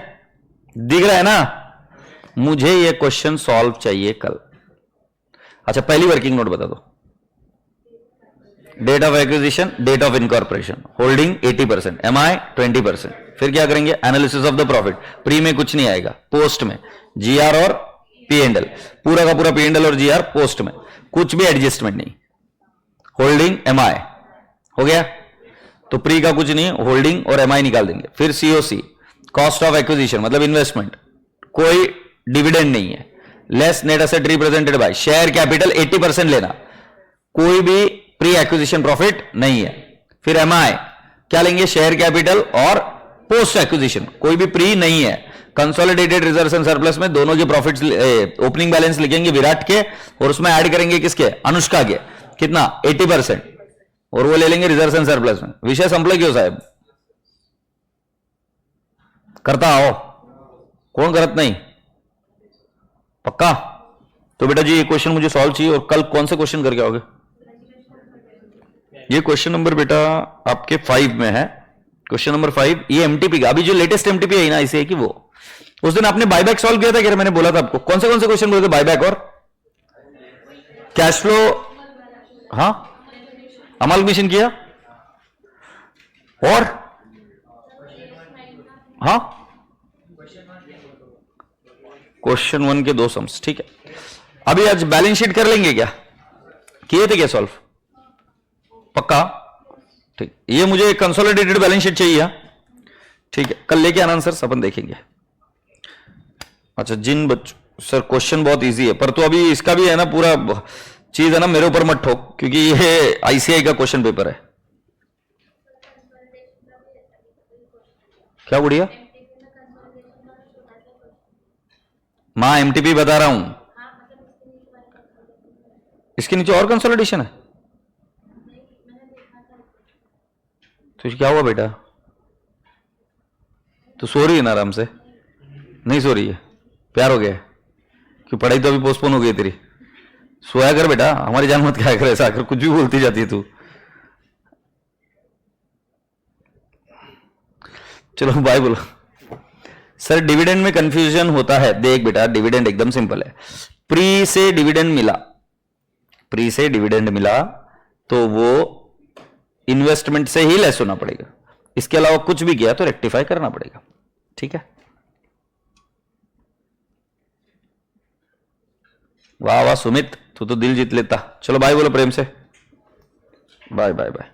दिख रहा है ना? मुझे यह क्वेश्चन सॉल्व चाहिए कल। अच्छा पहली वर्किंग नोट बता दो। Date of acquisition, date of incorporation, holding 80%, MI 20%। फिर क्या करेंगे? Analysis of the profit. Pre में कुछ नहीं आएगा, पोस्ट में जीआर और पी एंड एल, पूरा का पूरा पी एंड एल और जीआर पोस्ट में, कुछ भी एडजस्टमेंट नहीं। होल्डिंग एमआई, हो गया। तो प्री का कुछ नहीं, होल्डिंग और एमआई निकाल देंगे। फिर सीओसी, कॉस्ट ऑफ एक्विजिशन मतलब इन्वेस्टमेंट, कोई डिविडेंड नहीं है, less net asset represented by share capital 80% लेना, कोई भी प्री एक्विजिशन प्रॉफिट नहीं है। फिर एमआई क्या लेंगे, शेयर कैपिटल और पोस्ट एक्विजिशन, कोई भी प्री नहीं है। कंसोलिडेटेड रिजर्व्स एंड सरप्लस में दोनों के प्रॉफिट्स, ओपनिंग बैलेंस लिखेंगे विराट के और उसमें ऐड करेंगे किसके, अनुष्का के, कितना 80%, और वो ले लेंगे रिजर्व्स एंड सरप्लस में। विषय संपले क्यों साहब, करता आओ, कौन करत नहीं, पक्का। तो बेटा जी ये क्वेश्चन मुझे सॉल्व चाहिए, और कल कौन से क्वेश्चन करके आओगे? ये क्वेश्चन नंबर बेटा आपके 5 में है, क्वेश्चन नंबर 5। ये एमटीपी का, अभी जो लेटेस्ट एमटीपी है ना इसे, कि वो उस दिन आपने बायबैक सॉल्व किया था क्या? मैंने बोला था आपको, कौन से क्वेश्चन बोले थे, बायबैक और कैश फ्लो, हाँ अमाल्गमेशन किया, और हाँ क्वेश्चन 1 के 2 सम्स, ठीक है। अभी आज बैलेंस शीट कर लेंगे क्या, किए थे क्या सॉल्व, पक्का, ठीक। ये मुझे कंसोलिडेटेड बैलेंस शीट चाहिए, ठीक है, कल लेके आना आंसर, अपन देखेंगे। अच्छा जिन बच्चों, सर क्वेश्चन बहुत इजी है, पर तो अभी इसका भी है ना पूरा चीज है ना, मेरे ऊपर मत ठोक, क्योंकि ये आईसीआई का क्वेश्चन पेपर है। क्या गुड़िया, मां एमटीपी बता रहा हूं, इसके नीचे और कंसोलिडेशन है, तो क्या हुआ बेटा, तो सो रही है ना आराम से, नहीं सो रही है, प्यार हो गया है, क्यों पढ़ाई तो अभी पोस्टपोन हो गई तेरी, सोया कर बेटा, हमारी जान मत खाया कर, ऐसा आकर कुछ भी बोलती जाती है तू। चलो बाय बोलो। सर डिविडेंड में कंफ्यूजन होता है, देख बेटा डिविडेंड एकदम सिंपल है, प्री से डिविडेंड मिला, प्री से डिविडेंड मिला तो वो इन्वेस्टमेंट से ही लेस होना पड़ेगा, इसके अलावा कुछ भी किया तो रेक्टिफाई करना पड़ेगा, ठीक है। वाह वाह सुमित, तू तो दिल जीत लेता। चलो बाय बोलो प्रेम से, बाय बाय बाय।